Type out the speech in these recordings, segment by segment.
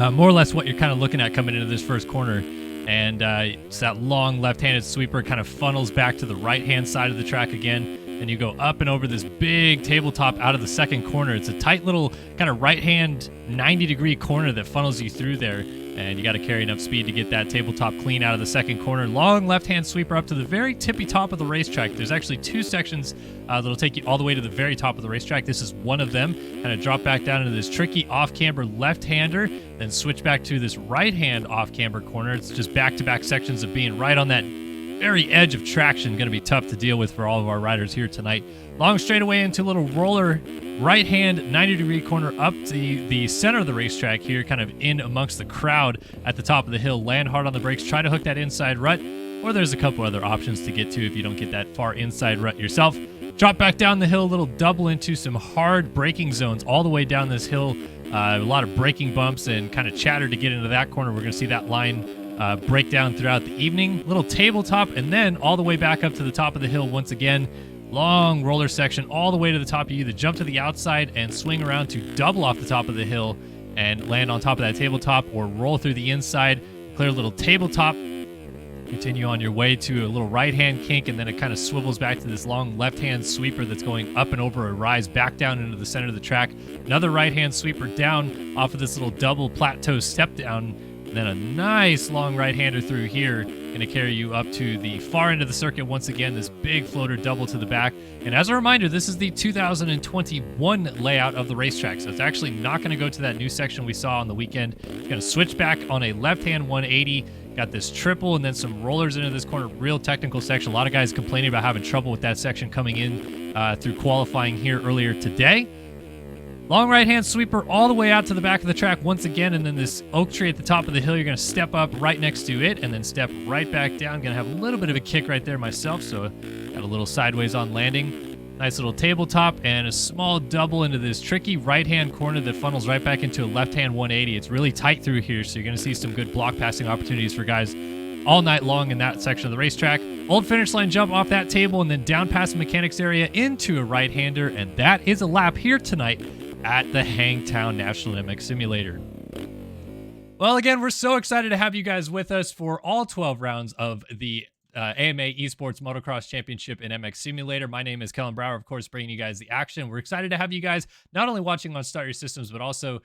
more or less what you're kind of looking at coming into this first corner. And it's that long left-handed sweeper kind of funnels back to the right-hand side of the track again. And you go up and over this big tabletop out of the second corner. It's a tight little kind of right-hand 90-degree corner that funnels you through there. And you got to carry enough speed to get that tabletop clean out of the second corner. Long left-hand sweeper up to the very tippy top of the racetrack. There's actually two sections that'll take you all the way to the very top of the racetrack. This is one of them. Kind of drop back down into this tricky off-camber left-hander, then switch back to this right-hand off-camber corner. It's just back-to-back sections of being right on that very edge of traction. Going to be tough to deal with for all of our riders here tonight. Long straightaway into a little roller right-hand 90-degree corner up to the center of the racetrack here, kind of in amongst the crowd at the top of the hill. Land hard on the brakes, try to hook that inside rut, or there's a couple other options to get to if you don't get that far inside rut yourself. Drop back down the hill, a little double into some hard braking zones all the way down this hill. A lot of braking bumps and kind of chatter to get into that corner. We're going to see that line break down throughout the evening. Little tabletop, and then all the way back up to the top of the hill once again. Long roller section all the way to the top. You either jump to the outside and swing around to double off the top of the hill and land on top of that tabletop, or roll through the inside, clear a little tabletop, continue on your way to a little right-hand kink, and then it kind of swivels back to this long left-hand sweeper that's going up and over a rise back down into the center of the track. Another right-hand sweeper down off of this little double plateau step down, and then a nice long right-hander through here. Going to carry you up to the far end of the circuit once again, this big floater double to the back. And as a reminder, this is the 2021 layout of the racetrack, so it's actually not going to go to that new section we saw on the weekend. It's going to switch back on a left-hand 180. Got this triple and then some rollers into this corner. Real technical section. A lot of guys complaining about having trouble with that section coming in through qualifying here earlier today. Long right-hand sweeper all the way out to the back of the track once again, and then this oak tree at the top of the hill. You're going to step up right next to it and then step right back down. Going to have a little bit of a kick right there myself, so got a little sideways on landing. Nice little tabletop and a small double into this tricky right-hand corner that funnels right back into a left-hand 180. It's really tight through here, so you're going to see some good block passing opportunities for guys all night long in that section of the racetrack. Old finish line jump off that table and then down past the mechanics area into a right-hander, and that is a lap here tonight at the Hangtown National MX Simulator. Well, again, we're so excited to have you guys with us for all 12 rounds of the AMA Esport Motocross Championship in MX Simulator. My name is Kellen Brower, of course, bringing you guys the action. We're excited to have you guys not only watching on Start Your Systems, but also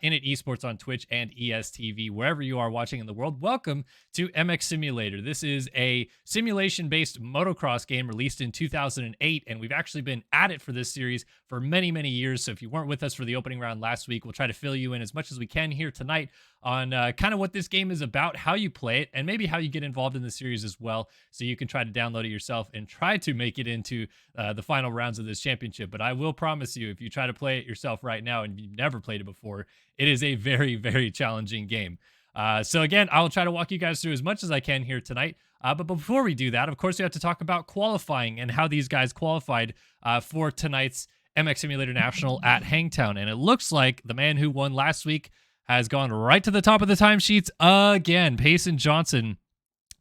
in it Esports on Twitch and ESTV, wherever you are watching in the world. Welcome to MX Simulator. This is a simulation-based motocross game released in 2008, and we've actually been at it for this series for many, many years. So if you weren't with us for the opening round last week, we'll try to fill you in as much as we can here tonight on kind of what this game is about, how you play it, and maybe how you get involved in the series as well, so you can try to download it yourself and try to make it into the final rounds of this championship. But I will promise you, if you try to play it yourself right now and you've never played it before, it is a very, very challenging game. So again, I will try to walk you guys through as much as I can here tonight. But before we do that, of course, we have to talk about qualifying and how these guys qualified for tonight's MX Simulator National at Hangtown. And it looks like the man who won last week has gone right to the top of the timesheets again. Payson Johnson,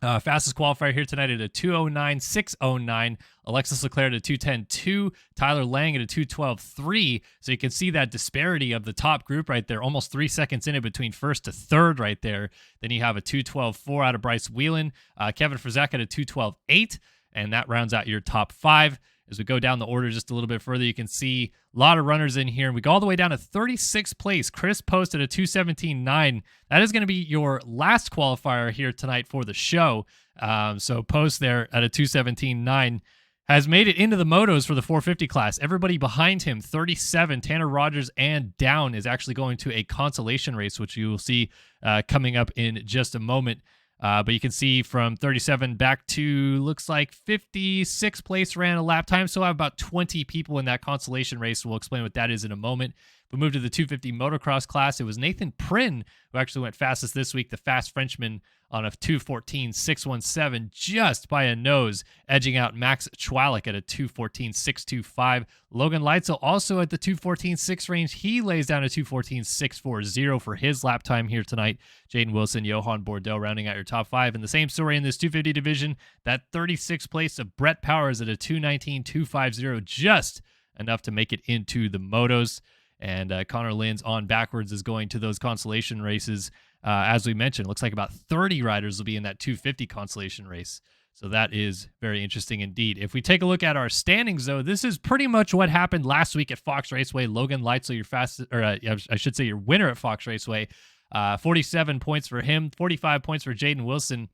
fastest qualifier here tonight at a 2:09.609. Alexis Leclerc at a 2:10.2. Tyler Lang at a 2:12.3. So you can see that disparity of the top group right there. Almost 3 seconds in it between first to third right there. Then you have a 2:12.4 out of Bryce Whelan. Kevin Frizek at a 2:12.8. And that rounds out your top five. As we go down the order just a little bit further, you can see a lot of runners in here. And we go all the way down to 36th place. Chris Post at a 2:17.9. That is going to be your last qualifier here tonight for the show. So Post there at a 2:17.9 has made it into the motos for the 450 class. Everybody behind him, 37, Tanner Rogers and down, is actually going to a consolation race, which you will see coming up in just a moment. But you can see from 37 back to, looks like 56th place ran a lap time. So I have about 20 people in that consolation race. We'll explain what that is in a moment. If we move to the 250 motocross class, it was Nathan Prin who actually went fastest this week, the fast Frenchman, on a 2:14.617, just by a nose, edging out Max Chwalik at a 2:14.625. Logan Leitzel also at the 2:14.6 range. He lays down a 2:14.640 for his lap time here tonight. Jaden Wilson, Johan Bordeaux rounding out your top five. And the same story in this 250 division, that 36th place of Brett Powers at a 2:19.250, just enough to make it into the motos. And Connor Lynn's on backwards is going to those Constellation races. As we mentioned, it looks like about 30 riders will be in that 250 Constellation race. So that is very interesting indeed. If we take a look at our standings, though, this is pretty much what happened last week at Fox Raceway. Logan Leitzel, I should say your winner at Fox Raceway, 47 points for him, 45 points for Jaden Wilson.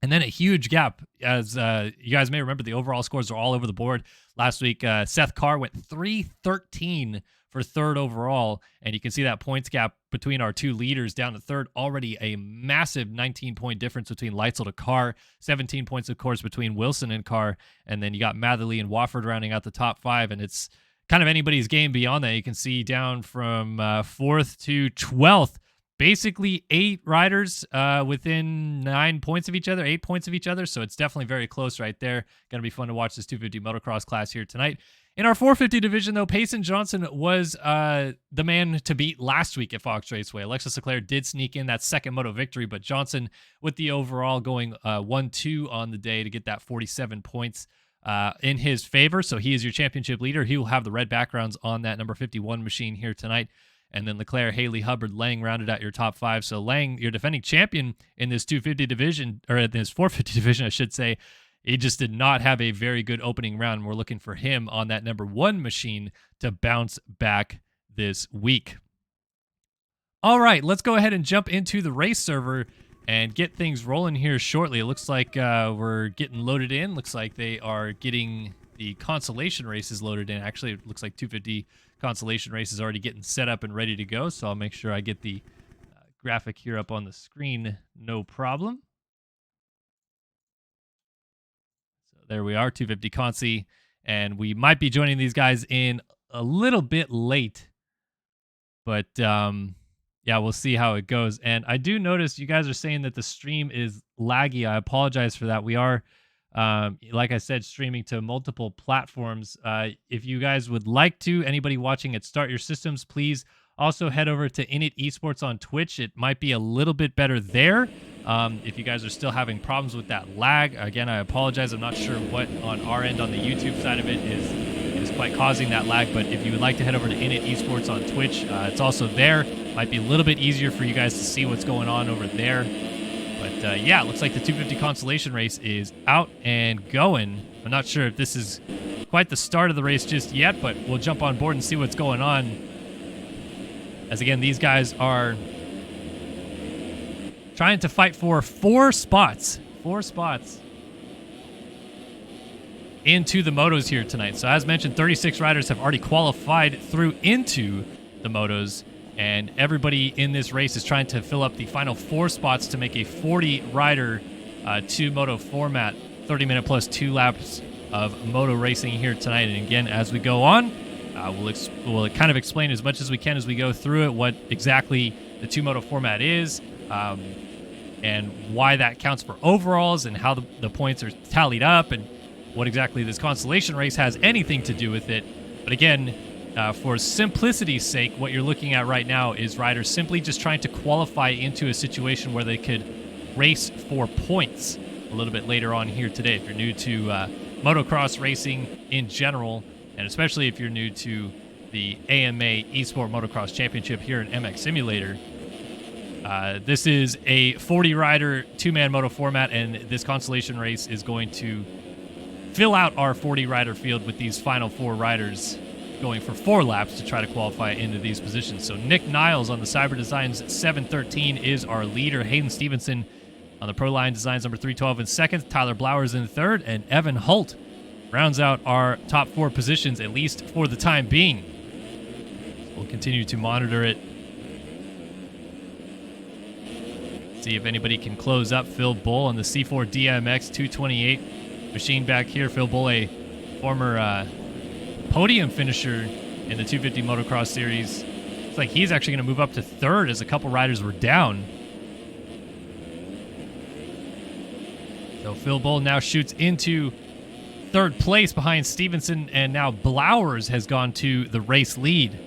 And then a huge gap, as you guys may remember, the overall scores are all over the board. Last week, Seth Carr went 313 for third overall, and you can see that points gap between our two leaders down to third. Already a massive 19-point difference between Leitzel to Carr, 17 points, of course, between Wilson and Carr, and then you got Matherly and Wofford rounding out the top 5, and it's kind of anybody's game beyond that. You can see down from 4th to 12th, basically 8 riders within 9 points of each other, 8 points of each other, so it's definitely very close right there. Going to be fun to watch this 250 motocross class here tonight. In our 450 division, though, Payson Johnson was the man to beat last week at Fox Raceway. Alexis Leclerc did sneak in that second moto victory, but Johnson with the overall going 1-2 on the day to get that 47 points in his favor. So he is your championship leader. He will have the red backgrounds on that number 51 machine here tonight. And then Leclerc, Haley, Hubbard, Lang rounded out your top 5. So Lang, your defending champion in this 250 division, or in this 450 division, I should say. He just did not have a very good opening round. We're looking for him on that number 1 machine to bounce back this week. All right, let's go ahead and jump into the race server and get things rolling here shortly. It looks like we're getting loaded in. Looks like they are getting the Consolation Races loaded in. Actually, it looks like 250 Consolation Race is already getting set up and ready to go. So I'll make sure I get the graphic here up on the screen. No problem. There we are, 250 Consi, and we might be joining these guys in a little bit late, but yeah, we'll see how it goes. And I do notice you guys are saying that the stream is laggy. I apologize for that. We are, like I said, streaming to multiple platforms. If you guys would like to, anybody watching at Start Your Systems, please also head over to Init Esports on Twitch. It might be a little bit better there. If you guys are still having problems with that lag, again, I apologize. I'm not sure what on our end on the YouTube side of it is quite causing that lag, but if you would like to head over to Init Esports on Twitch, it's also there. Might be a little bit easier for you guys to see what's going on over there. But yeah, it looks like the 250 Constellation Race is out and going. I'm not sure if this is quite the start of the race just yet, but we'll jump on board and see what's going on. As again, these guys are trying to fight for 4 spots into the motos here tonight. So as mentioned, 36 riders have already qualified through into the motos, and everybody in this race is trying to fill up the final 4 spots to make a 40-rider 2-moto format, 30-minute plus 2 laps of moto racing here tonight. And again, as we go on, we'll kind of explain as much as we can as we go through it what exactly the 2-moto format is, and why that counts for overalls, and how the points are tallied up, and what exactly this Constellation Race has anything to do with it. But again, for simplicity's sake, what you're looking at right now is riders simply just trying to qualify into a situation where they could race for points a little bit later on here today. If you're new to motocross racing in general, and especially if you're new to the AMA Esport Motocross Championship here in MX Simulator, this is a 40-rider 2-man moto format, and this Constellation Race is going to fill out our 40-rider field with these final 4 riders going for 4 laps to try to qualify into these positions. So Nick Niles on the Cyber Designs 713 is our leader. Hayden Stevenson on the Pro Line Designs number 312 in second. Tyler Blowers in third, and Evan Holt rounds out our top 4 positions, at least for the time being. So we'll continue to monitor it. See if anybody can close up Phil Bull on the C4 DMX 228 machine back here. Phil Bull, a former podium finisher in the 250 Motocross Series. It's like he's actually going to move up to third as a couple riders were down. So Phil Bull now shoots into third place behind Stevenson, and now Blowers has gone to the race lead.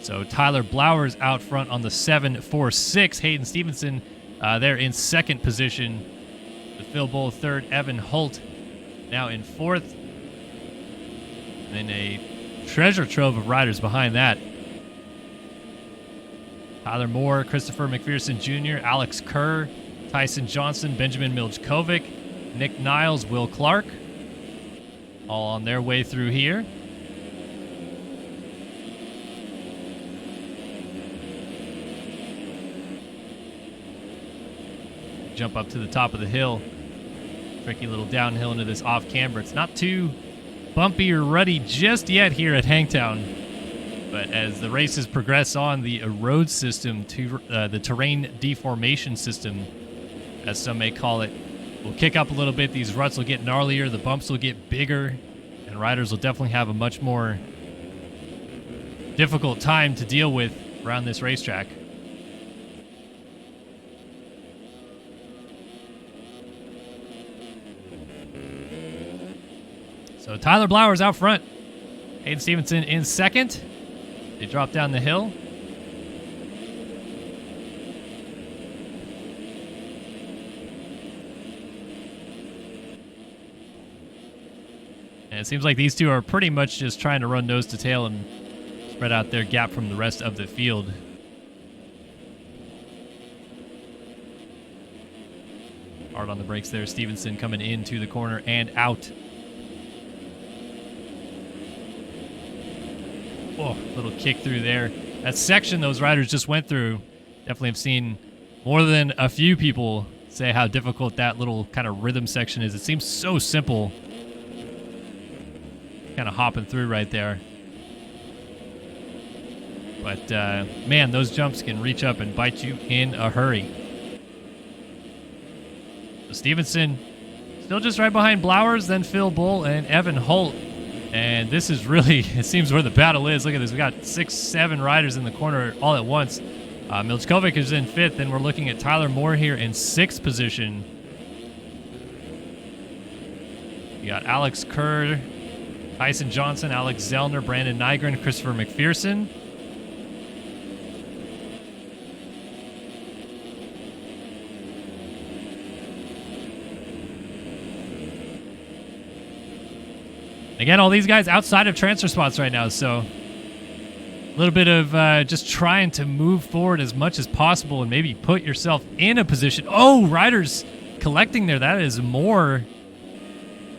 So Tyler Blowers out front on the 746. Hayden Stevenson there in second position. With Phil Bull third, Evan Holt now in fourth. And then a treasure trove of riders behind that. Tyler Moore, Christopher McPherson Jr., Alex Kerr, Tyson Johnson, Benjamin Miljkovic, Nick Niles, Will Clark, all on their way through here. Jump up to the top of the hill. Tricky little downhill into this off camber. It's not too bumpy or ruddy just yet here at Hangtown. But as the races progress on, the road system, the terrain deformation system, as some may call it, will kick up a little bit. These ruts will get gnarlier, the bumps will get bigger, and riders will definitely have a much more difficult time to deal with around this racetrack. So Tyler Blowers out front. Hayden Stevenson in second. They drop down the hill. And it seems like these two are pretty much just trying to run nose to tail and spread out their gap from the rest of the field. Hard on the brakes there. Stevenson coming into the corner and out. Oh, little kick through there. That section those riders just went through, definitely have seen more than a few people say how difficult that little kind of rhythm section is. It seems so simple, kind of hopping through right there. But, man, those jumps can reach up and bite you in a hurry. So Stevenson still just right behind Blowers, then Phil Bull and Evan Holt. And this is really, it seems where the battle is. Look at this. We got 6, 7 riders in the corner all at once. Miljkovic is in 5th, and we're looking at Tyler Moore here in 6th position. You got Alex Kerr, Tyson Johnson, Alex Zellner, Brandon Nygren, Christopher McPherson. Again, all these guys outside of transfer spots right now, so a little bit of just trying to move forward as much as possible and maybe put yourself in a position. Oh, riders collecting there. That is Moore.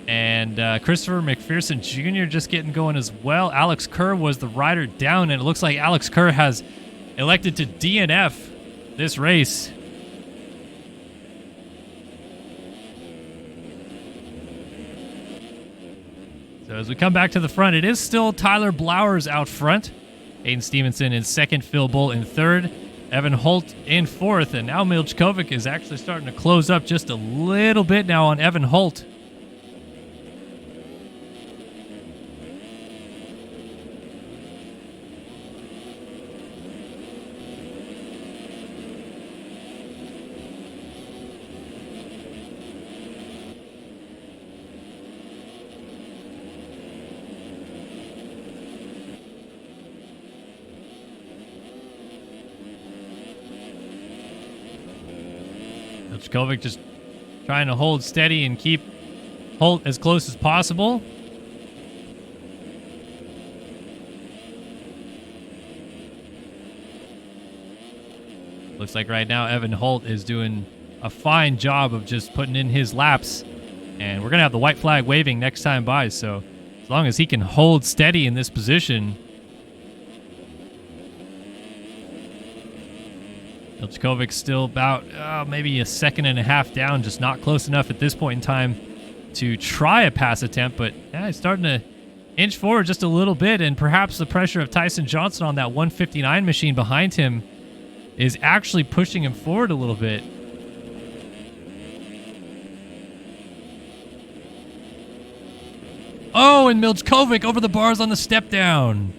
And Christopher McPherson Jr. just getting going as well. Alex Kerr was the rider down, and it looks like Alex Kerr has elected to DNF this race. So as we come back to the front, it is still Tyler Blowers out front. Hayden Stevenson in 2nd, Phil Bull in 3rd, Evan Holt in 4th, and now Miljkovic is actually starting to close up just a little bit now on Evan Holt. Miljkovic just trying to hold steady and keep Holt as close as possible. Looks like right now Evan Holt is doing a fine job of just putting in his laps. And we're going to have the white flag waving next time by. So as long as he can hold steady in this position, Miljkovic still about maybe a 1.5 seconds down, just not close enough at this point in time to try a pass attempt, but yeah, he's starting to inch forward just a little bit, and perhaps the pressure of Tyson Johnson on that 159 machine behind him is actually pushing him forward a little bit. Oh, and Miljkovic over the bars on the step down.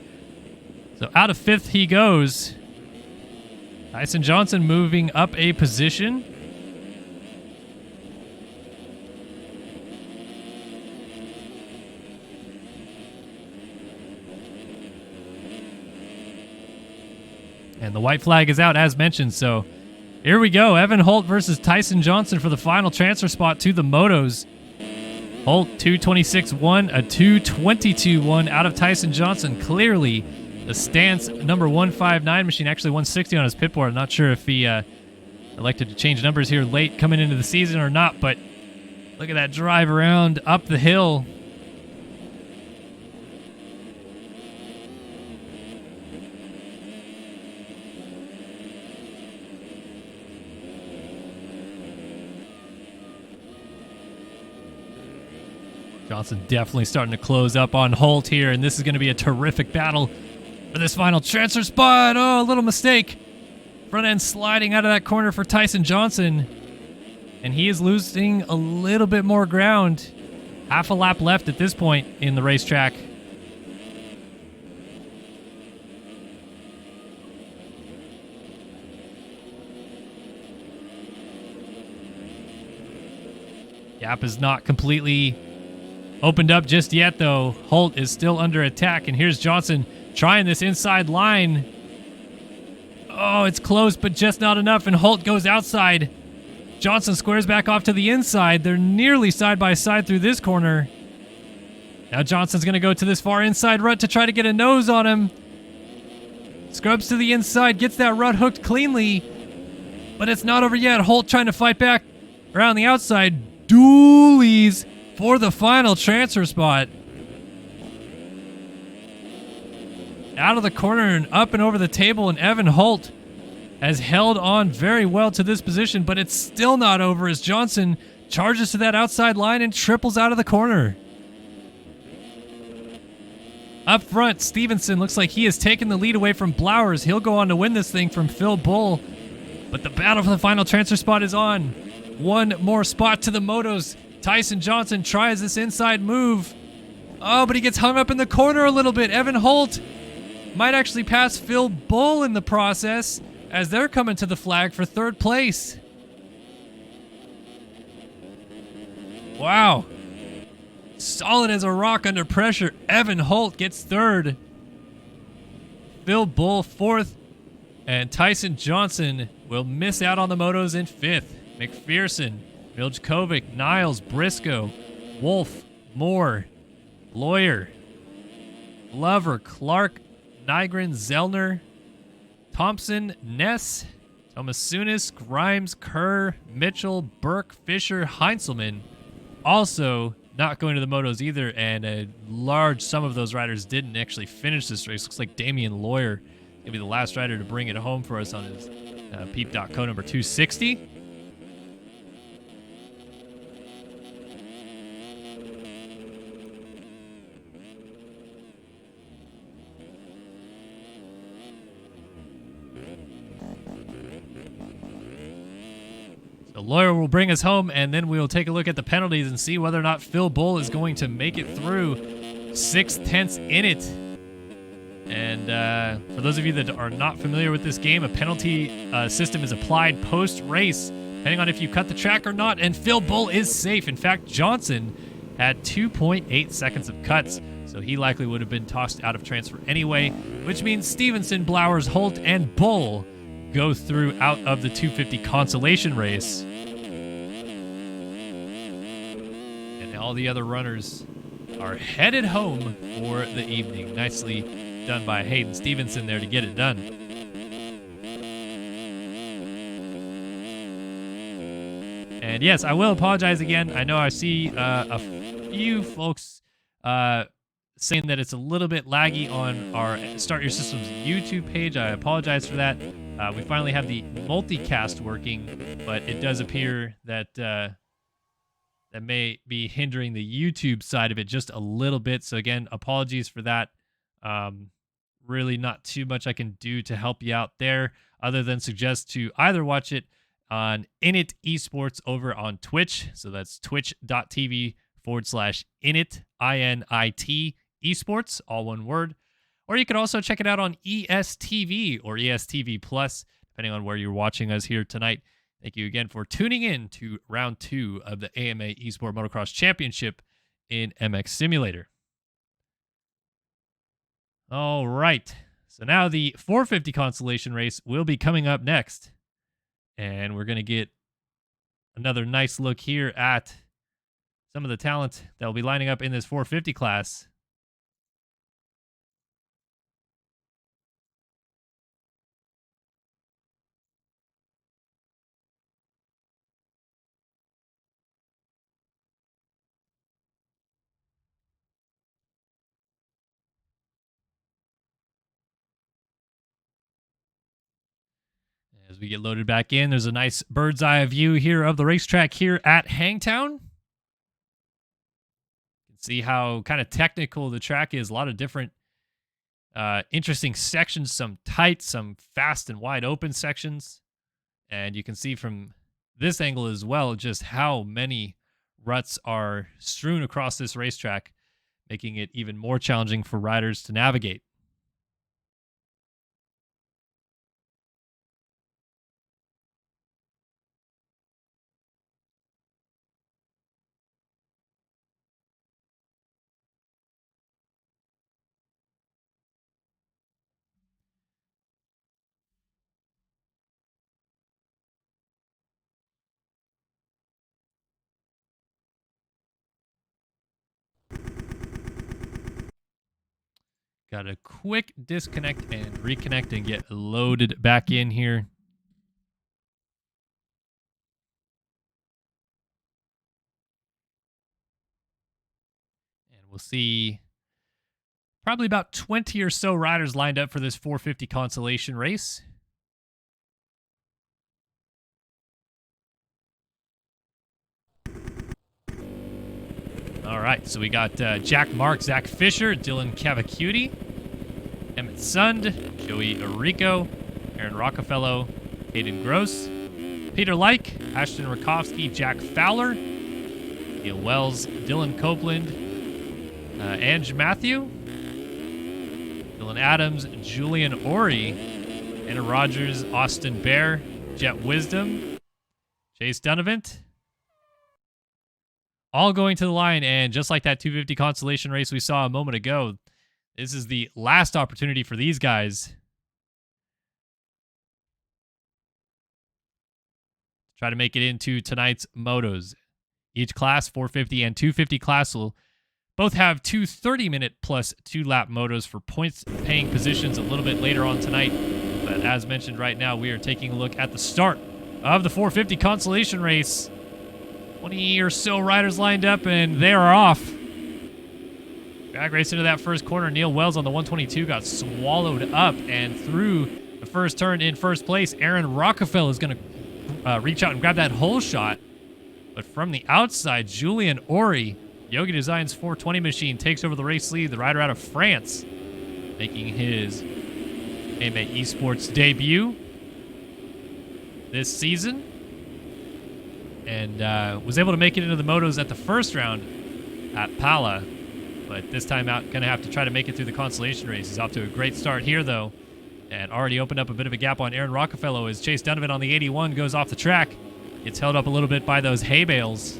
So out of 5th he goes. Tyson Johnson moving up a position. And the white flag is out as mentioned, so here we go. Evan Holt versus Tyson Johnson for the final transfer spot to the motos. Holt 2:26.1, a 2:22.1 out of Tyson Johnson. Clearly the Stance number 159 machine, actually 160 on his pit board. I'm not sure if he elected to change numbers here late coming into the season or not, but look at that drive around up the hill. Johnson definitely starting to close up on Holt here, and this is going to be a terrific battle for this final transfer spot. Oh, a little mistake. Front end sliding out of that corner for Payson Johnson, and he is losing a little bit more ground. Half a lap left at this point in the racetrack. Gap is not completely opened up just yet, though. Holt is still under attack, and here's Johnson trying this inside line. Oh, it's close, but just not enough, and Holt goes outside. Johnson squares back off to the inside. They're nearly side by side through this corner. Now Johnson's going to go to this far inside rut to try to get a nose on him. Scrubs to the inside, gets that rut hooked cleanly, but it's not over yet. Holt trying to fight back around the outside. Dualies for the final transfer spot. Out of the corner and up and over the table, and Evan Holt has held on very well to this position, but it's still not over as Johnson charges to that outside line and triples out of the corner. Up front, Stevenson looks like he has taken the lead away from Blowers. He'll go on to win this thing from Phil Bull, but the battle for the final transfer spot is on. One more spot to the motos. Payson Johnson tries this inside move. Oh, but he gets hung up in the corner a little bit. Evan Holt might actually pass Phil Bull in the process as they're coming to the flag for third place. Wow. Solid as a rock under pressure. Evan Holt gets third. Phil Bull fourth. And Payson Johnson will miss out on the motos in fifth. McPherson, Miljkovic, Niles, Briscoe, Wolf, Moore, Lawyer, Glover, Clark, Nygren, Zellner, Thompson, Ness, Tomasunis, Grimes, Kerr, Mitchell, Burke, Fisher, Heinzelman. Also not going to the motos either, and a large sum of those riders didn't actually finish this race. Looks like Damian Lawyer going to be the last rider to bring it home for us on his Peep.co number 260. The Lawyer will bring us home, and then we will take a look at the penalties and see whether or not Phil Bull is going to make it through. 6/10 in it. And for those of you that are not familiar with this game, a penalty system is applied post-race, depending on if you cut the track or not, and Phil Bull is safe. In fact, Johnson had 2.8 seconds of cuts, so he likely would have been tossed out of transfer anyway, which means Stevenson, Blowers, Holt, and Bull go through out of the 250 Consolation Race. And all the other runners are headed home for the evening. Nicely done by Hayden Stevenson there to get it done. And yes, I will apologize again. I know I see a few folks saying that it's a little bit laggy on our Start Your Systems YouTube page. I apologize for that. We finally have the multicast working, but it does appear that that may be hindering the YouTube side of it just a little bit. So again, apologies for that. Really not too much I can do to help you out there other than suggest to either watch it on Init Esports over on Twitch. So that's twitch.tv/Init, INIT Esports, all one word. Or you can also check it out on ESTV or ESTV Plus, depending on where you're watching us here tonight. Thank you again for tuning in to round 2 of the AMA Esport Motocross Championship in MX Simulator. All right. So now the 450 Constellation Race will be coming up next. And we're going to get another nice look here at some of the talent that will be lining up in this 450 class. As we get loaded back in, there's a nice bird's eye view here of the racetrack here at Hangtown. You can see how kind of technical the track is. A lot of different interesting sections, some tight, some fast and wide open sections. And you can see from this angle as well just how many ruts are strewn across this racetrack, making it even more challenging for riders to navigate. Got a quick disconnect and reconnect and get loaded back in here. And we'll see probably about 20 or so riders lined up for this 450 Constellation Race. All right, so we got Jack Mark, Zach Fisher, Dylan Cavacuti, Emmett Sund, Joey Arico, Aaron Rockefeller, Hayden Gross, Peter Like, Ashton Rakowski, Jack Fowler, Neil Wells, Dylan Copeland, Ange Matthew, Dylan Adams, Julian Ori, Anna Rogers, Austin Bear, Jet Wisdom, Chase Dunavant, all going to the line. And just like that 250 Constellation Race we saw a moment ago, this is the last opportunity for these guys to try to make it into tonight's motos. Each class, 450 and 250 class, will both have two 30-minute plus 2-lap motos for points-paying positions a little bit later on tonight. But as mentioned right now, we are taking a look at the start of the 450 Constellation Race. 20 or so riders lined up, and they are off. Drag race into that first corner. Neil Wells on the 122 got swallowed up, and through the first turn in first place, Aaron Rockefeller is going to reach out and grab that hole shot. But from the outside, Julian Ori, Yogi Design's 420 machine, takes over the race lead. The rider out of France, making his AMA Esports debut this season. And was able to make it into the motos at the first round at Pala. But this time out, going to have to try to make it through the Constellation Race. He's off to a great start here, though. And already opened up a bit of a gap on Aaron Rockefeller as Chase Donovan on the 81 goes off the track. Gets held up a little bit by those hay bales.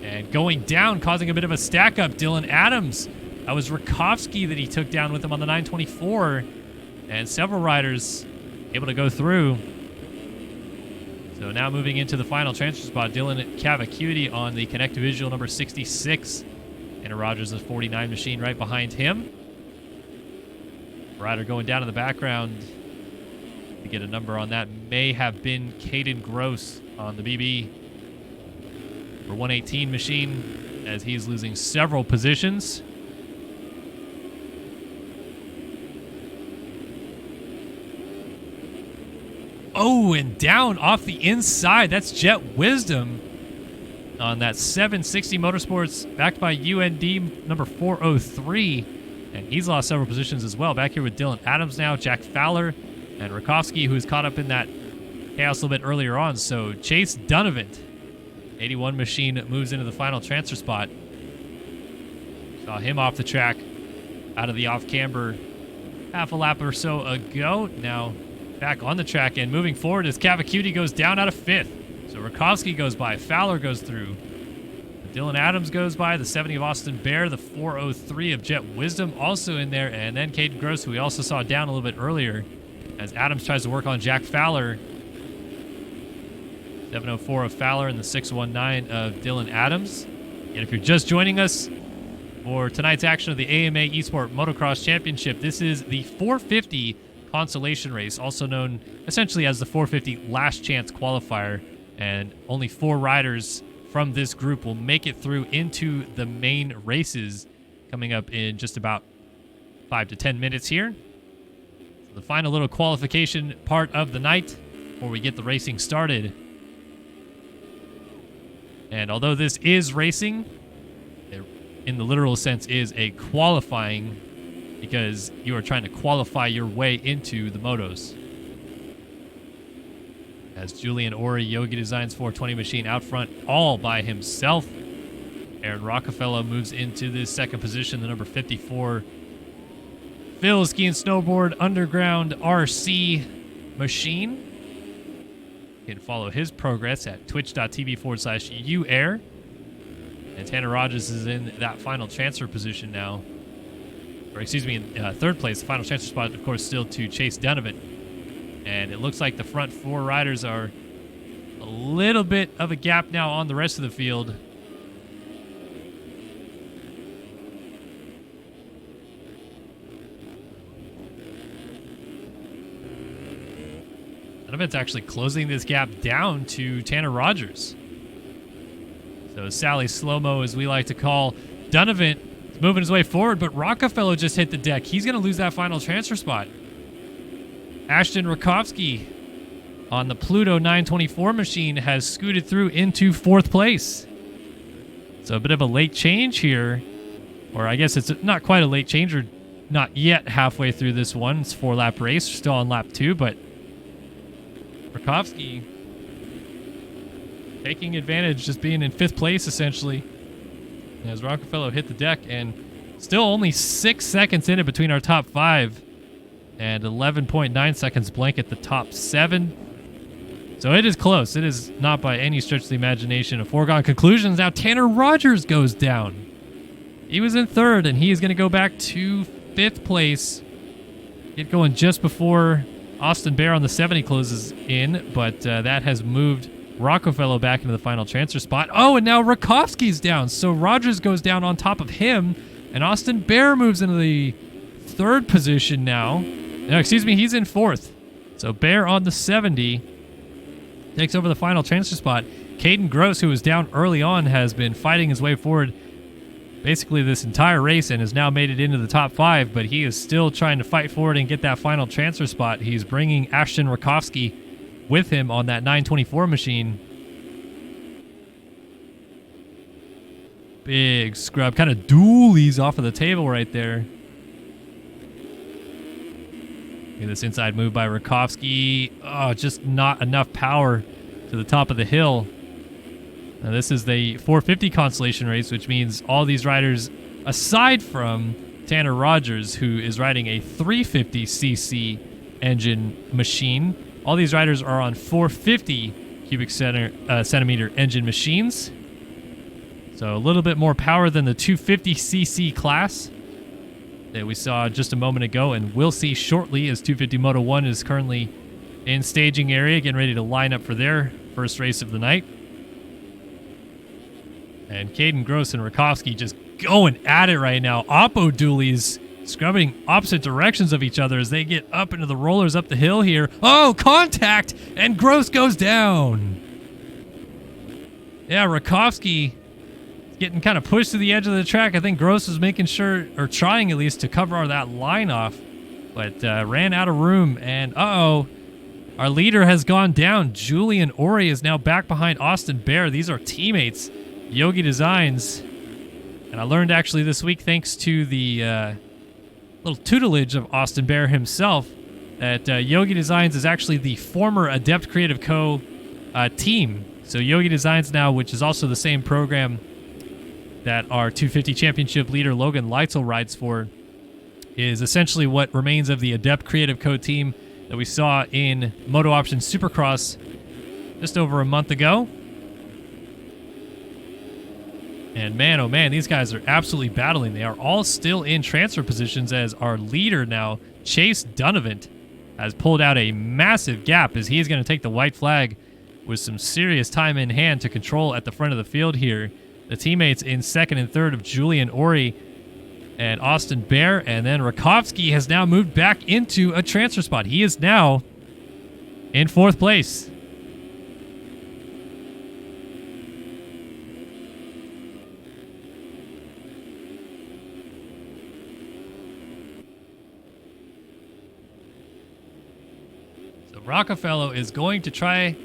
And going down, causing a bit of a stack up, Dylan Adams. That was Rakowski that he took down with him on the 924. And several riders able to go through. So now moving into the final transfer spot, Dylan Cavacuti on the Connect Visual number 66. Anna Rogers, the 49 machine right behind him. Rider going down in the background to get a number on that may have been Caden Gross on the BB for 118 machine, as he's losing several positions. Oh, and down off the inside. That's Jet Wisdom on that 760 Motorsports backed by UND number 403. And he's lost several positions as well. Back here with Dylan Adams now, Jack Fowler, and Rakowski, who's caught up in that chaos a little bit earlier on. So Chase Donovan, 81 machine, moves into the final transfer spot. Saw him off the track out of the off-camber half a lap or so ago. Now back on the track and moving forward as Cavacuti goes down out of 5th. So Rakowski goes by, Fowler goes through. Dylan Adams goes by, the 70 of Austin Bear, the 403 of Jet Wisdom also in there, and then Caden Gross, who we also saw down a little bit earlier, as Adams tries to work on Jack Fowler. 704 of Fowler and the 619 of Dylan Adams. And if you're just joining us for tonight's action of the AMA Esport Motocross Championship, this is the 450 Consolation Race, also known essentially as the 450 Last Chance Qualifier, and only 4 riders from this group will make it through into the main races coming up in just about 5 to 10 minutes here. So the final little qualification part of the night. before we get the racing started. And although this is racing, it, in the literal sense, is a qualifying, because you are trying to qualify your way into the motos. As Julian Ori, Yogi Designs 420 machine out front all by himself. Aaron Rockefeller moves into the second position, the number 54. Phil Ski and Snowboard Underground RC machine. You can follow his progress at twitch.tv/UAir. And Tanner Rogers is in that final transfer position now. Or excuse me, in third place. The final transfer spot, of course, still to Chase Donovan. And it looks like the front four riders are a little bit of a gap now on the rest of the field. Donovan's actually closing this gap down to Tanner Rogers. So Sally Slow-Mo, as we like to call Donovan, is moving his way forward, but Rockefeller just hit the deck. He's going to lose that final transfer spot. Ashton Rakowski on the Pluto 924 machine has scooted through into fourth place. So a bit of a late change here, or I guess it's not quite a late change, or not yet halfway through this one. It's a 4-lap race, still on lap 2, but Rakowski taking advantage, just being in fifth place essentially, as Rockefeller hit the deck, and still only 6 seconds in it between our top 5 and 11.9 seconds blank at the top 7. So it is close. It is not by any stretch of the imagination a foregone conclusion. Now Tanner Rogers goes down. He was in third, and he is going to go back to fifth place. Get going just before Austin Bear on the 70 closes in, but that has moved Rockefeller back into the final transfer spot. Oh, and now Rakowski's down. So Rogers goes down on top of him, and Austin Bear moves into the third position now. No, excuse me, he's in fourth. So Bear on the 70 takes over the final transfer spot. Caden Gross, who was down early on, has been fighting his way forward basically this entire race and has now made it into the top 5, but he is still trying to fight forward and get that final transfer spot. He's bringing Ashton Rakowski with him on that 924 machine. Big scrub, kind of dualies off of the table right there. Look at this inside move by Rakowski. Oh, just not enough power to the top of the hill. Now this is the 450 Constellation Race, which means all these riders, aside from Tanner Rogers, who is riding a 350cc engine machine, all these riders are on 450 cubic centimeter engine machines. So a little bit more power than the 250cc class that we saw just a moment ago, and we'll see shortly, as 250 Moto One is currently in staging area, getting ready to line up for their first race of the night. And Caden Gross and Rakowski just going at it right now. Oppo dualies scrubbing opposite directions of each other as they get up into the rollers up the hill here. Oh, contact! And Gross goes down. Yeah, Rakowski getting kind of pushed to the edge of the track. I think Gross was making sure, or trying at least, to cover that line off, but ran out of room. And uh-oh, our leader has gone down. Julian Ori is now back behind Austin Bear. These are teammates, Yogi Designs. And I learned actually this week, thanks to the little tutelage of Austin Bear himself, that Yogi Designs is actually the former Adept Creative Co. team. So Yogi Designs now, which is also the same program that our 250 championship leader Logan Leitzel rides for, is essentially what remains of the Adept Creative Co. team that we saw in Moto Option Supercross just over a month ago. And man, oh man, these guys are absolutely battling. They are all still in transfer positions, as our leader now, Chase Donovan, has pulled out a massive gap as he's going to take the white flag with some serious time in hand to control at the front of the field here. The teammates in second and third of Julian Ori and Austin Bear, and then Rakowski has now moved back into a transfer spot. He is now in fourth place. So Rockefeller is going to try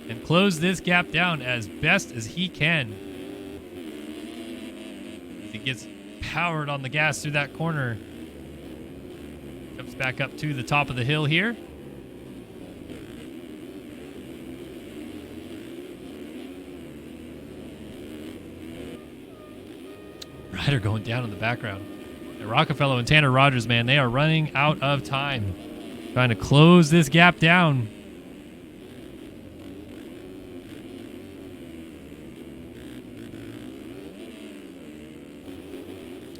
and close this gap down as best as he can. As he gets powered on the gas through that corner. Comes back up to the top of the hill here. Ryder going down in the background. And Rockefeller and Tanner Rogers, man, they are running out of time. Trying to close this gap down.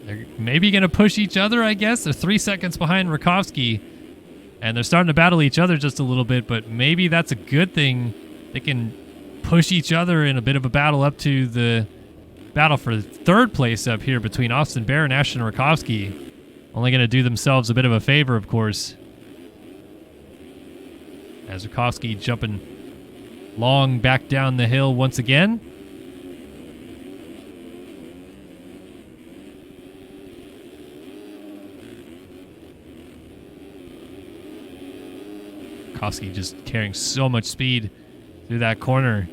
They're maybe going to push each other, I guess. They're 3 seconds behind Rakowski. And they're starting to battle each other just a little bit, but maybe that's a good thing. They can push each other in a bit of a battle up to the battle for third place up here between Austin Bear and Ashton Rakowski. Only going to do themselves a bit of a favor, of course. As Rakowski jumping long back down the hill once again. Rakowski just carrying so much speed through that corner.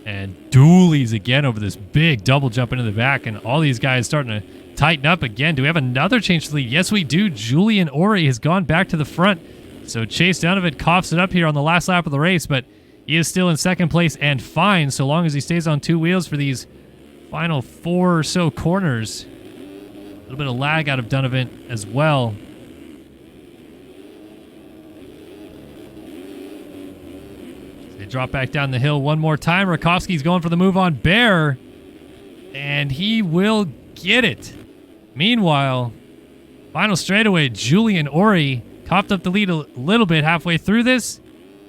And dualies again over this big double jump into the back. And all these guys starting to tighten up again. Do we have another change to lead? Yes, we do. Julian Ori has gone back to the front. So Chase Donovan coughs it up here on the last lap of the race. But he is still in second place and fine so long as he stays on two wheels for these final 4 or so corners. A little bit of lag out of Donovan as well. They drop back down the hill one more time. Rakowski's going for the move on Bear, and he will get it. Meanwhile, final straightaway, Julian Ori coughed up the lead a little bit halfway through this,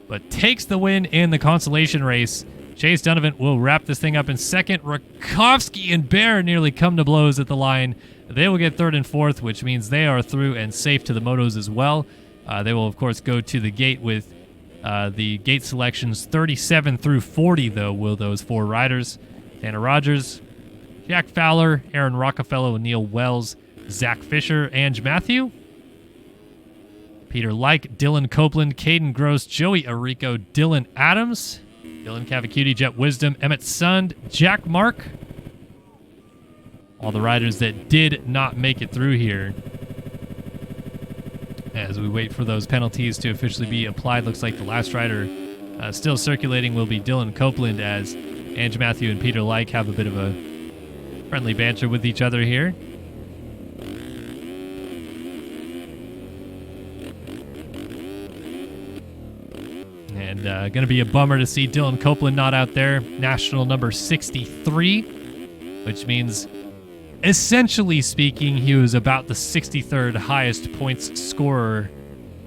but takes the win in the Constellation Race. Chase Donovan will wrap this thing up in second. Rakowski and Bear nearly come to blows at the line. They will get third and fourth, which means they are through and safe to the motos as well. They will, of course, go to the gate with the gate selections 37 through 40, though, will those 4 riders. Tanner Rogers, Jack Fowler, Aaron Rockefeller, Neil Wells, Zach Fisher, Ange Matthew, Peter Like, Dylan Copeland, Caden Gross, Joey Arico, Dylan Adams, Dylan Cavacuti, Jet Wisdom, Emmett Sund, Jack Mark. All the riders that did not make it through here. As we wait for those penalties to officially be applied, looks like the last rider still circulating will be Dylan Copeland, as Ange Matthew and Peter Like have a bit of a friendly banter with each other here. And going to be a bummer to see Dylan Copeland not out there. National number 63, which means, essentially speaking, he was about the 63rd highest points scorer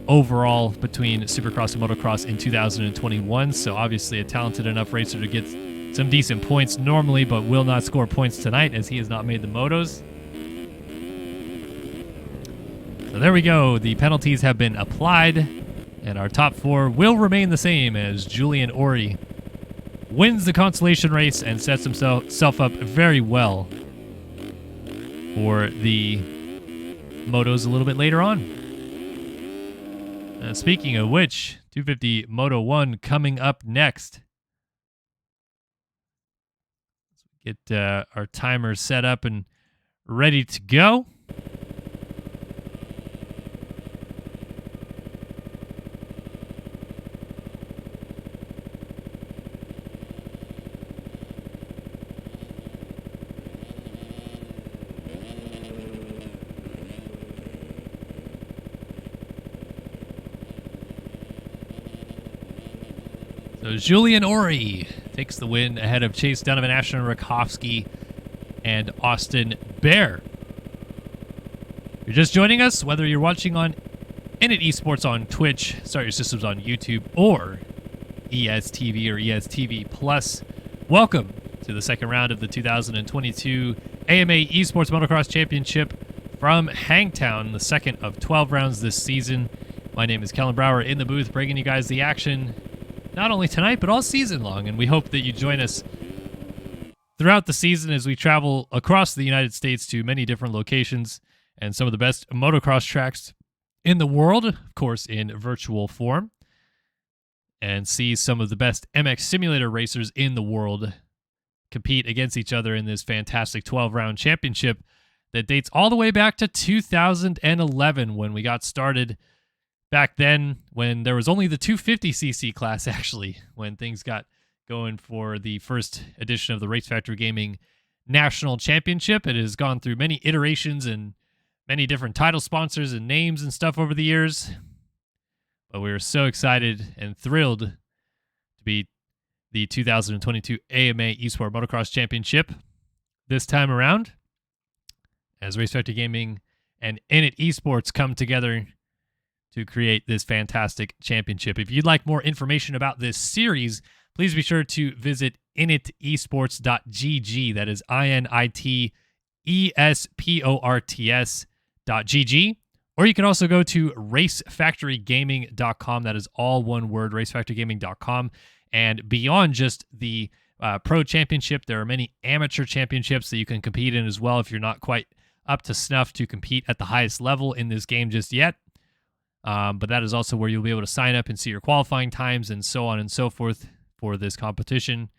overall between Supercross and Motocross in 2021. So obviously a talented enough racer to get some decent points normally, but will not score points tonight as he has not made the motos. So there we go. The penalties have been applied, and our top 4 will remain the same as Julian Ori wins the Constellation Race and sets himself up very well for the motos a little bit later on. Speaking of which, 250 Moto One coming up next. Let's get our timers set up and ready to go. So Julian Ori takes the win ahead of Chase Donovan, Ashton Rakowski, and Austin Bear. If you're just joining us, whether you're watching on Init Esports on Twitch, Start Your Systems on YouTube, or ESTV or ESTV Plus, welcome to the second round of the 2022 AMA Esport Motocross Championship from Hangtown, the second of 12 rounds this season. My name is Kellen Brower in the booth, bringing you guys the action not only tonight, but all season long. And we hope that you join us throughout the season as we travel across the United States to many different locations and some of the best motocross tracks in the world, of course, in virtual form. and see some of the best MX Simulator racers in the world compete against each other in this fantastic 12-round championship that dates all the way back to 2011 when we got started. Back then, when there was only the 250cc class, actually, when things got going for the first edition of the Race Factory Gaming National Championship. It has gone through many iterations and many different title sponsors and names and stuff over the years. But we were so excited and thrilled to be the 2022 AMA Esport Motocross Championship this time around, as Race Factory Gaming and Init Esports come together to create this fantastic championship. If you'd like more information about this series, please be sure to visit initesports.gg. That is INITESPORTS.gg. Or you can also go to racefactorygaming.com. That is all one word, racefactorygaming.com. And beyond just the pro championship, there are many amateur championships that you can compete in as well if you're not quite up to snuff to compete at the highest level in this game just yet. But that is also where you'll be able to sign up and see your qualifying times and so on and so forth for this competition.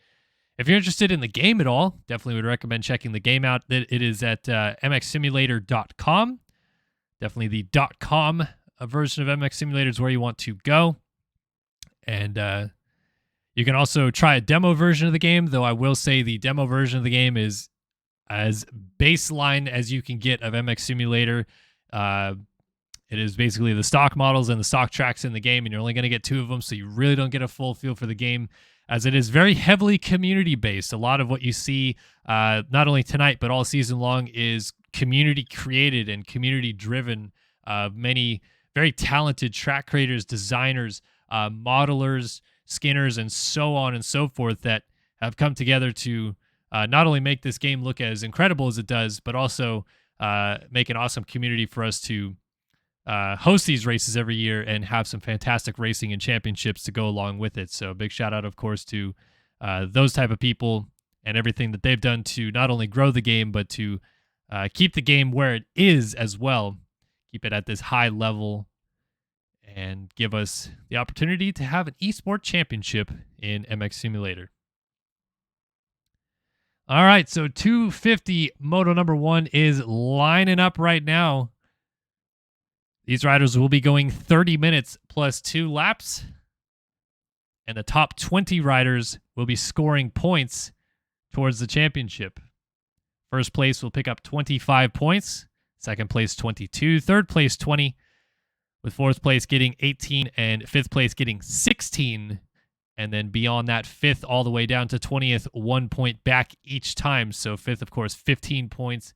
If you're interested in the game at all, definitely would recommend checking the game out. It is at mxsimulator.com. Definitely the .com version of MX Simulator is where you want to go. And you can also try a demo version of the game, though I will say the demo version of the game is as baseline as you can get of MX Simulator. It is basically the stock models and the stock tracks in the game, and you're only going to get 2 of them, so you really don't get a full feel for the game, as it is very heavily community-based. A lot of what you see, not only tonight, but all season long, is community-created and community-driven. Many very talented track creators, designers, modelers, skinners, and so on and so forth that have come together to not only make this game look as incredible as it does, but also make an awesome community for us to host these races every year and have some fantastic racing and championships to go along with it. So big shout out, of course, to those type of people and everything that they've done to not only grow the game, but to keep the game where it is as well, keep it at this high level, and give us the opportunity to have an eSport championship in MX Simulator. All right, so 250 Moto number 1 is lining up right now. These riders will be going 30 minutes plus 2 laps, and the top 20 riders will be scoring points towards the championship. First place will pick up 25 points, second place 22, third place 20, with fourth place getting 18 and fifth place getting 16, and then beyond that, fifth all the way down to 20th, 1 point back each time. So fifth, of course, 15 points.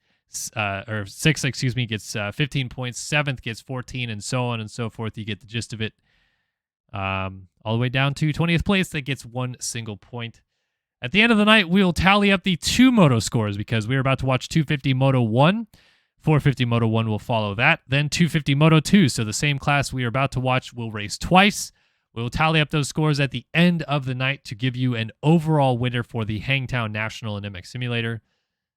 Or sixth, gets 15 points. Seventh gets 14, and so on and so forth. You get the gist of it. All the way down to 20th place that gets 1 single point. At the end of the night, we'll tally up the 2 moto scores because we're about to watch 250 Moto 1. 450 Moto 1 will follow that. Then 250 Moto 2. So the same class we are about to watch will race twice. We'll tally up those scores at the end of the night to give you an overall winner for the Hangtown National and MX Simulator.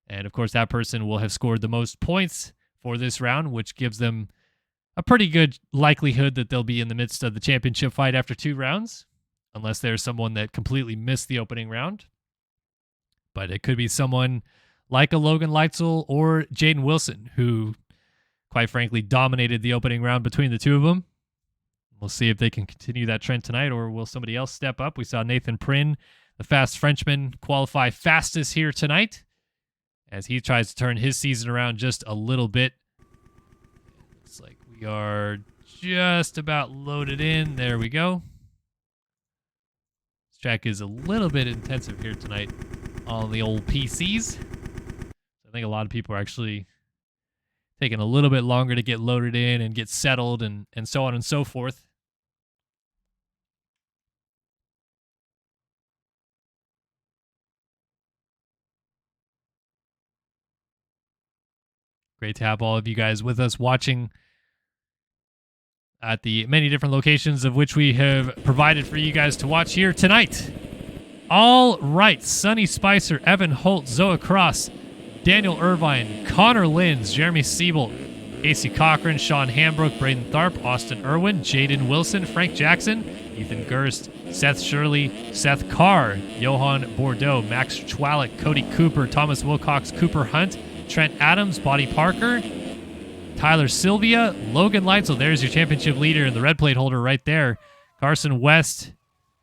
And, of course, that person will have scored the most points for this round, which gives them a pretty good likelihood that they'll be in the midst of the championship fight after 2 rounds, unless there's someone that completely missed the opening round. But it could be someone like a Logan Leitzel or Jaden Wilson, who, quite frankly, dominated the opening round between the 2 of them. We'll see if they can continue that trend tonight, or will somebody else step up? We saw Nathan Prin, the fast Frenchman, qualify fastest here tonight, as he tries to turn his season around just a little bit. Looks like we are just about loaded in. There we go. This track is a little bit intensive here tonight on the old PCs. I think a lot of people are actually taking a little bit longer to get loaded in and get settled and so on and so forth. Great to have all of you guys with us watching at the many different locations of which we have provided for you guys to watch here tonight. All right, Sonny Spicer, Evan Holt, Zoa Cross, Daniel Irvine, Connor Linz, Jeremy Siebel, Casey Cochran, Sean Hambrook, Braden Tharp, Austin Irwin, Jaden Wilson, Frank Jackson, Ethan Gerst, Seth Shirley, Seth Carr, Johan Bordeaux, Max Schwalek, Cody Cooper, Thomas Wilcox, Cooper Hunt, Trent Adams, Buddy Parker, Tyler Sylvia, Logan Leitzel. There's your championship leader and the red plate holder right there. Carson West,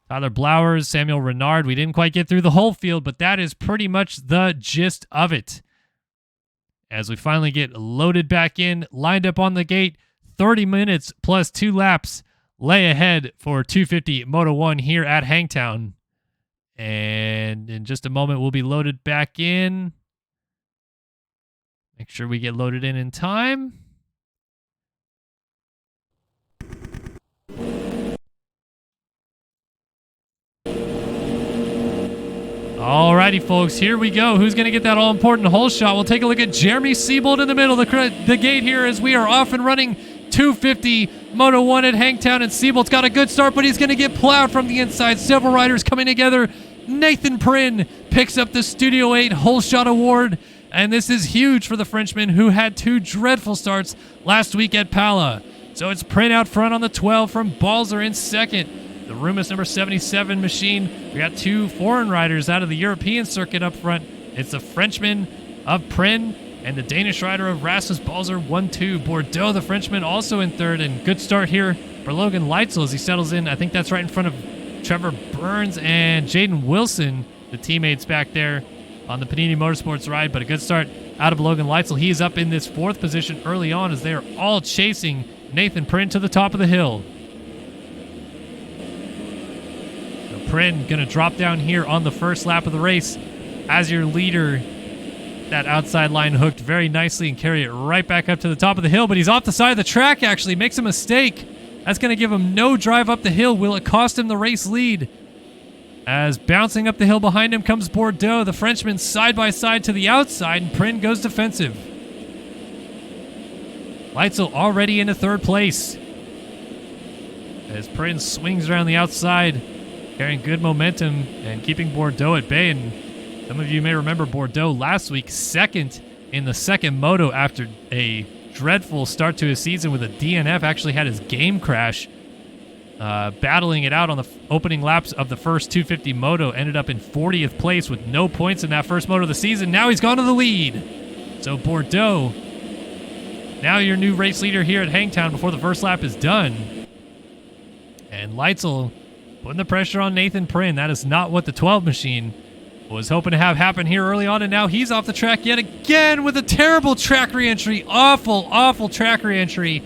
Tyler Blowers, Samuel Renard. We didn't quite get through the whole field, but that is pretty much the gist of it. As we finally get loaded back in, lined up on the gate, 30 minutes plus 2 laps lay ahead for 250 Moto One here at Hangtown. And in just a moment, we'll be loaded back in. Make sure we get loaded in time. Alrighty, folks, here we go. Who's going to get that all-important hole shot? We'll take a look at Jeremy Siebold in the middle of the gate here as we are off and running 250 Moto One at Hangtown, and Siebold's got a good start, but he's going to get plowed from the inside. Several riders coming together. Nathan Prynne picks up the Studio 8 hole shot award, and this is huge for the Frenchman who had 2 dreadful starts last week at Pala. So it's Prynne out front on the 12 from Balzer in second. The Rumus number 77 machine. We got 2 foreign riders out of the European circuit up front. It's the Frenchman of Prynne and the Danish rider of Rasmus Balzer 1-2. Bordeaux, the Frenchman, also in third. And good start here for Logan Leitzel as he settles in. I think that's right in front of Trevor Burns and Jaden Wilson, the teammates back there on the Panini Motorsports ride. But a good start out of Logan Leitzel. He is up in this 4th position early on as they are all chasing Nathan Prynne to the top of the hill. Prynne going to drop down here on the first lap of the race as your leader. That outside line hooked very nicely and carry it right back up to the top of the hill, but he's off the side of the track, actually. Makes a mistake. That's going to give him no drive up the hill. Will it cost him the race lead? As bouncing up the hill behind him comes Bordeaux, the Frenchman side by side to the outside, and Prynne goes defensive. Leitzel already into 3rd place as Prynne swings around the outside, carrying good momentum and keeping Bordeaux at bay. And some of you may remember Bordeaux last week, 2nd in the 2nd moto after a dreadful start to his season with a DNF. Actually had his game crash, battling it out on the opening laps of the first 250 moto. Ended up in 40th place with no points in that first moto of the season. Now he's gone to the lead. So Bordeaux, now your new race leader here at Hangtown before the first lap is done. And Leitzel putting the pressure on Nathan Prynne. That is not what the 12 machine was hoping to have happen here early on, and now he's off the track yet again with a terrible track re-entry. Awful, awful track re-entry.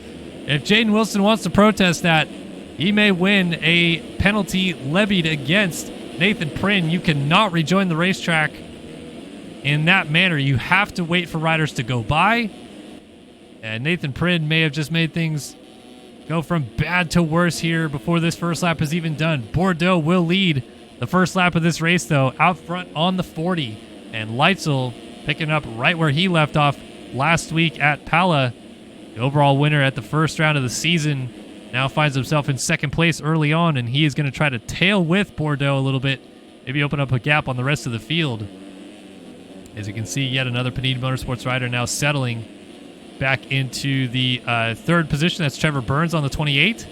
If Jaden Wilson wants to protest that, he may win a penalty levied against Nathan Prynne. You cannot rejoin the racetrack in that manner. You have to wait for riders to go by, and Nathan Prynne may have just made things go from bad to worse here before this first lap is even done. Bordeaux will lead the first lap of this race, though, out front on the 40. And Leitzel picking up right where he left off last week at Pala. The overall winner at the first round of the season now finds himself in 2nd place early on, and he is going to try to tail with Bordeaux a little bit, maybe open up a gap on the rest of the field. As you can see, yet another Panini Motorsports rider now settling back into the 3rd position. That's Trevor Burns on the 28.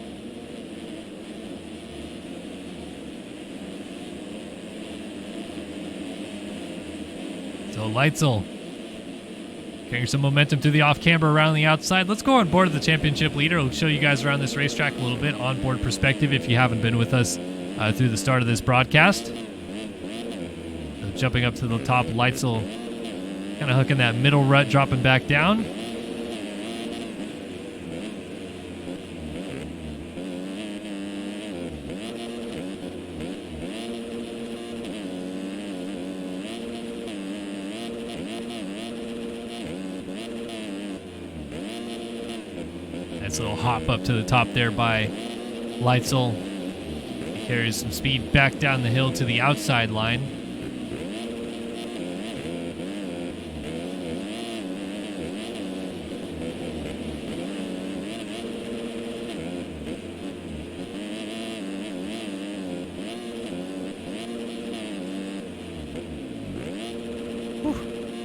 So Leitzel carrying some momentum through the off-camber around the outside. Let's go on board the championship leader. I'll show you guys around this racetrack a little bit, on-board perspective, if you haven't been with us through the start of this broadcast. So jumping up to the top, Leitzel kind of hooking that middle rut, dropping back down. Nice little hop up to the top there by Leitzel. He carries some speed back down the hill to the outside line.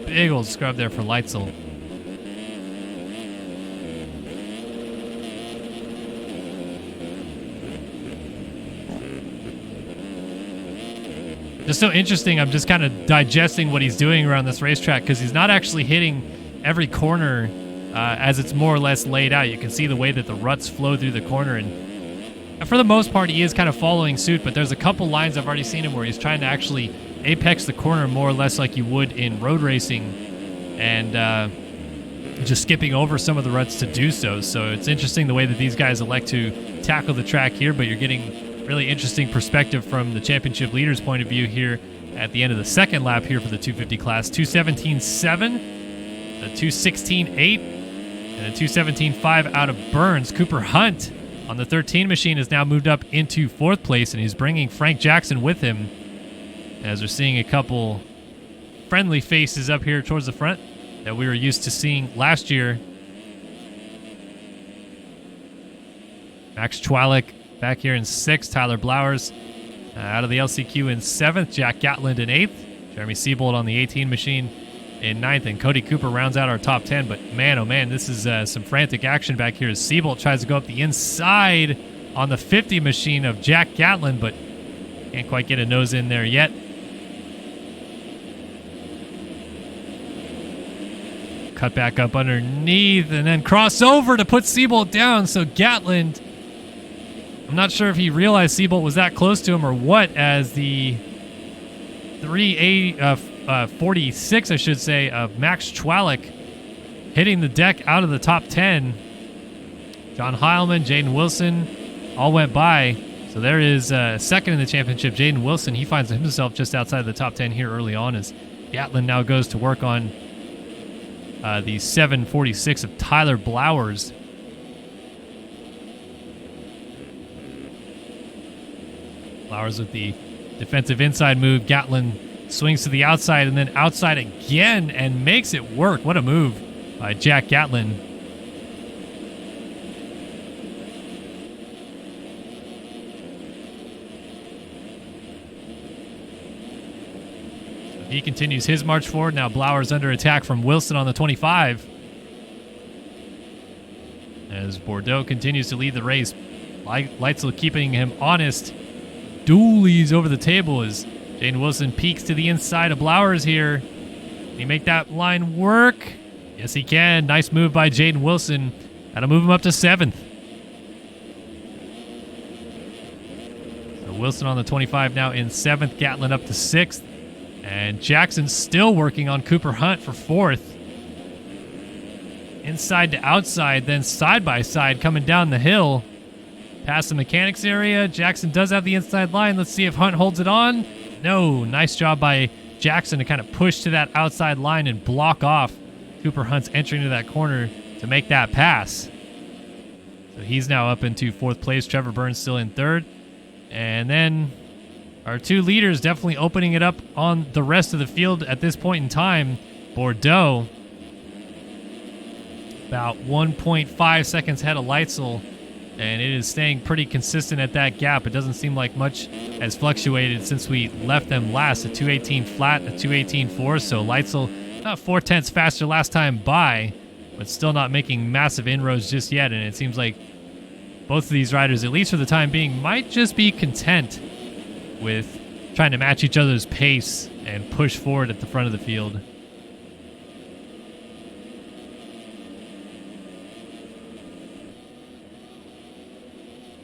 Big old scrub there for Leitzel. just so interesting. I'm just kind of digesting what he's doing around this racetrack because he's not actually hitting every corner as it's more or less laid out. You can see the way that the ruts flow through the corner, and for the most part, he is kind of following suit, but there's a couple lines I've already seen him where he's trying to actually apex the corner more or less like you would in road racing, and just skipping over some of the ruts to do so. So it's interesting the way that these guys elect to tackle the track here, but you're getting really interesting perspective from the championship leader's point of view here at the end of the second lap here for the 250 class. 2:17.7, a 2:16.8, and a 2:17.5 out of Burns. Cooper Hunt on the 13 machine has now moved up into 4th place, and he's bringing Frank Jackson with him, as we're seeing a couple friendly faces up here towards the front that we were used to seeing last year. Max Chwalik back here in 6th. Tyler Blowers out of the LCQ in 7th. Jack Gatland in 8th. Jeremy Siebold on the 18 machine in 9th. And Cody Cooper rounds out our top 10. But man, oh man, this is some frantic action back here as Siebold tries to go up the inside on the 50 machine of Jack Gatland, but can't quite get a nose in there yet. Cut back up underneath and then cross over to put Siebold down. So Gatland, I'm not sure if he realized Siebold was that close to him or what, as the 46, I should say, of Max Chwalik hitting the deck out of the top 10. John Heilman, Jaden Wilson all went by. So there is second in the championship, Jaden Wilson. He finds himself just outside the top 10 here early on, as Gatland now goes to work on the 746 of Tyler Blowers. Blowers with the defensive inside move. Gatland swings to the outside and then outside again and makes it work. What a move by Jack Gatland. He continues his march forward. Now Blowers under attack from Wilson on the 25. As Bordeaux continues to lead the race. Leitzel keeping him honest. Doolies over the table as Jaden Wilson peeks to the inside of Blowers here. Can he make that line work? Yes, he can. Nice move by Jaden Wilson. That'll move him up to 7th. So Wilson on the 25 now in 7th. Gatland up to 6th. And Jackson still working on Cooper Hunt for 4th. Inside to outside, then side by side coming down the hill. Past the mechanics area. Jackson does have the inside line. Let's see if Hunt holds it on. No. Nice job by Jackson to kind of push to that outside line and block off Cooper Hunt's entry into that corner to make that pass. So he's now up into 4th place. Trevor Burns still in 3rd. And then our two leaders definitely opening it up on the rest of the field at this point in time. Bordeaux about 1.5 seconds ahead of Leitzel, and it is staying pretty consistent at that gap. It doesn't seem like much has fluctuated since we left them last. A 2:18 flat, a 2:18.4, so Leitzel about 4/10 faster last time by, but still not making massive inroads just yet, and it seems like both of these riders, at least for the time being, might just be content with trying to match each other's pace and push forward at the front of the field.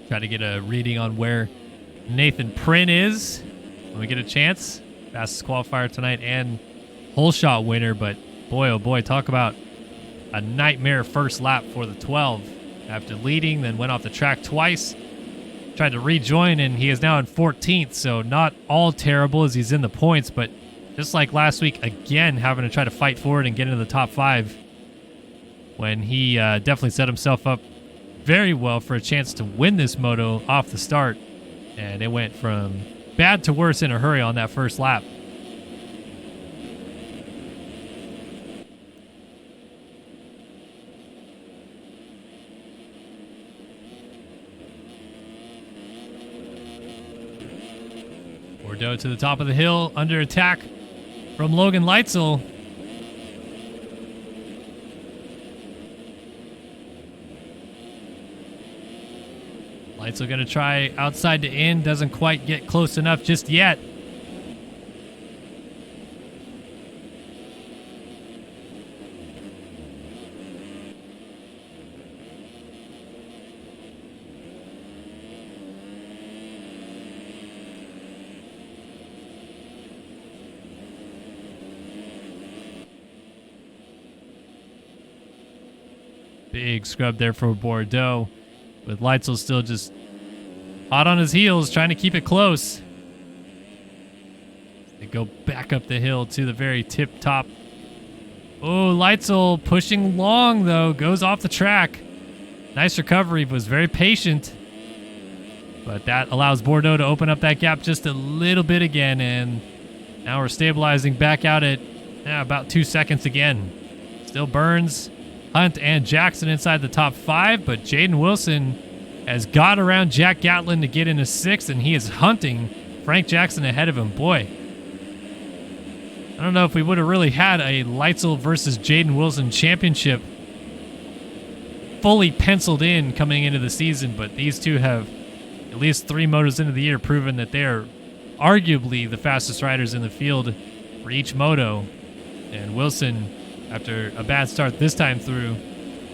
Try to get a reading on where Nathan Prynne is when we get a chance. Fastest qualifier tonight and whole shot winner, but boy, oh boy, talk about a nightmare first lap for the 12. After leading, then went off the track twice. Tried to rejoin, and he is now in 14th, so not all terrible as he's in the points, but just like last week, again, having to try to fight forward and get into the top 5 when he definitely set himself up very well for a chance to win this moto off the start, and it went from bad to worse in a hurry on that first lap. Bordeaux to the top of the hill, under attack from Logan Leitzel. Leitzel going to try outside to in, doesn't quite get close enough just yet. Big scrub there for Bordeaux, with Leitzel still just hot on his heels, trying to keep it close. They go back up the hill to the very tip top. Oh, Leitzel pushing long, though, goes off the track. Nice recovery, was very patient. But that allows Bordeaux to open up that gap just a little bit again, and now we're stabilizing back out at about 2 seconds again. Still Burns, Hunt, and Jackson inside the top 5, but Jaden Wilson has got around Jack Gatlin to get into 6th, and he is hunting Frank Jackson ahead of him. Boy, I don't know if we would have really had a Leitzel versus Jaden Wilson championship fully penciled in coming into the season, but these two have at least 3 motos into the year proven that they are arguably the fastest riders in the field for each moto. And Wilson, after a bad start this time through,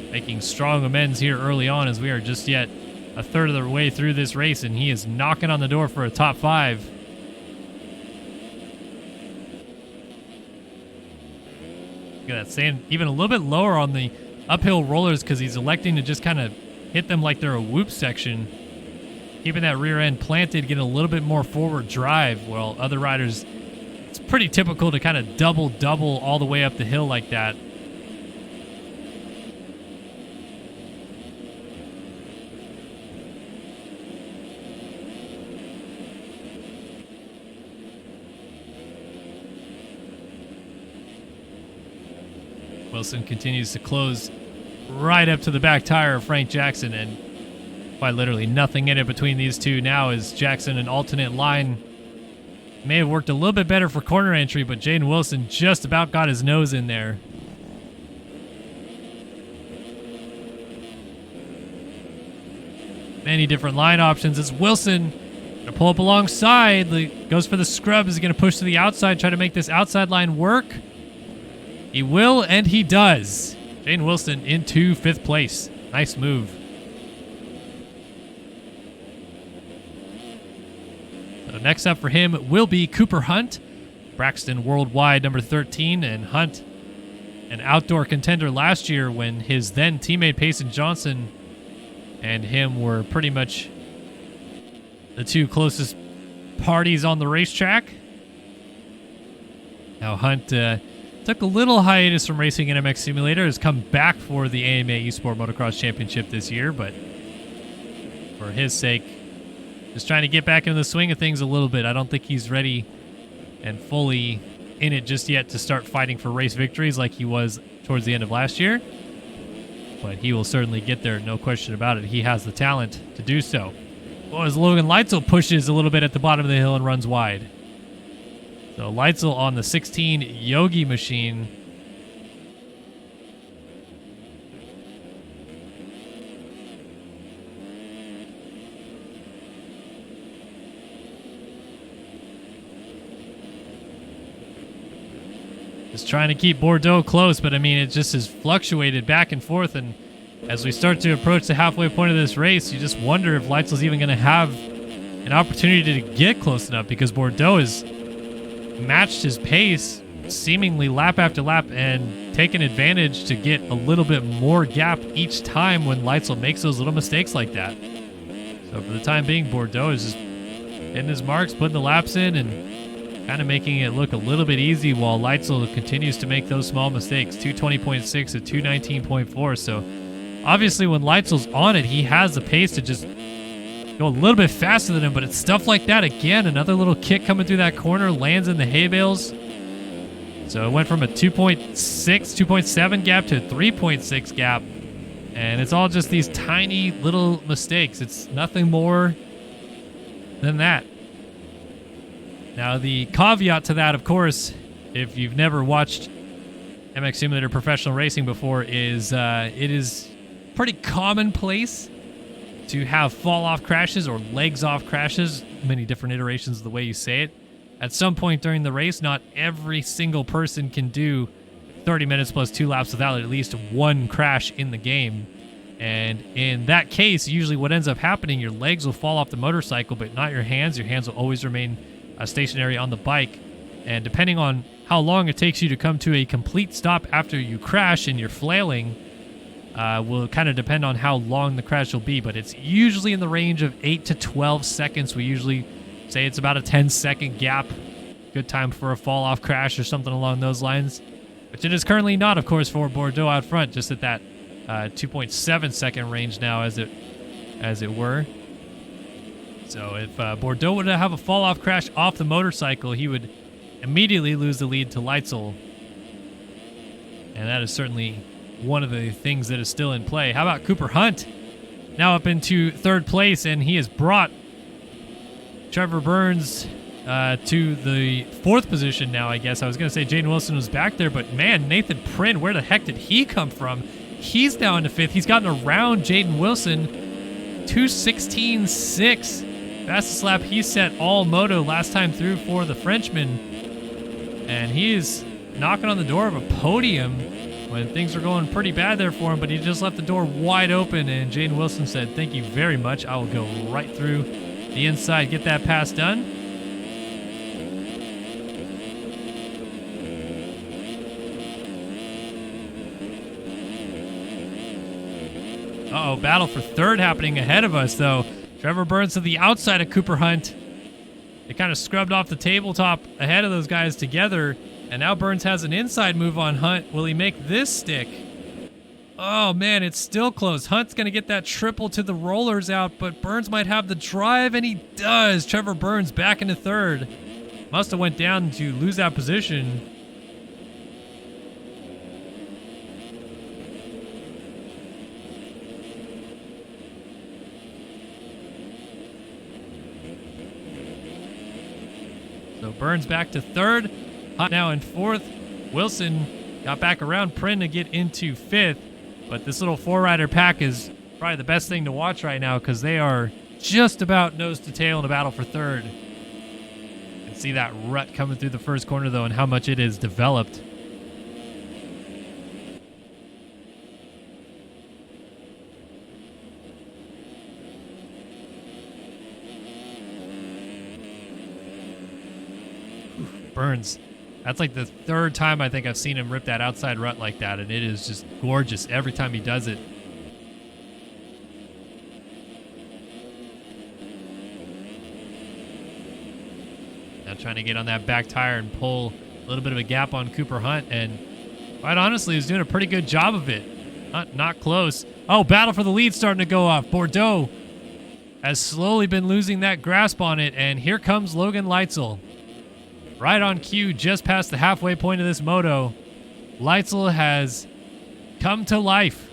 making strong amends here early on, as we are just yet a third of the way through this race, and he is knocking on the door for a top 5. Look at that, staying even a little bit lower on the uphill rollers because he's electing to just kind of hit them like they're a whoop section. Keeping that rear end planted, getting a little bit more forward drive, while other riders, it's pretty typical to kind of double all the way up the hill like that. Wilson continues to close right up to the back tire of Frank Jackson, and quite literally nothing in it between these two now, as Jackson, an alternate line, may have worked a little bit better for corner entry, but Jaden Wilson just about got his nose in there. Many different line options as Wilson gonna pull up alongside, goes for the scrub, is going to push to the outside, try to make this outside line work. He will, and he does. Jaden Wilson into 5th place. Nice move. So next up for him will be Cooper Hunt, Braxton Worldwide number 13, and Hunt, an outdoor contender last year when his then teammate Payson Johnson and him were pretty much the 2 closest parties on the racetrack. Now Hunt took a little hiatus from racing in MX Simulator, has come back for the AMA Esport Motocross Championship this year, but for his sake, just trying to get back into the swing of things a little bit. I don't think he's ready and fully in it just yet to start fighting for race victories like he was towards the end of last year, but he will certainly get there, no question about it. He has the talent to do so. Well, as Logan Leitzel pushes a little bit at the bottom of the hill and runs wide. So Leitzel on the 16 Yogi machine. Just trying to keep Bordeaux close, but I mean, it just has fluctuated back and forth, and as we start to approach the halfway point of this race, you just wonder if Leitzel's even going to have an opportunity to get close enough, because Bordeaux has matched his pace seemingly lap after lap and taken advantage to get a little bit more gap each time when Leitzel makes those little mistakes like that. So for the time being, Bordeaux is just hitting his marks, putting the laps in, and kind of making it look a little bit easy, while Leitzel continues to make those small mistakes. 220.6 to 219.4. So obviously when Leitzel's on it, he has the pace to just go a little bit faster than him, but it's stuff like that. Again, another little kick coming through that corner, lands in the hay bales. So it went from a 2.7 gap to a 3.6 gap, and it's all just these tiny little mistakes. It's nothing more than that. Now, the caveat to that, of course, if you've never watched MX Simulator Professional Racing before, is it is pretty commonplace to have fall-off crashes or legs-off crashes, many different iterations of the way you say it. At some point during the race, not every single person can do 30 minutes plus 2 laps without at least one crash in the game. And in that case, usually what ends up happening, your legs will fall off the motorcycle, but not your hands. Your hands will always remain stationary on the bike. And depending on how long it takes you to come to a complete stop after you crash and you're flailing, will kind of depend on how long the crash will be, but it's usually in the range of 8 to 12 seconds. We usually say it's about a 10-second gap. Good time for a fall-off crash or something along those lines, which it is currently not, of course, for Bordeaux out front, just at that 2.7 second range now, as it were. So if Bordeaux would have a fall-off crash off the motorcycle, he would immediately lose the lead to Leitzel. And that is certainly one of the things that is still in play. How about Cooper Hunt? Now up into third place, and he has brought Trevor Burns to the fourth position now, I guess. I was going to say Jaden Wilson was back there, but man, Nathan Prynn, where the heck did he come from? He's now into fifth. He's gotten around Jaden Wilson. 2:16.6. Fastest lap he set all moto last time through for the Frenchman. And he is knocking on the door of a podium when things are going pretty bad there for him, but he just left the door wide open, and Jaden Wilson said, "Thank you very much. I will go right through the inside, get that pass done." Uh-oh, battle for third happening ahead of us, though. Trevor Burns to the outside of Cooper Hunt. It kind of scrubbed off the tabletop ahead of those guys together, and now Burns has an inside move on Hunt. Will he make this stick? Oh, man, it's still close. Hunt's going to get that triple to the rollers out, but Burns might have the drive, and he does. Trevor Burns back into third. Must have went down to lose that position. So Burns back to third. Hunt now in fourth. Wilson got back around Prynn to get into fifth. But this little four-rider pack is probably the best thing to watch right now, because they are just about nose to tail in a battle for third. You can see that rut coming through the first corner, though, and how much it is developed. Burns, that's like the third time I think I've seen him rip that outside rut like that, and it is just gorgeous every time he does it. Now trying to get on that back tire and pull a little bit of a gap on Cooper Hunt, and quite honestly, he's doing a pretty good job of it. Hunt not close. Oh, battle for the lead starting to go off. Bordeaux has slowly been losing that grasp on it, and here comes Logan Leitzel. Right on cue, just past the halfway point of this moto. Leitzel has come to life.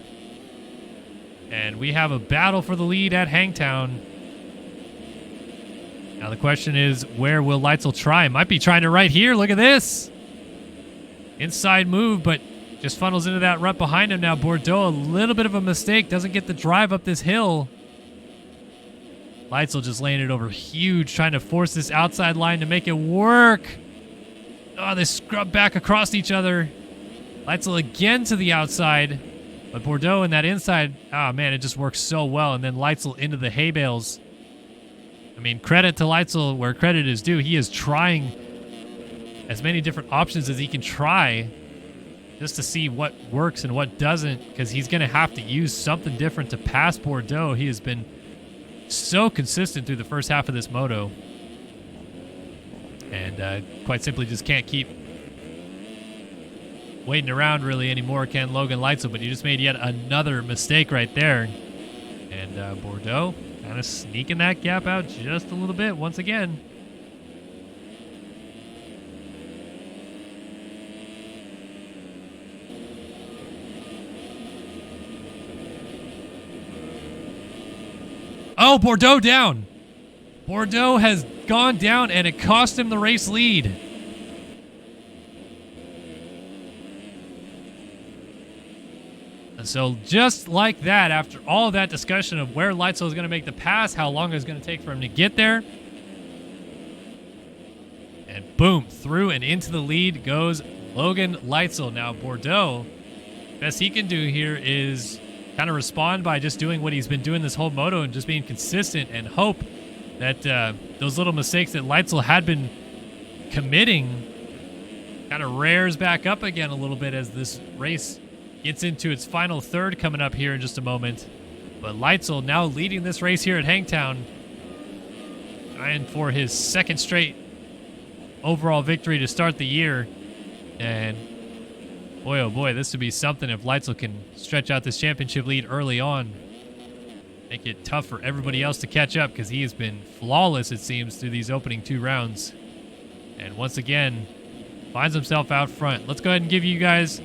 And we have a battle for the lead at Hangtown. Now the question is, where will Leitzel try? Might be trying to right here. Look at this. Inside move, but just funnels into that rut behind him now. Bordeaux, a little bit of a mistake. Doesn't get the drive up this hill. Leitzel just laying it over huge, trying to force this outside line to make it work. Oh, they scrub back across each other. Leitzel again to the outside. But Bordeaux in that inside, oh man, it just works so well. And then Leitzel into the hay bales. I mean, credit to Leitzel where credit is due. He is trying as many different options as he can try just to see what works and what doesn't, because he's going to have to use something different to pass Bordeaux. He has been so consistent through the first half of this moto, and quite simply just can't keep waiting around really anymore, can Logan Leitzel. But he just made yet another mistake right there, and Bordeaux kind of sneaking that gap out just a little bit once again. Oh, Bordeaux down. Bordeaux has gone down, and it cost him the race lead. And so just like that, after all of that discussion of where Leitzel is going to make the pass, how long it's going to take for him to get there, and boom, through and into the lead goes Logan Leitzel. Now Bordeaux, best he can do here is kind of respond by just doing what he's been doing this whole moto and just being consistent, and hope that those little mistakes that Leitzel had been committing kind of rears back up again a little bit as this race gets into its final third coming up here in just a moment. But Leitzel now leading this race here at Hangtown, trying for his second straight overall victory to start the year. And boy, oh boy, this would be something if Leitzel can stretch out this championship lead early on. Make it tough for everybody else to catch up because he has been flawless, it seems, through these opening 2 rounds. And once again, finds himself out front. Let's go ahead and give you guys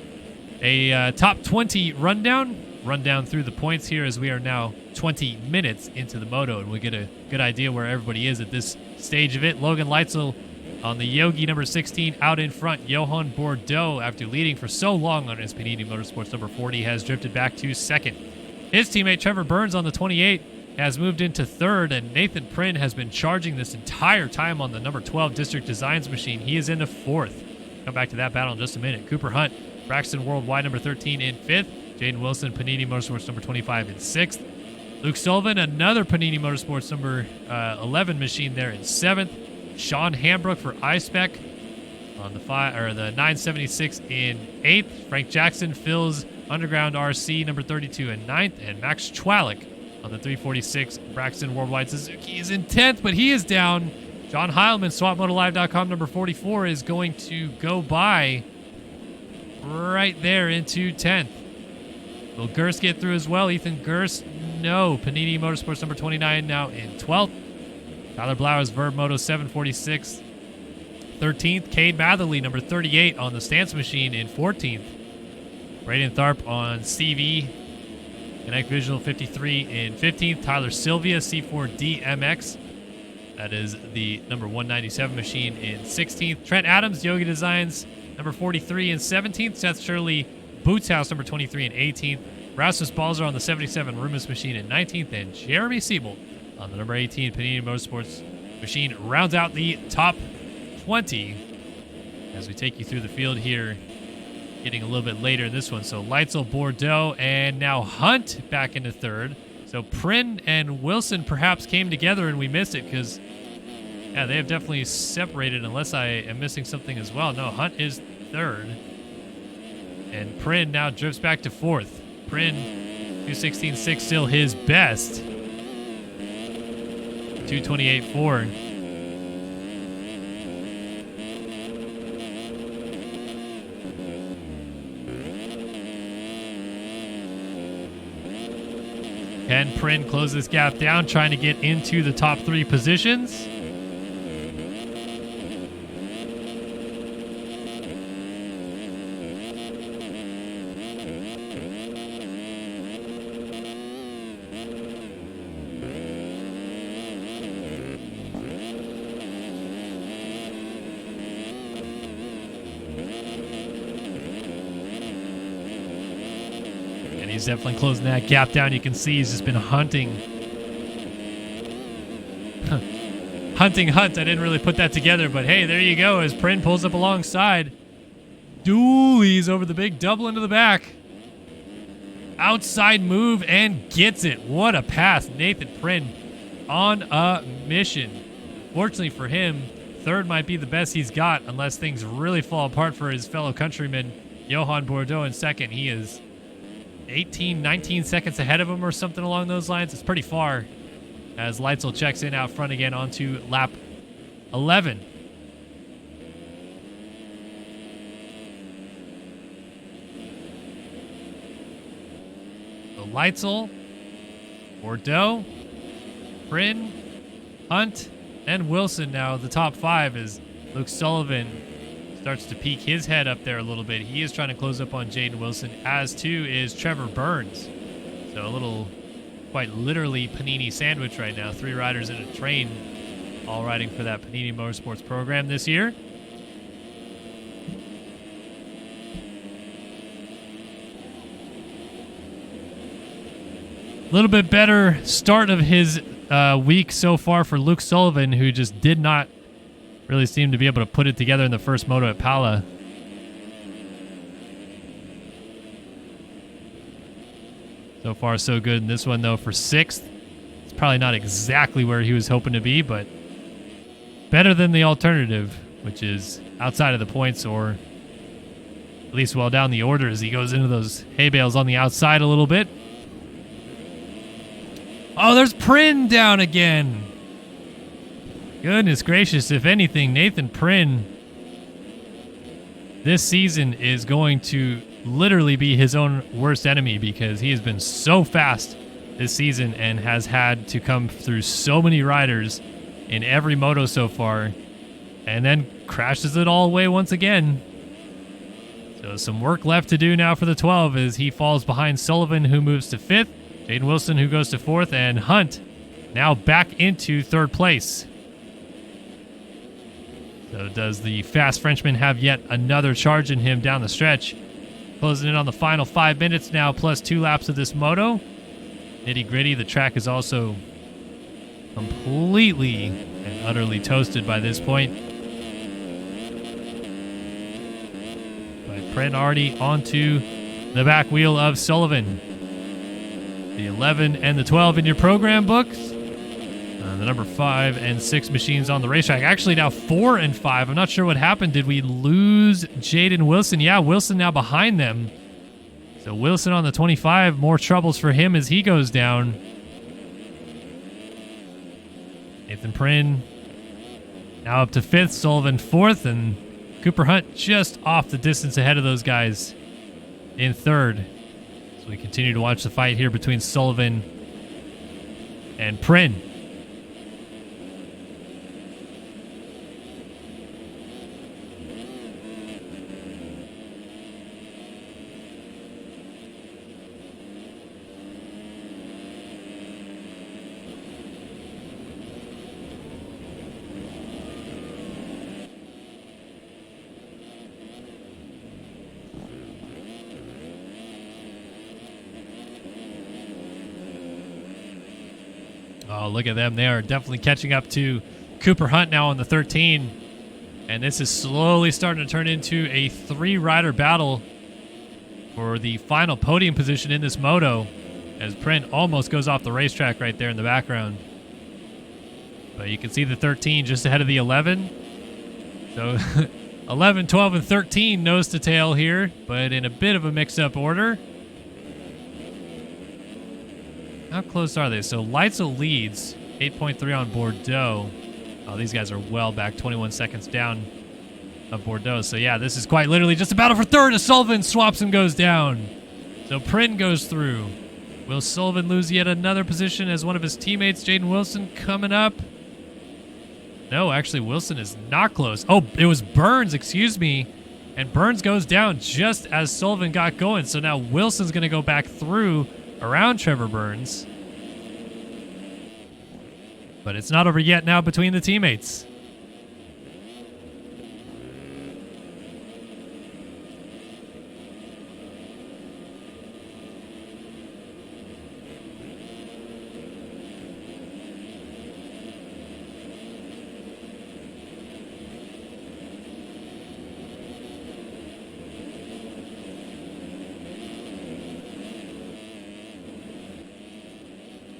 a top 20 rundown through the points here, as we are now 20 minutes into the moto, and we get a good idea where everybody is at this stage of it. Logan Leitzel on the Yogi number 16 out in front. Johan Bordeaux, after leading for so long on his Panini Motorsports number 40, has drifted back to second. His teammate Trevor Burns on the 28 has moved into third, and Nathan Prynn has been charging this entire time on the number 12 District Designs machine. He is into fourth. Come back to that battle in just a minute. Cooper Hunt, Braxton Worldwide number 13 in fifth. Jaden Wilson, Panini Motorsports number 25 in sixth. Luke Sullivan, another Panini Motorsports number 11 machine there in seventh. Sean Hambrook for iSpec on the 976 in eighth. Frank Jackson fills Underground RC number 32 in ninth, and Max Chwalik on the 346 Braxton Worldwide Suzuki is in 10th, but he is down. John Heilman, SwapMotoLive.com number 44, is going to go by right there into 10th. Will Gers get through as well? Ethan Gers, no. Panini Motorsports number 29 now in 12th. Tyler Blowers, Verb Moto 746, 13th. Cade Matherly, number 38 on the Stance machine in 14th. Braden Tharp on CV, Connect Visual 53 in 15th. Tyler Sylvia, C4D MX. That is the number 197 machine in 16th. Trent Adams, Yogi Designs, number 43 in 17th. Seth Shirley, Boots House, number 23 in 18th. Rasmus Balzer on the 77 Rumus machine in 19th. And Jeremy Siebel on the number 18 Panini Motorsports machine rounds out the top 20 as we take you through the field here, getting a little bit later in this one. So Leitzel, Bordeaux, and now Hunt back into third. So Prynn and Wilson perhaps came together and we missed it because, yeah, they have definitely separated unless I am missing something as well. No, Hunt is third. And Prynn now drifts back to fourth. Prynn, 2:16.6 still his best. 2:28.4. Can Prynn close this gap down, trying to get into the top 3 positions? He's definitely closing that gap down. You can see he's just been hunting. Hunting Hunt. I didn't really put that together, but hey, there you go as Prynn pulls up alongside. Doolies over the big double into the back. Outside move and gets it. What a pass. Nathan Prynn on a mission. Fortunately for him, third might be the best he's got unless things really fall apart for his fellow countryman, Johan Bordeaux in second. He is 18, 19 seconds ahead of him or something along those lines. It's pretty far as Leitzel checks in out front again onto lap 11. So Leitzel, Bordeaux, Prynn, Hunt, and Wilson now the top 5 as Luke Sullivan starts to peek his head up there a little bit. He is trying to close up on Jaden Wilson, as too is Trevor Burns. So a little, quite literally, Panini sandwich right now. 3 riders in a train, all riding for that Panini Motorsports program this year. A little bit better start of his week so far for Luke Sullivan, who just did not really seem to be able to put it together in the first moto at Pala. So far, so good in this one, though, for 6th. It's probably not exactly where he was hoping to be, but better than the alternative, which is outside of the points or at least well down the order as he goes into those hay bales on the outside a little bit. Oh, there's Prynne down again. Goodness gracious, if anything, Nathan Prynne this season is going to literally be his own worst enemy because he has been so fast this season and has had to come through so many riders in every moto so far, and then crashes it all away once again. So some work left to do now for the 12 as he falls behind Sullivan, who moves to 5th, Jaden Wilson, who goes to 4th, and Hunt now back into 3rd place. So does the fast Frenchman have yet another charge in him down the stretch? Closing in on the final 5 minutes now, plus 2 laps of this moto. Nitty gritty, the track is also completely and utterly toasted by this point. By Prynne already onto the back wheel of Sullivan. The 11 and the 12 in your program books. The number 5 and 6 machines on the racetrack. Actually, now 4 and 5. I'm not sure what happened. Did we lose Jaden Wilson? Yeah, Wilson now behind them. So Wilson on the 25. More troubles for him as he goes down. Nathan Prynne now up to 5th. Sullivan 4th. And Cooper Hunt just off the distance ahead of those guys in 3rd. So we continue to watch the fight here between Sullivan and Prynne. Oh, look at them. They are definitely catching up to Cooper Hunt now on the 13. And this is slowly starting to turn into a 3-rider battle for the final podium position in this moto, as Prynne almost goes off the racetrack right there in the background. But you can see the 13 just ahead of the 11. So 11, 12, and 13 nose to tail here, but in a bit of a mix-up order. How close are they? So Leitzel leads 8.3 on Bordeaux. Oh, these guys are well back, 21 seconds down of Bordeaux. So yeah, this is quite literally just a battle for 3rd as Sullivan swaps and goes down. So Prynne goes through. Will Sullivan lose yet another position as one of his teammates, Jaden Wilson, coming up? No, actually Wilson is not close. Oh, it was Burns, excuse me. And Burns goes down just as Sullivan got going. So now Wilson's going to go back through around Trevor Burns. But it's not over yet now between the teammates.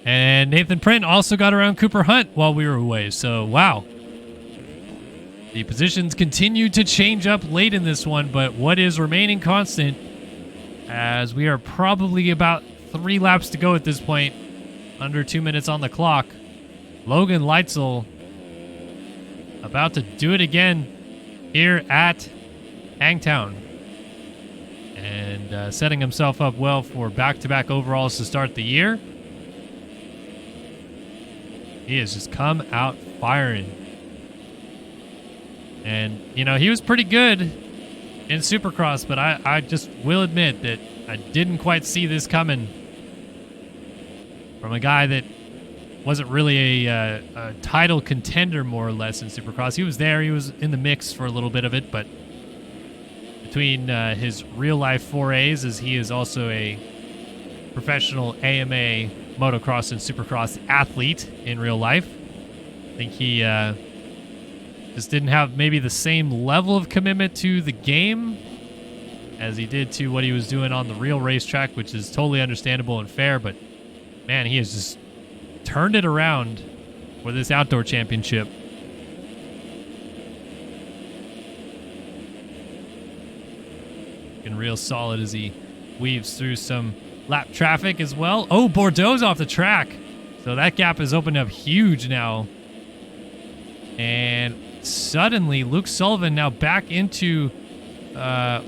And Nathan Prynne also got around Cooper Hunt while we were away. So, wow. The positions continue to change up late in this one, but what is remaining constant, as we are probably about 3 laps to go at this point, under 2 minutes on the clock. Logan Leitzel about to do it again here at Hangtown. And setting himself up well for back-to-back overalls to start the year. He has just come out firing. And, you know, he was pretty good in Supercross, but I just will admit that I didn't quite see this coming from a guy that wasn't really a title contender, more or less, in Supercross. He was there. He was in the mix for a little bit of it, but between his real-life forays, as he is also a professional AMA motocross and supercross athlete in real life, I think he just didn't have maybe the same level of commitment to the game as he did to what he was doing on the real racetrack, which is totally understandable and fair. But man, he has just turned it around for this outdoor championship. Looking real solid as he weaves through some lap traffic as well. Oh, Bordeaux's off the track. So that gap has opened up huge now. And suddenly, Luke Sullivan now back into... oh,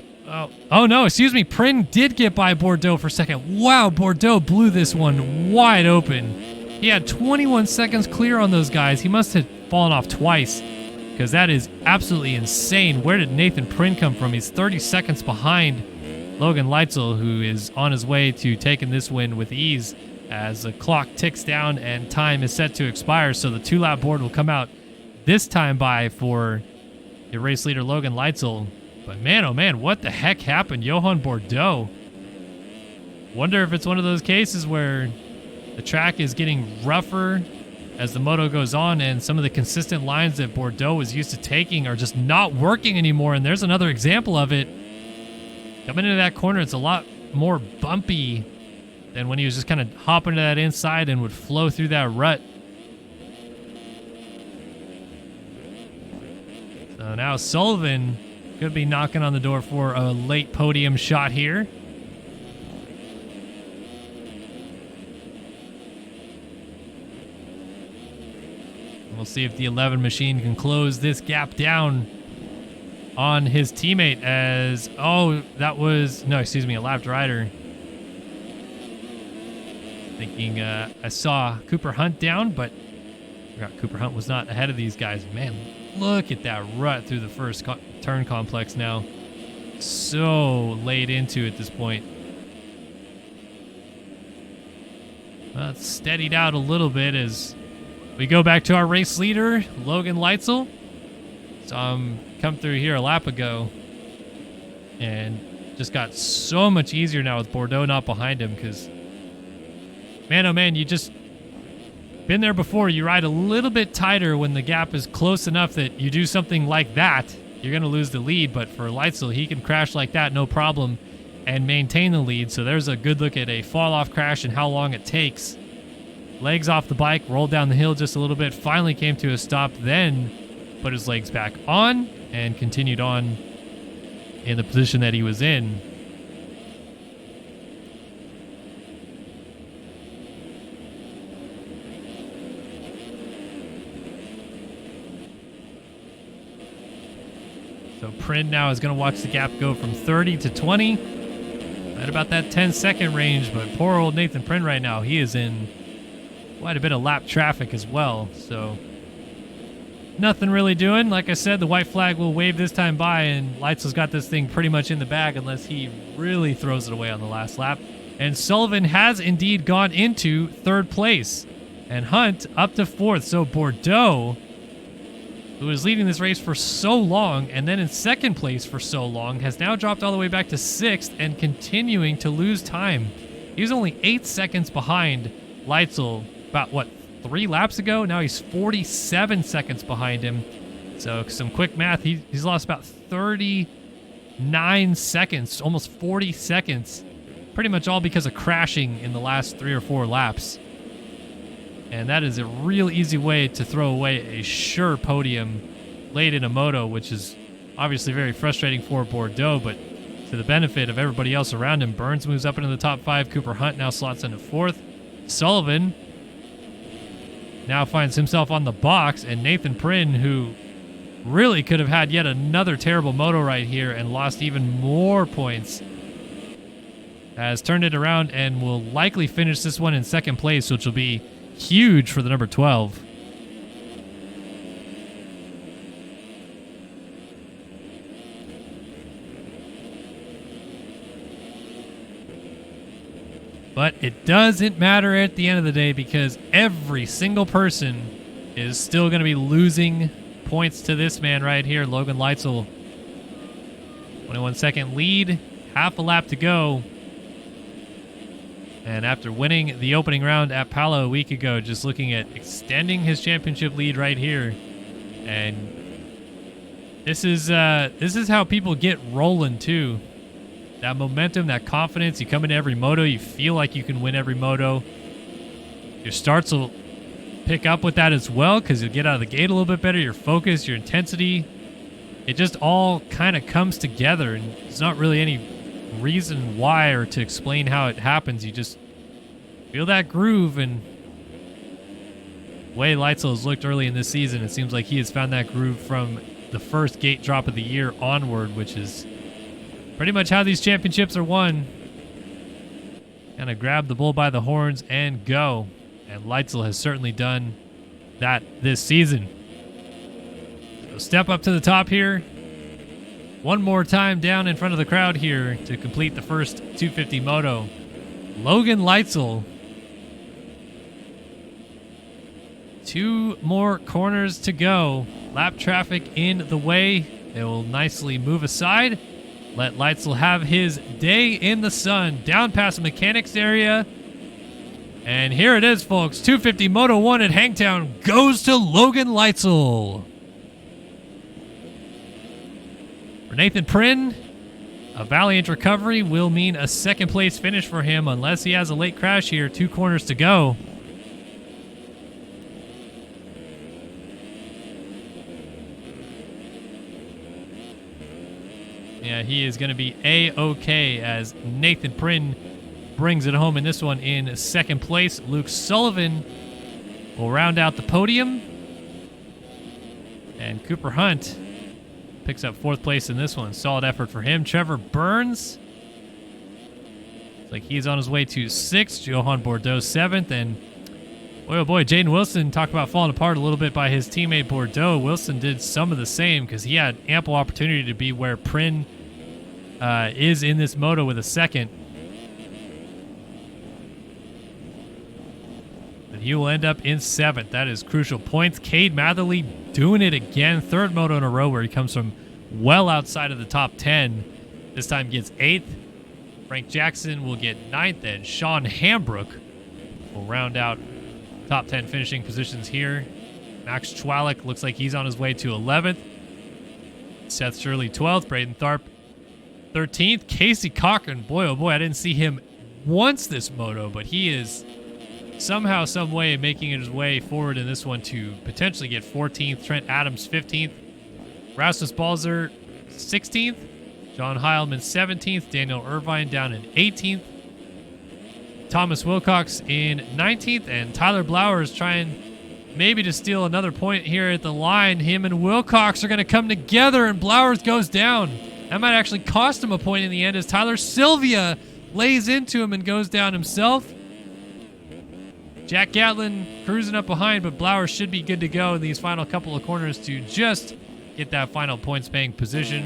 no, excuse me. Prin did get by Bordeaux for a second. Wow, Bordeaux blew this one wide open. He had 21 seconds clear on those guys. He must have fallen off twice because that is absolutely insane. Where did Nathan Prin come from? He's 30 seconds behind Logan Leitzel, who is on his way to taking this win with ease as the clock ticks down and time is set to expire. So the 2-lap board will come out this time by for the race leader Logan Leitzel. But man, oh man, what the heck happened? Johan Bordeaux. Wonder if it's one of those cases where the track is getting rougher as the moto goes on and some of the consistent lines that Bordeaux was used to taking are just not working anymore. And there's another example of it. Coming into that corner, it's a lot more bumpy than when he was just kind of hopping to that inside and would flow through that rut. So now Sullivan could be knocking on the door for a late podium shot here. We'll see if the 11 machine can close this gap down on his teammate as... Oh, that was... No, excuse me, a lapped rider. Thinking I saw Cooper Hunt down, but I forgot Cooper Hunt was not ahead of these guys. Man, look at that rut through the first turn complex now. So laid into at this point. Well, it's steadied out a little bit as we go back to our race leader, Logan Leitzel. Saw him come through here a lap ago and just got so much easier now with Bordeaux not behind him because, man, oh man, you just been there before. You ride a little bit tighter when the gap is close enough that you do something like that, you're going to lose the lead. But for Leitzel, he can crash like that, no problem, and maintain the lead. So there's a good look at a fall-off crash and how long it takes. Legs off the bike, rolled down the hill just a little bit, finally came to a stop, then put his legs back on and continued on in the position that he was in. So Prin now is going to watch the gap go from 30 to 20 at about that 10-second range, but poor old Nathan Prin right now, he is in quite a bit of lap traffic as well, so nothing really doing. Like I said, the white flag will wave this time by, and Leitzel's got this thing pretty much in the bag unless he really throws it away on the last lap. And Sullivan has indeed gone into third place, and Hunt up to fourth. So Bordeaux, who was leading this race for so long and then in second place for so long, has now dropped all the way back to sixth and continuing to lose time. He was only 8 seconds behind Leitzel about, what, 3 laps ago? Now he's 47 seconds behind him. So some quick math, he's lost about 39 seconds, almost 40 seconds, pretty much all because of crashing in the last 3 or 4 laps. And that is a real easy way to throw away a sure podium late in a moto, which is obviously very frustrating for Bordeaux, but to the benefit of everybody else around him. Burns moves up into the top 5. Cooper Hunt now slots into 4th. Sullivan now finds himself on the box, and Nathan Prin, who really could have had yet another terrible moto right here and lost even more points, has turned it around and will likely finish this one in second place, which will be huge for the number 12. But it doesn't matter at the end of the day because every single person is still going to be losing points to this man right here, Logan Leitzel. 21-second lead, half a lap to go. And after winning the opening round at Palo a week ago, just looking at extending his championship lead right here. And this is how people get rolling too. That momentum, that confidence, you come into every moto, you feel like you can win every moto. Your starts will pick up with that as well because you'll get out of the gate a little bit better, your focus, your intensity. It just all kind of comes together, and there's not really any reason why or to explain how it happens. You just feel that groove, and the way Leitzel has looked early in this season, it seems like he has found that groove from the first gate drop of the year onward, which is pretty much how these championships are won. Kind of grab the bull by the horns and go. And Leitzel has certainly done that this season. So step up to the top here. One more time down in front of the crowd here to complete the first 250 moto. Logan Leitzel. 2 more corners to go. Lap traffic in the way. It will nicely move aside. Let Leitzel have his day in the sun. Down past the mechanics area. And here it is, folks. 250 Moto One at Hangtown goes to Logan Leitzel. For Nathan Prynne, a valiant recovery will mean a second place finish for him unless he has a late crash here. 2 corners to go. Yeah, he is going to be A-OK as Nathan Prynne brings it home in this one in second place. Luke Sullivan will round out the podium. And Cooper Hunt picks up 4th place in this one. Solid effort for him. Trevor Burns, looks like he's on his way to 6th. Johan Bordeaux 7th. And boy, oh boy, Jaden Wilson, talk about falling apart a little bit by his teammate Bordeaux. Wilson did some of the same because he had ample opportunity to be where Prynne is in this moto with a 2nd. But he will end up in 7th. That is crucial points. Cade Matherly doing it again. 3rd moto in a row where he comes from well outside of the top 10. This time gets 8th. Frank Jackson will get 9th, and Sean Hambrook will round out top 10 finishing positions here. Max Chwalik looks like he's on his way to 11th. Seth Shirley 12th. Braden Tharp 13th. Casey Cochran, boy oh boy, I didn't see him once this moto, but he is somehow, some way making his way forward in this one to potentially get 14th. Trent Adams 15th. Rasmus Balzer 16th. John Heilman 17th. Daniel Irvine down in 18th. Thomas Wilcox in 19th. And Tyler Blowers trying maybe to steal another point here at the line. Him and Wilcox are going to come together, and Blowers goes down. That might actually cost him a point in the end as Tyler Sylvia lays into him and goes down himself. Jack Gatlin cruising up behind, but Blowers should be good to go in these final couple of corners to just get that final points-paying position.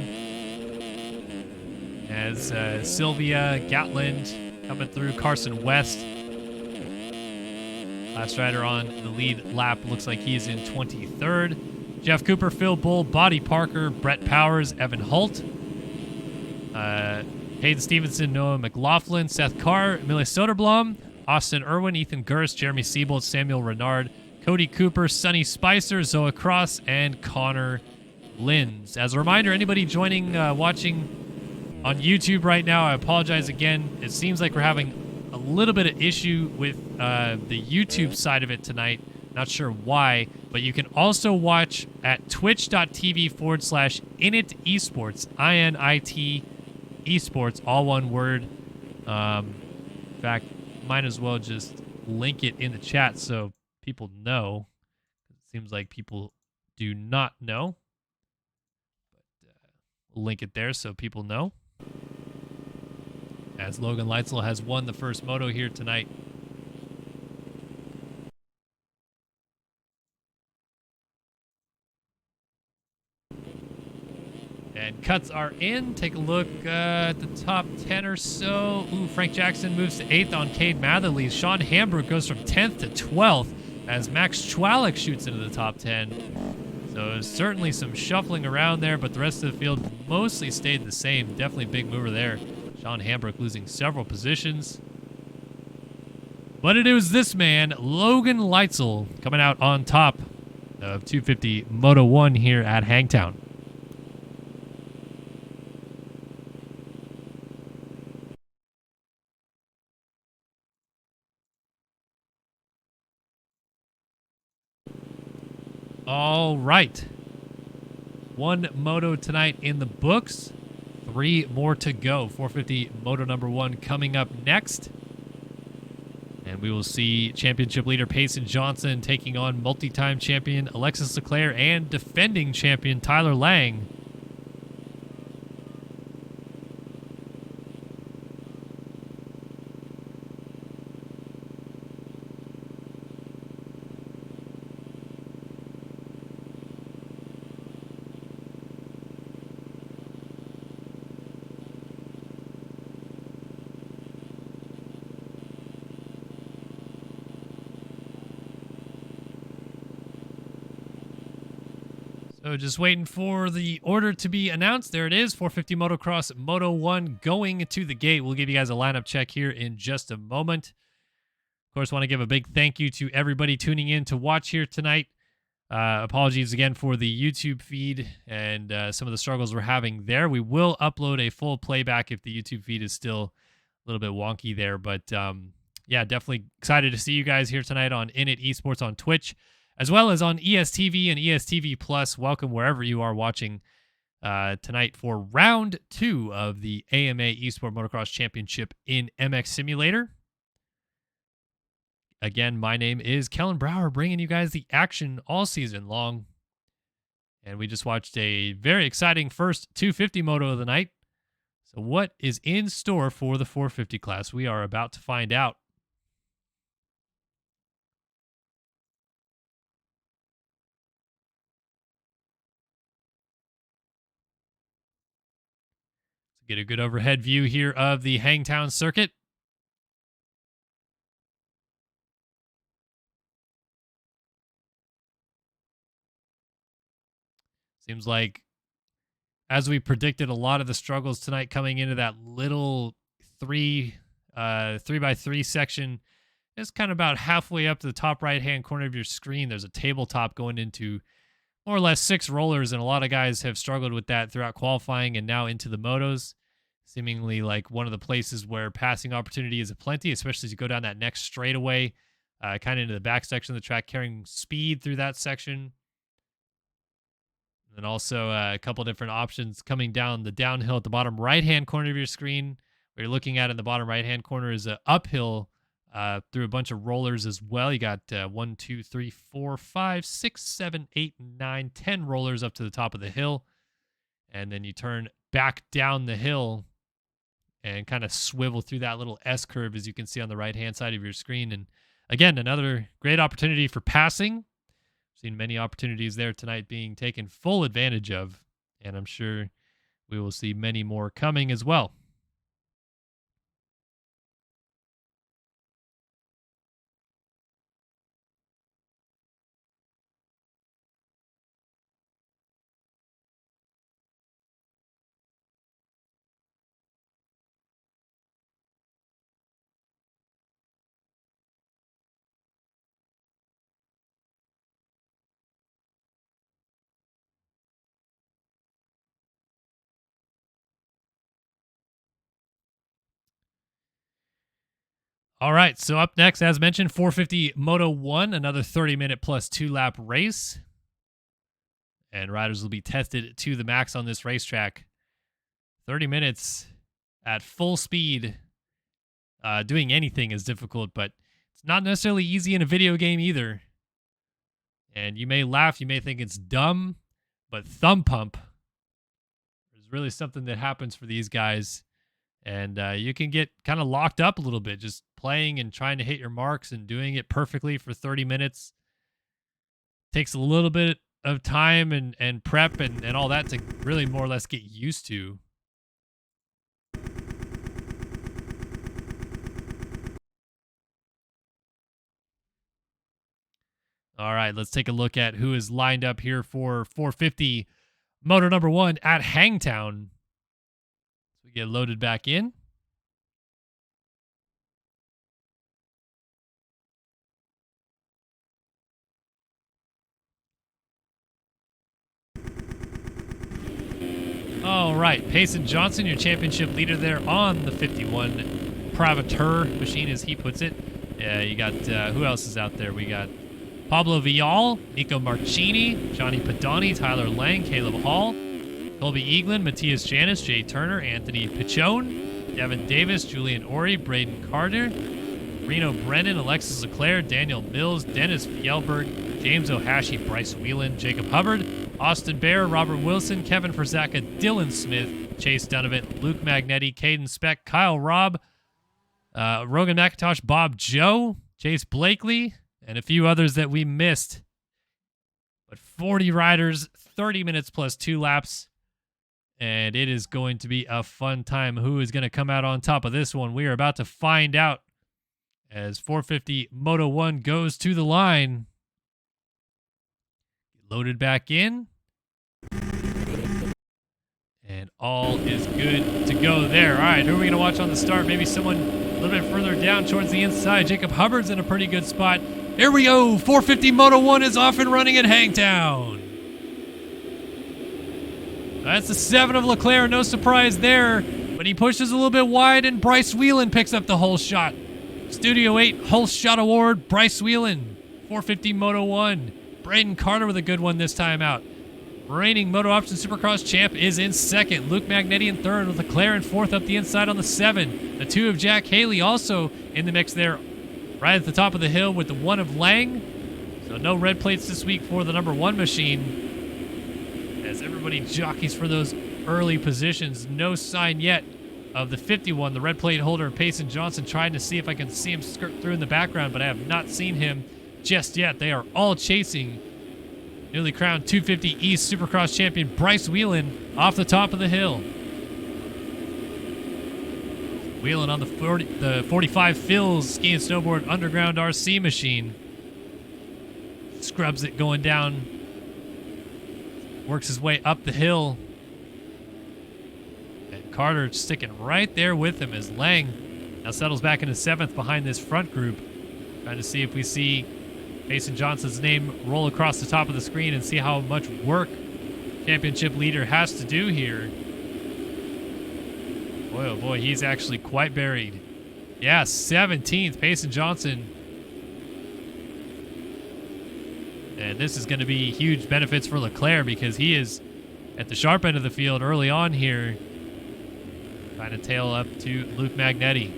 As Sylvia, Gatland coming through, Carson West. Last rider on the lead lap looks like he is in 23rd. Jeff Cooper, Phil Bull, Buddy Parker, Brett Powers, Evan Holt. Hayden Stevenson, Noah McLaughlin, Seth Carr, Millie Soderblom, Austin Irwin, Ethan Gurst, Jeremy Siebold, Samuel Renard, Cody Cooper, Sonny Spicer, Zoa Cross, and Connor Linz. As a reminder, anybody joining, watching on YouTube right now, I apologize again. It seems like we're having a little bit of issue with the YouTube side of it tonight. Not sure why, but you can also watch at twitch.tv/Init Esports, INIT Esports, all one word. In fact, might as well just link it in the chat so people know. It seems like people do not know. But we'll link it there so people know. As Logan Leitzel has won the first moto here tonight. And cuts are in. Take a look at the top 10 or so. Ooh, Frank Jackson moves to 8th on Cade Matherly. Sean Hambrook goes from 10th to 12th as Max Chwalik shoots into the top 10. So certainly some shuffling around there, but the rest of the field mostly stayed the same. Definitely a big mover there. Sean Hambrook losing several positions. But it was this man, Logan Leitzel, coming out on top of 250 Moto One here at Hangtown. All right. One moto tonight in the books 3 more to go. 450 Moto number 1 coming up next. And we will see championship leader Payson Johnson taking on multi-time champion Alexis Leclerc and defending champion Tyler Lang. So just waiting for the order to be announced. There it is, 450 Motocross Moto 1 going to the gate. We'll give you guys a lineup check here in just a moment. Of course, want to give a big thank you to everybody tuning in to watch here tonight. Apologies again for the YouTube feed and some of the struggles we're having there. We will upload a full playback if the YouTube feed is still a little bit wonky there. But yeah, definitely excited to see you guys here tonight on In It Esports on Twitch, as well as on ESTV and ESTV Plus. Welcome wherever you are watching tonight for round 2 of the AMA Esport Motocross Championship in MX Simulator. Again, my name is Kellen Brower, bringing you guys the action all season long. And we just watched a very exciting first 250 moto of the night. So what is in store for the 450 class? We are about to find out. Get a good overhead view here of the Hangtown circuit. Seems like, as we predicted, a lot of the struggles tonight coming into that little 3x3 section. It's kind of about halfway up to the top right-hand corner of your screen. There's a tabletop going into more or less 6 rollers, and a lot of guys have struggled with that throughout qualifying and now into the motos. Seemingly like one of the places where passing opportunity is aplenty, especially as you go down that next straightaway, kind of into the back section of the track, carrying speed through that section. And also a couple different options coming down the downhill at the bottom right-hand corner of your screen. What you're looking at in the bottom right-hand corner is an uphill through a bunch of rollers as well. You got 1, 2, 3, 4, 5, 6, 7, 8, 9, 10 rollers up to the top of the hill. And then you turn back down the hill and kind of swivel through that little S-curve, as you can see on the right-hand side of your screen. And again, another great opportunity for passing. Seen many opportunities there tonight being taken full advantage of, and I'm sure we will see many more coming as well. All right, so up next, as mentioned, 450 Moto 1, another 30-minute plus 2-lap race. And riders will be tested to the max on this racetrack. 30 minutes at full speed. Doing anything is difficult, but it's not necessarily easy in a video game either. And you may laugh, you may think it's dumb, but thumb pump is really something that happens for these guys. And you can get kind of locked up a little bit just playing and trying to hit your marks and doing it perfectly for 30 minutes. Takes a little bit of time and prep and all that to really more or less get used to. All right, let's take a look at who is lined up here for 450 Moto number 1 at Hangtown. So we get loaded back in. All right, Payson Johnson, your championship leader there on the 51 Privateur machine, as he puts it. Yeah, you got, who else is out there? We got Pablo Vial, Nico Marchini, Johnny Padani, Tyler Lang, Caleb Hall. Colby Eaglin, Matthias Janis, Jay Turner, Anthony Pichone, Devin Davis, Julian Ori, Braden Carter, Reno Brennan, Alexis Leclerc, Daniel Mills, Dennis Fjellberg, James Ohashi, Bryce Whelan, Jacob Hubbard, Austin Bear, Robert Wilson, Kevin Verzaka, Dylan Smith, Chase Donovan, Luke Magnetti, Caden Speck, Kyle Robb, Rogan McIntosh, Bob Joe, Chase Blakely, and a few others that we missed. But 40 riders, 30 minutes plus 2 laps. And it is going to be a fun time. Who is going to come out on top of this one? We are about to find out as 450 Moto One goes to the line. Loaded back in. And all is good to go there. All right, who are we going to watch on the start? Maybe someone a little bit further down towards the inside. Jacob Hubbard's in a pretty good spot. Here we go. 450 Moto One is off and running at Hangtown. That's the 7 of Leclerc. No surprise there. But he pushes a little bit wide, and Bryce Whelan picks up the whole shot. Studio 8 whole shot award. Bryce Whelan, 450 Moto One. Braden Carter with a good one this time out. Reigning Moto Option Supercross champ is in second. Luke Magnetti in third, with Leclerc in fourth up the inside on the 7. The 2 of Jack Haley also in the mix there, right at the top of the hill with the 1 of Lang. So no red plates this week for the number 1 machine, as everybody jockeys for those early positions. No sign yet of the 51, the red plate holder, Payson Johnson, trying to see if I can see him skirt through in the background, but I have not seen him just yet. They are all chasing newly crowned 250 East Supercross champion Bryce Whelan off the top of the hill. Whelan on the 45 Phil's ski and snowboard underground RC machine. Scrubs it going down. Works his way up the hill. And Carter sticking right there with him as Lang now settles back into 7th behind this front group. Trying to see if we see Payson Johnson's name roll across the top of the screen and see how much work championship leader has to do here. Boy, oh boy, he's actually quite buried. Yeah, 17th, Payson Johnson. And this is going to be huge benefits for Leclerc because he is at the sharp end of the field early on here. Trying to tail up to Luke Magnetti.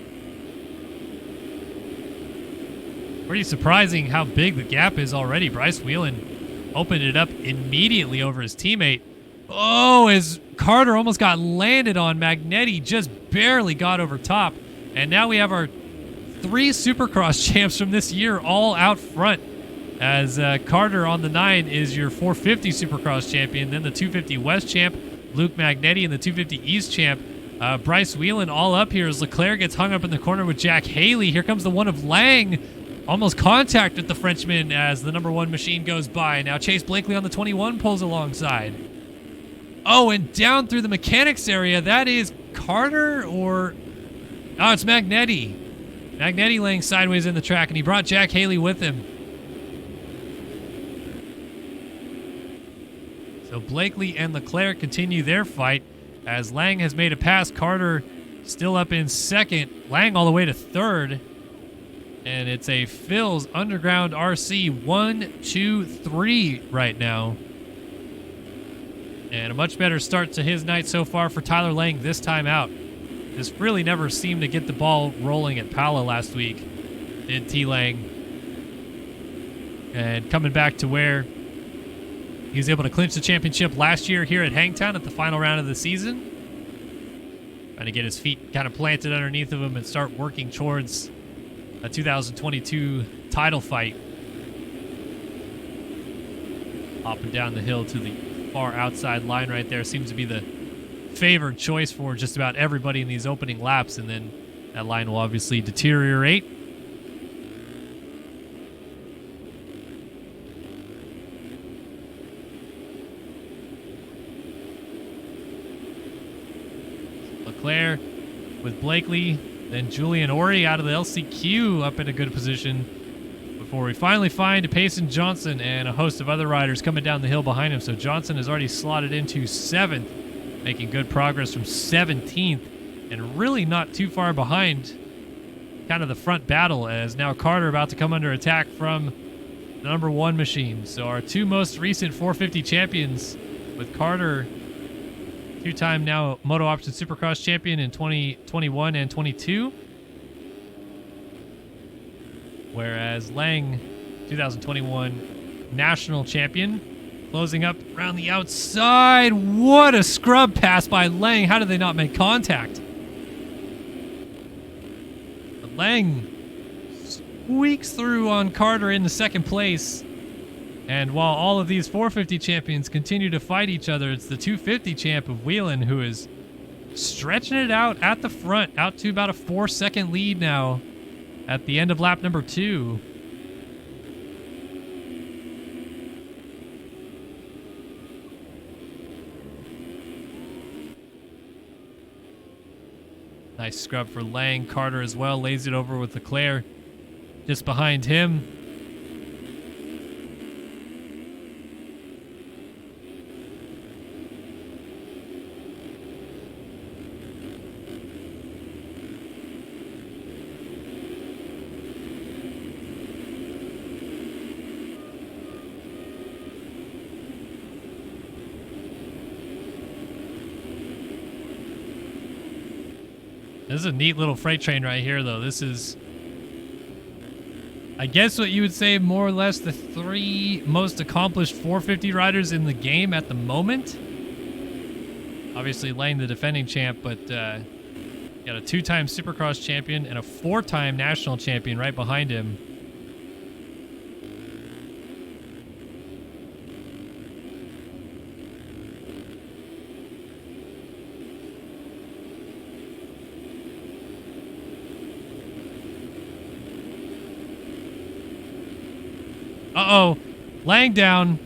Pretty surprising how big the gap is already. Bryce Whelan opened it up immediately over his teammate. Oh, as Carter almost got landed on, Magnetti just barely got over top. And now we have our 3 Supercross champs from this year all out front. As Carter on the 9 is your 450 Supercross champion, then the 250 West champ, Luke Magnetti, and the 250 East champ, Bryce Whelan all up here as Leclerc gets hung up in the corner with Jack Haley. Here comes the 1 of Lang. Almost contact with the Frenchman as the number 1 machine goes by. Now Chase Blakely on the 21 pulls alongside. Oh, and down through the mechanics area, that is Carter or... Oh, it's Magnetti. Magnetti laying sideways in the track, and he brought Jack Haley with him. So Blakely and Leclerc continue their fight as Lang has made a pass. Carter still up in 2nd. Lang all the way to 3rd. And it's a Phil's Underground RC 1, 2, 3 right now. And a much better start to his night so far for Tyler Lang this time out. Just really never seemed to get the ball rolling at Pala last week, did T. Lang. And coming back to where he was able to clinch the championship last year here at Hangtown at the final round of the season. Trying to get his feet kind of planted underneath of him and start working towards a 2022 title fight. Hopping down the hill to the far outside line right there seems to be the favored choice for just about everybody in these opening laps, and then that line will obviously deteriorate. Leclerc with Blakely, then Julian Ori out of the LCQ up in a good position before we finally find Payson Johnson and a host of other riders coming down the hill behind him. So Johnson has already slotted into 7th, making good progress from 17th, and really not too far behind kind of the front battle, as now Carter about to come under attack from the number 1 machine. So our 2 most recent 450 champions, with Carter Two-time now Moto Option Supercross champion in 2021 and 22. Whereas Lang, 2021 national champion, closing up around the outside. What a scrub pass by Lang. How did they not make contact? But Lang squeaks through on Carter in the second place. And while all of these 450 champions continue to fight each other, it's the 250 champ of Whelan who is stretching it out at the front, out to about a 4-second lead now at the end of lap number 2. Nice scrub for Lang. Carter as well lays it over with Leclerc just behind him. This is a neat little freight train right here, though. This is, I guess, what you would say more or less the 3 most accomplished 450 riders in the game at the moment. Obviously, Lang, the defending champ, but got a 2-time Supercross champion and a 4-time national champion right behind him. Uh-oh. Lang down.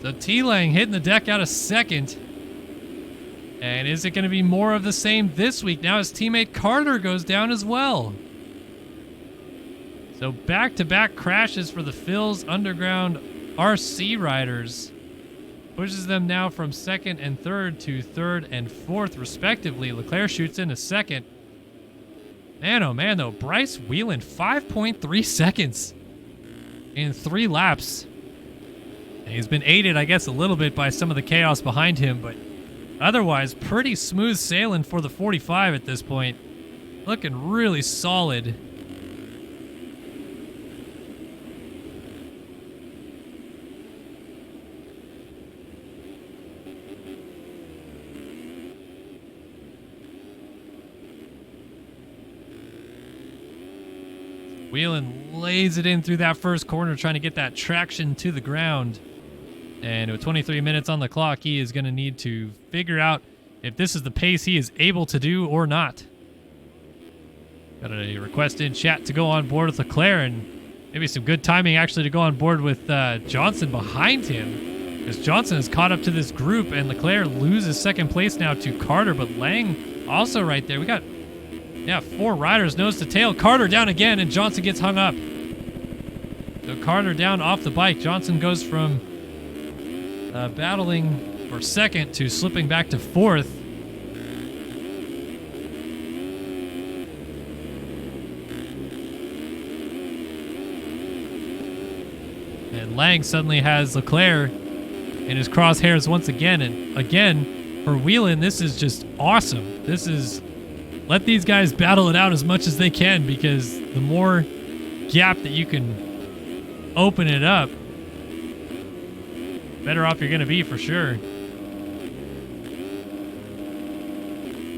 So T-Lang hitting the deck out of second. And is it going to be more of the same this week? Now his teammate Carter goes down as well. So back-to-back crashes for the Phil's Underground RC riders. Pushes them now from second and third to third and fourth, respectively. Leclerc shoots in a second. Man, oh man, though. Bryce Whelan, 5.3 seconds. In 3 laps. And he's been aided, I guess, a little bit by some of the chaos behind him, but otherwise, pretty smooth sailing for the 45 at this point. Looking really solid. Whelan lays it in through that first corner, trying to get that traction to the ground. And with 23 minutes on the clock, he is going to need to figure out if this is the pace he is able to do or not. Got a request in chat to go on board with Leclerc, and maybe some good timing actually to go on board with Johnson behind him, because Johnson is caught up to this group, and Leclerc loses second place now to Carter, but Lang also right there. We got 4 riders nose to tail. Carter down again, and Johnson gets hung up. So Carter down off the bike. Johnson goes from battling for second to slipping back to fourth. And Lang suddenly has Leclerc in his crosshairs once again. And again, for Whelan, this is just awesome. This is... Let these guys battle it out as much as they can, because the more gap that you can open it up, better off you're going to be for sure.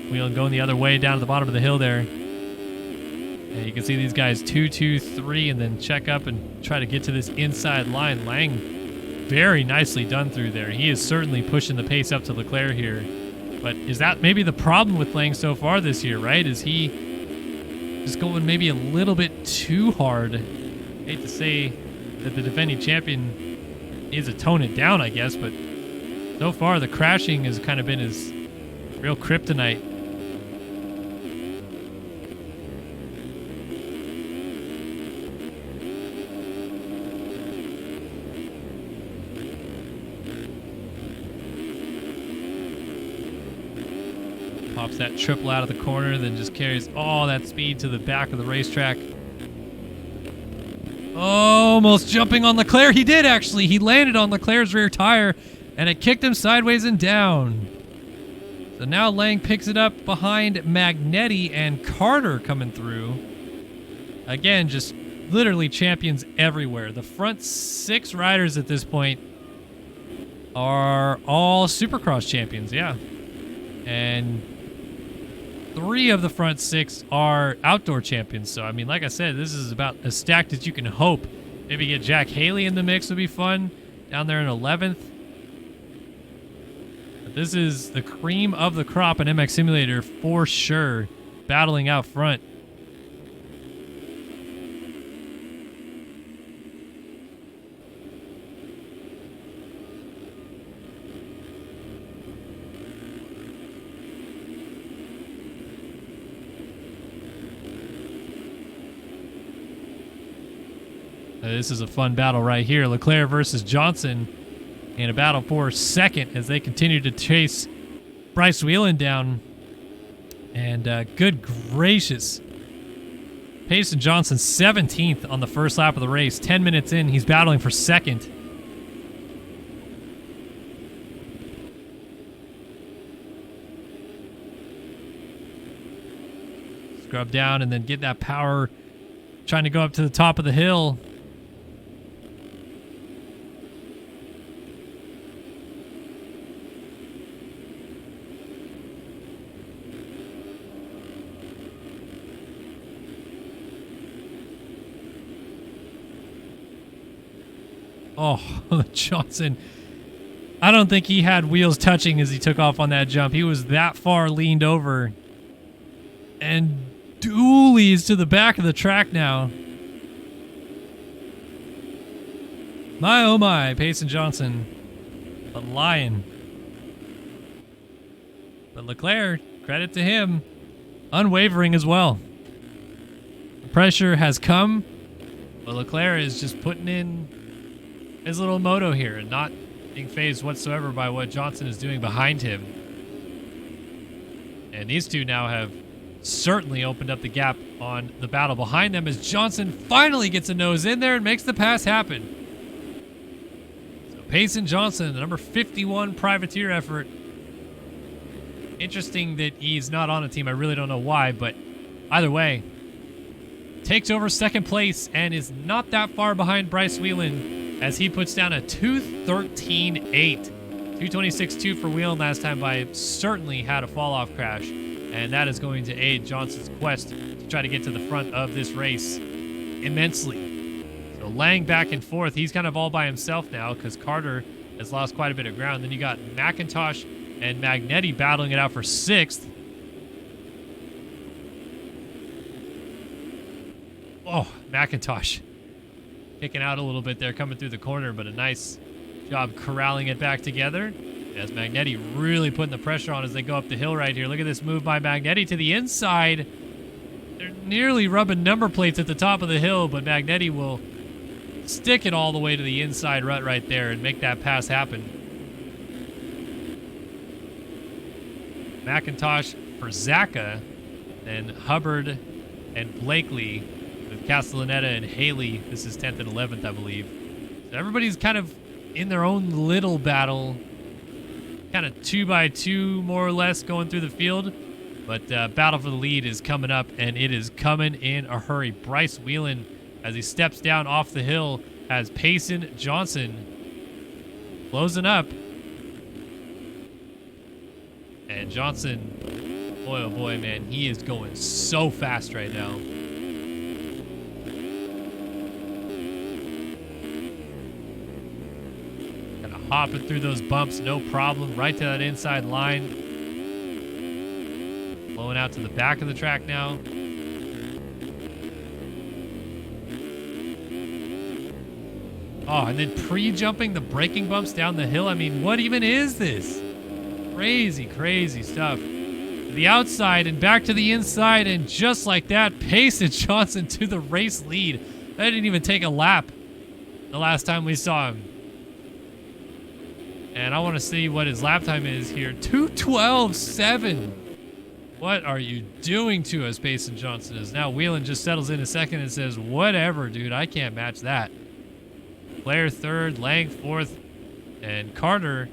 Whelan going the other way down at the bottom of the hill there. And you can see these guys 2, 2, 3, and then check up and try to get to this inside line. Lang very nicely done through there. He is certainly pushing the pace up to Leclerc here. But is that maybe the problem with Lang so far this year, right? Is he just going maybe a little bit too hard? Hate to say that the defending champion needs to tone it down, I guess, but so far the crashing has kind of been his real kryptonite. Pops that triple out of the corner, then just carries all that speed to the back of the racetrack. Almost jumping on Leclerc. He did, actually. He landed on Leclerc's rear tire, and it kicked him sideways and down. So now Lang picks it up behind Magnetti and Carter coming through. Again, just literally champions everywhere. The front 6 riders at this point are all Supercross champions, yeah. And 3 of the front 6 are outdoor champions. So, I mean, like I said, this is about as stacked as you can hope. Maybe get Jack Haley in the mix would be fun. Down there in 11th. But this is the cream of the crop in MX Simulator for sure. Battling out front. This is a fun battle right here. Leclerc versus Johnson in a battle for second as they continue to chase Bryce Whelan down. And good gracious. Payson Johnson 17th on the first lap of the race. 10 minutes in, he's battling for second. Scrub down and then get that power. Trying to go up to the top of the hill. Oh, Johnson. I don't think he had wheels touching as he took off on that jump. He was that far leaned over. And dualies to the back of the track now. My oh my, Payson Johnson. A lion. But Leclerc, credit to him, unwavering as well. The pressure has come, but Leclerc is just putting in his little moto here and not being fazed whatsoever by what Johnson is doing behind him. And these two now have certainly opened up the gap on the battle behind them as Johnson finally gets a nose in there and makes the pass happen. So Payson Johnson, the number 51 privateer effort. Interesting that he's not on a team. I really don't know why, but either way, takes over second place and is not that far behind Bryce Whelan as he puts down a 2:13.8. 2:26.2 for Whelan last time by certainly had a fall-off crash. And that is going to aid Johnson's quest to try to get to the front of this race immensely. So Lang back and forth. He's kind of all by himself now because Carter has lost quite a bit of ground. Then you got McIntosh and Magnetti battling it out for 6th. Oh, McIntosh kicking out a little bit there, coming through the corner, but a nice job corralling it back together. As Magnetti really putting the pressure on as they go up the hill right here. Look at this move by Magnetti to the inside. They're nearly rubbing number plates at the top of the hill, but Magnetti will stick it all the way to the inside rut right there and make that pass happen. McIntosh for Zaka, then Hubbard and Blakely with Castellaneta and Haley. This is 10th and 11th, I believe. So everybody's kind of in their own little battle. Kind of 2x2 more or less going through the field. But battle for the lead is coming up, and it is coming in a hurry. Bryce Whelan, as he steps down off the hill, has Payson Johnson closing up. And Johnson, boy oh boy, man, he is going so fast right now. Hopping through those bumps, no problem. Right to that inside line. Blowing out to the back of the track now. Oh, and then pre-jumping the braking bumps down the hill. I mean, what even is this? Crazy, crazy stuff. To the outside and back to the inside, and just like that, Payson Johnson to the race lead. That didn't even take a lap the last time we saw him. And I want to see what his lap time is here. 2:12.7. What are you doing to us, Payson Johnson? As now Whelan just settles in a second and says, whatever, dude, I can't match that. Blair 3rd, Lang 4th, and Carter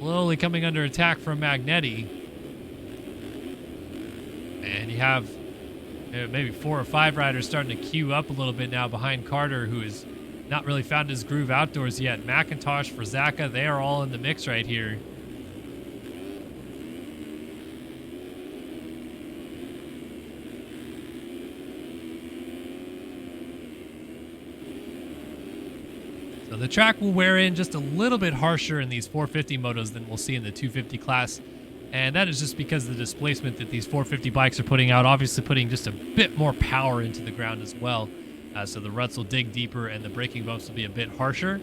slowly coming under attack from Magnetti. And you have maybe 4 or 5 riders starting to queue up a little bit now behind Carter, who has not really found his groove outdoors yet. McIntosh, Frazaka, they are all in the mix right here. So the track will wear in just a little bit harsher in these 450 motos than we'll see in the 250 class. And that is just because of the displacement that these 450 bikes are putting out, obviously putting just a bit more power into the ground as well. So the ruts will dig deeper and the braking bumps will be a bit harsher.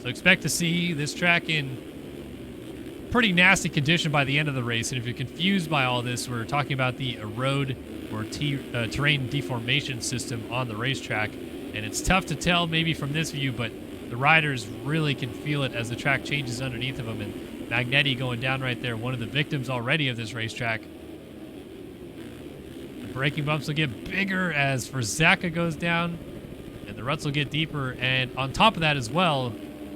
So expect to see this track in pretty nasty condition by the end of the race. And if you're confused by all this, we're talking about the erode or terrain deformation system on the racetrack. And it's tough to tell maybe from this view, but the riders really can feel it as the track changes underneath of them. And Magnetti going down right there, one of the victims already of this racetrack. The braking bumps will get bigger as Frazaka goes down, and the ruts will get deeper. And on top of that as well,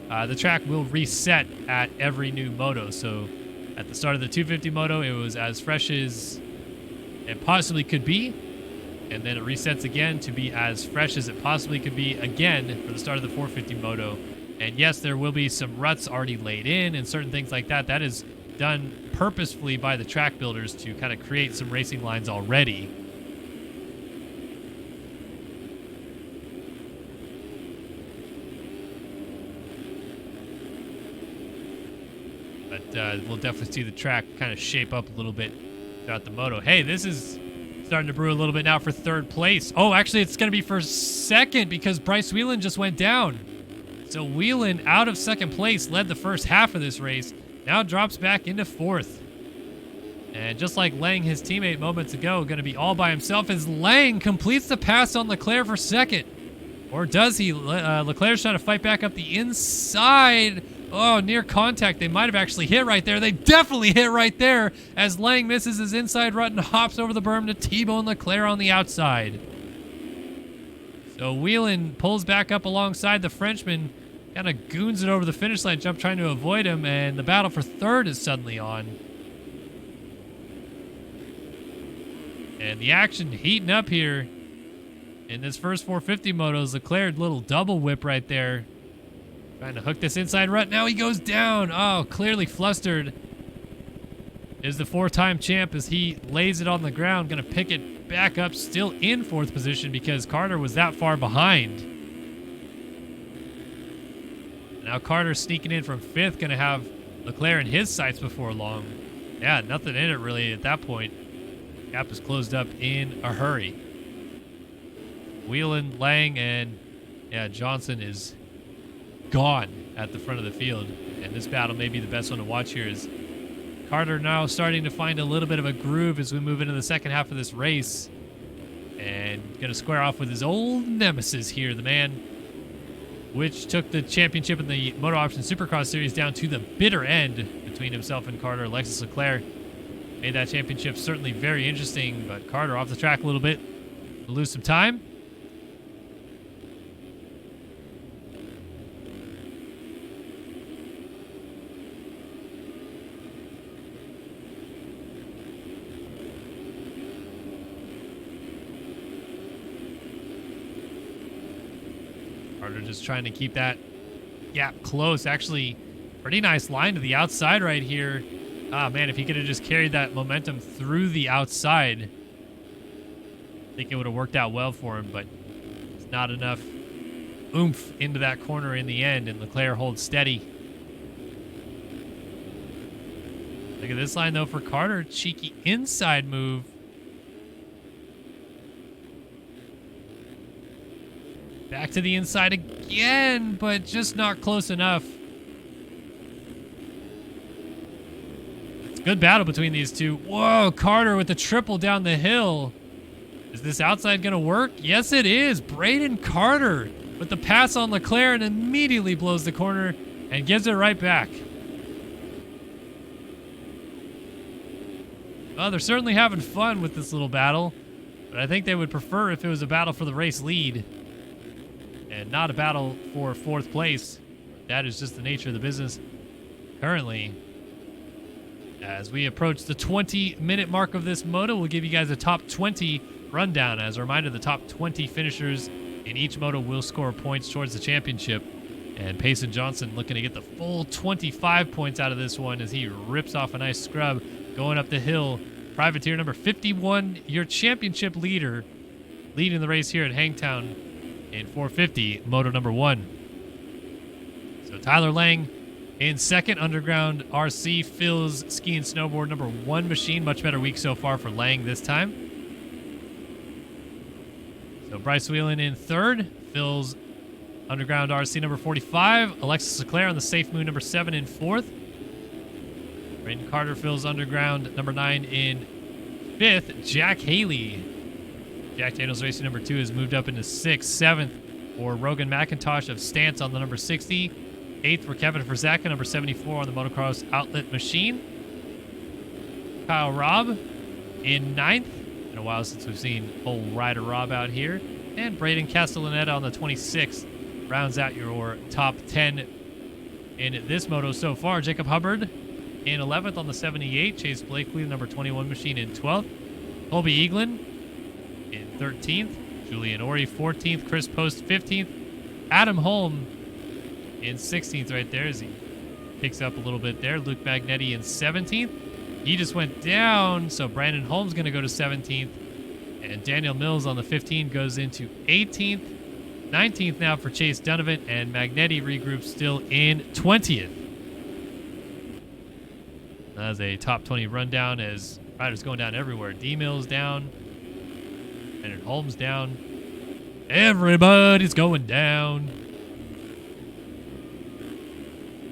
the track will reset at every new moto. So at the start of the 250 moto, it was as fresh as it possibly could be. And then it resets again to be as fresh as it possibly could be again for the start of the 450 moto. And yes, there will be some ruts already laid in and certain things like that. That is done purposefully by the track builders to kind of create some racing lines already. But we'll definitely see the track kind of shape up a little bit throughout the moto. Hey, this is starting to brew a little bit now for 3rd place. Oh, actually, it's going to be for 2nd because Bryce Whelan just went down. So Whelan, out of 2nd place, led the first half of this race. Now drops back into 4th. And just like Lang, his teammate moments ago, going to be all by himself as Lang completes the pass on Leclerc for 2nd. Or does he? Leclerc's trying to fight back up the inside. Oh, near contact. They might have actually hit right there. They definitely hit right there as Lang misses his inside rut and hops over the berm to T-bone Leclerc on the outside. So Whelan pulls back up alongside the Frenchman, kind of goons it over the finish line jump trying to avoid him, and the battle for 3rd is suddenly on. And the action heating up here in this first 450 motos. Leclerc little double whip right there. Trying to hook this inside rut. Now he goes down. Oh, clearly flustered is the 4-time champ as he lays it on the ground. Going to pick it back up, still in 4th position because Carter was that far behind. Now Carter sneaking in from 5th. Going to have Leclerc in his sights before long. Yeah, nothing in it really at that point. Gap is closed up in a hurry. Whelan, Lang, and Johnson is gone at the front of the field. And this battle may be the best one to watch here as Carter now starting to find a little bit of a groove as we move into the second half of this race. And going to square off with his old nemesis here, the man which took the championship in the Moto Option Supercross Series down to the bitter end between himself and Carter. Alexis Leclerc made that championship certainly very interesting, but Carter off the track a little bit. We'll lose some time. Carter just trying to keep that gap close. Actually, pretty nice line to the outside right here. Ah, man, if he could have just carried that momentum through the outside, I think it would have worked out well for him, but it's not enough oomph into that corner in the end, and Leclerc holds steady. Look at this line, though, for Carter. Cheeky inside move. Back to the inside again, but just not close enough. It's a good battle between these two. Whoa, Carter with the triple down the hill. Is this outside going to work? Yes, it is. Braden Carter with the pass on Leclerc and immediately blows the corner and gives it right back. Well, they're certainly having fun with this little battle, but I think they would prefer if it was a battle for the race lead and not a battle for 4th place. That is just the nature of the business currently. As we approach the 20-minute mark of this moto, we'll give you guys a top 20 rundown. As a reminder, the top 20 finishers in each moto will score points towards the championship. And Payson Johnson looking to get the full 25 points out of this one as he rips off a nice scrub going up the hill. Privateer number 51, your championship leader, leading the race here at Hangtown in 450, moto number 1. So Tyler Lang in second. Underground RC, Phil's ski and snowboard number 1 machine. Much better week so far for Lang this time. So Bryce Whelan in third. Phil's underground RC number 45. Alexis Leclerc on the Safe Moon number 7 in fourth. Braden Carter, Phil's underground number 9 in fifth. Jack Haley, Jack Daniels Racing number 2, has moved up into 6th. 7th for Rogan McIntosh of Stance on the number 60. 8th for Kevin Verzaka, number 74 on the Motocross Outlet Machine. Kyle Robb in 9th. Been a while since we've seen old Ryder Robb out here. And Braden Castellaneta on the 26th rounds out your top 10 in this moto so far. Jacob Hubbard in 11th on the 78. Chase Blakely, number 21 machine, in 12th. Colby Eaglin in 13th. Julian Ori 14th. Chris Post 15th. Adam Holm in 16th right there as he picks up a little bit there. Luke Magnetti in 17th. He just went down, so Brandon Holmes going to go to 17th. And Daniel Mills on the 15 goes into 18th. 19th now for Chase Donovan, and Magnetti regroups still in 20th. That's a top 20 rundown as riders going down everywhere. D Mills down, and Holmes down. Everybody's going down.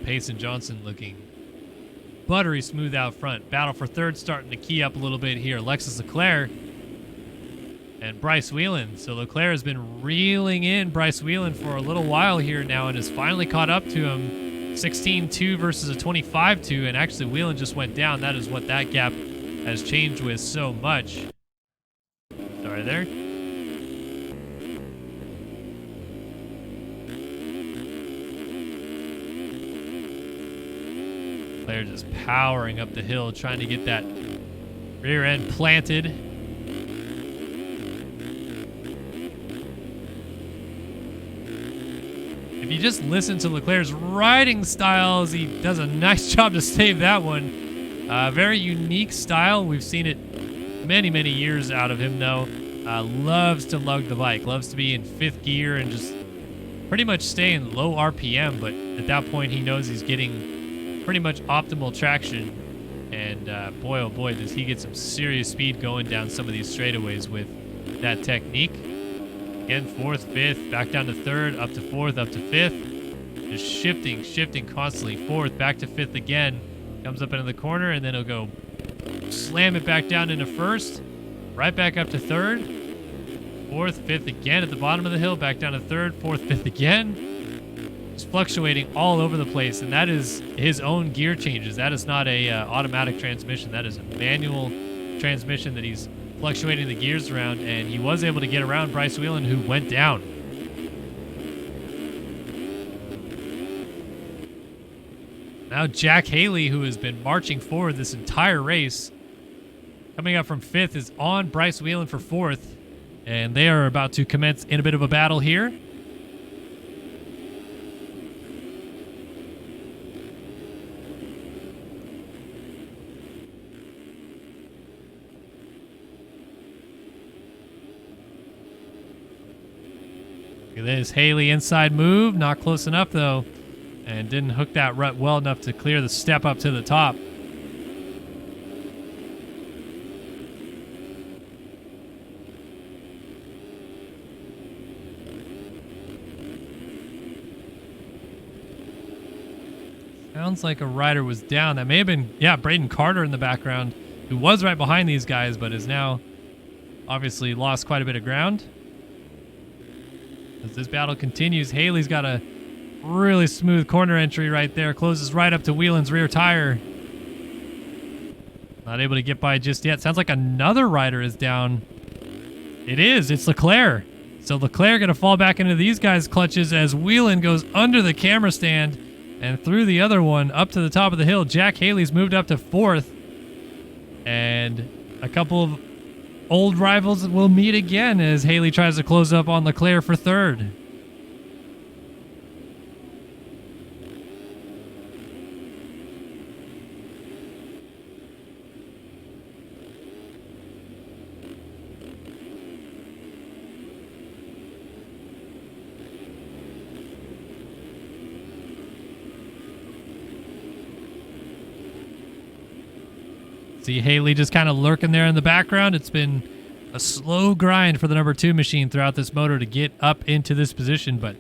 Payson Johnson looking buttery smooth out front. Battle for third starting to key up a little bit here. Alexis Leclerc and Bryce Whelan. So Leclerc has been reeling in Bryce Whelan for a little while here now and has finally caught up to him. 16-2 versus a 25-2, and actually Whelan just went down. That is what that gap has changed with so much. Sorry there. Leclerc just powering up the hill, trying to get that rear end planted. If you just listen to Leclerc's riding styles, he does a nice job to save that one. Very unique style. We've seen it many, many years out of him, though. Loves to lug the bike. Loves to be in 5th gear and just pretty much stay in low RPM. But at that point, he knows he's getting pretty much optimal traction. And boy, oh boy, does he get some serious speed going down some of these straightaways with that technique. Again, 4th, 5th, back down to 3rd, up to 4th, up to 5th. Just shifting constantly. 4th, back to 5th again. Comes up into the corner, and then he'll go slam it back down into 1st. Right back up to 3rd. 4th, 5th again at the bottom of the hill. Back down to 3rd, 4th, 5th again. Just fluctuating all over the place, and that is his own gear changes. That is not a automatic transmission. That is a manual transmission that he's fluctuating the gears around, and he was able to get around Bryce Whelan, who went down. Now Jack Haley, who has been marching forward this entire race, coming up from 5th, is on Bryce Whelan for 4th, and they are about to commence in a bit of a battle here. This Haley inside move, not close enough though, and didn't hook that rut well enough to clear the step up to the top. Sounds like a rider was down. That may have been, yeah, Braden Carter in the background, who was right behind these guys, but is now obviously lost quite a bit of ground. As this battle continues, Haley's got a really smooth corner entry right there. Closes right up to Whelan's rear tire. Not able to get by just yet. Sounds like another rider is down. It is. It's Leclerc. So Leclerc going to fall back into these guys' clutches as Whelan goes under the camera stand and through the other one up to the top of the hill. Jack Haley's moved up to 4th. And a couple of old rivals will meet again as Haley tries to close up on Leclerc for third. See Haley just kind of lurking there in the background. It's been a slow grind for the number 2 machine throughout this moto to get up into this position, but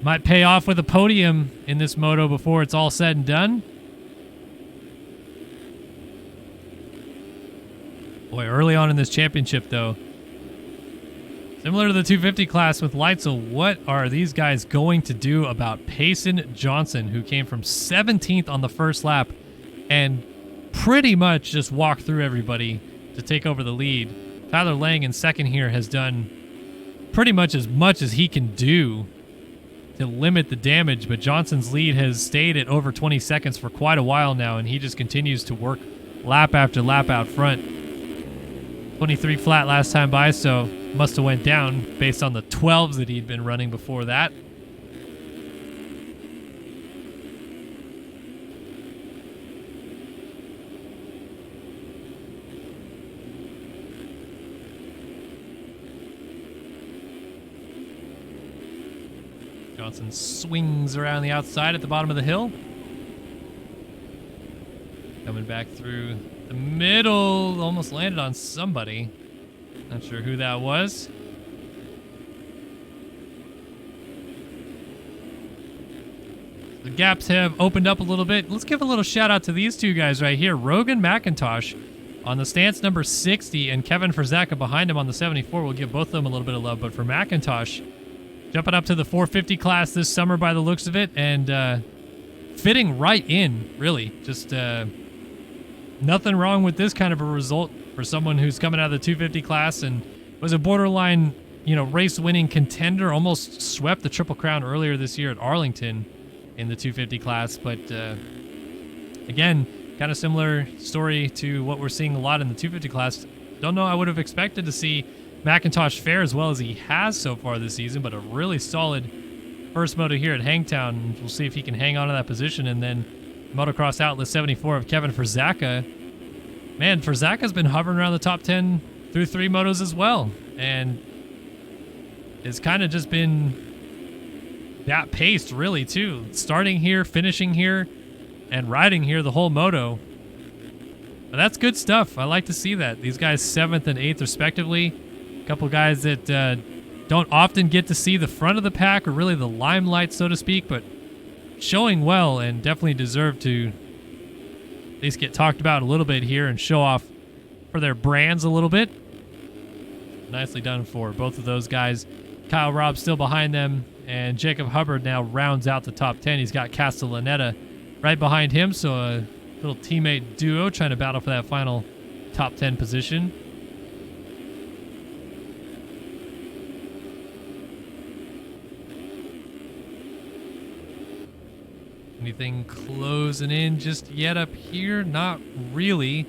might pay off with a podium in this moto before it's all said and done. Boy, early on in this championship, though, similar to the 250 class with Leitzel, what are these guys going to do about Payson Johnson, who came from 17th on the first lap and pretty much just walked through everybody to take over the lead? Tyler Lang in second here has done pretty much as he can do to limit the damage, but Johnson's lead has stayed at over 20 seconds for quite a while now, and he just continues to work lap after lap out front. 23 flat last time by, so must have went down based on the 12s that he'd been running before that. Johnson swings around the outside at the bottom of the hill. Coming back through the middle, almost landed on somebody. Not sure who that was. The gaps have opened up a little bit. Let's give a little shout out to these two guys right here. Rogan McIntosh on the stance number 60 and Kevin Frazaka behind him on the 74. We'll give both of them a little bit of love, but for McIntosh, jumping up to the 450 class this summer by the looks of it, and fitting right in, really. Just nothing wrong with this kind of a result for someone who's coming out of the 250 class and was a borderline, race-winning contender, almost swept the Triple Crown earlier this year at Arlington in the 250 class. But again, kind of similar story to what we're seeing a lot in the 250 class. Don't know I would have expected to see McIntosh fare as well as he has so far this season, but a really solid first moto here at Hangtown. We'll see if he can hang on to that position. And then Motocross Outlet 74 of Kevin Frazaka. Man, Frazaka's been hovering around the top 10 through 3 motos as well, and it's kind of just been that paced, really, too. Starting here, finishing here, and riding here the whole moto. But that's good stuff. I like to see that. These guys 7th and 8th respectively. A couple guys that don't often get to see the front of the pack or really the limelight, so to speak, but showing well and definitely deserve to at least get talked about a little bit here and show off for their brands a little bit. Nicely done for both of those guys. Kyle Robb still behind them, and Jacob Hubbard now rounds out the top 10. He's got Castellaneta right behind him, so a little teammate duo trying to battle for that final top 10 position. Anything closing in just yet up here? Not really.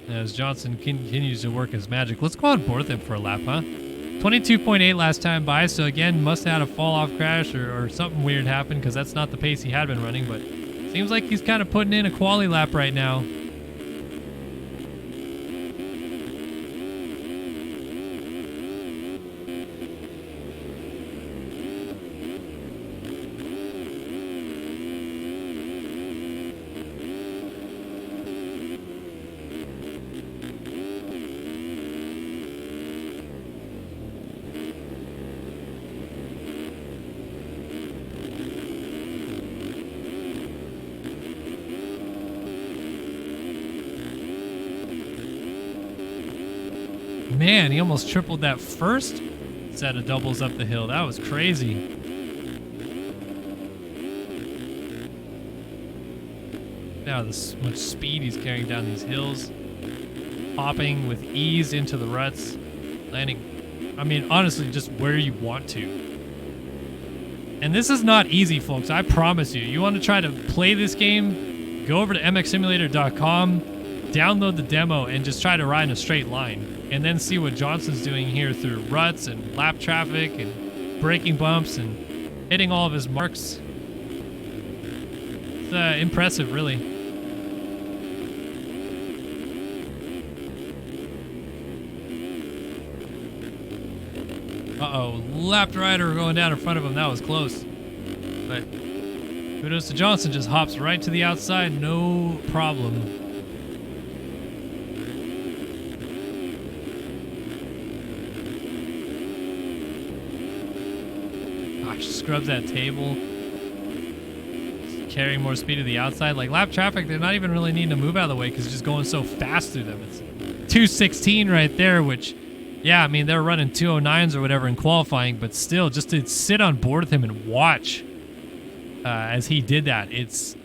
As Johnson continues to work his magic. Let's go on board with him for a lap, huh? 22.8 last time by, so again, must have had a fall-off crash or something weird happened, because that's not the pace he had been running, but seems like he's kind of putting in a quali lap right now. Man, he almost tripled that first set of doubles up the hill. That was crazy. Now this much speed he's carrying down these hills. Hopping with ease into the ruts. Landing, I mean, honestly, just where you want to. And this is not easy, folks. I promise you. You want to try to play this game? Go over to mxsimulator.com. download the demo and just try to ride in a straight line, and then see what Johnson's doing here through ruts and lap traffic and braking bumps and hitting all of his marks. It's impressive, really. Uh-oh, lapped rider going down in front of him. That was close. But kudos to Johnson. Just hops right to the outside. No problem. Gosh, scrubs that table. Just carrying more speed to the outside. Like lap traffic, they're not even really needing to move out of the way because it's just going so fast through them. It's 2:16 right there, which... yeah, I mean, they're running 2:09s or whatever in qualifying, but still, just to sit on board with him and watch as he did that, it's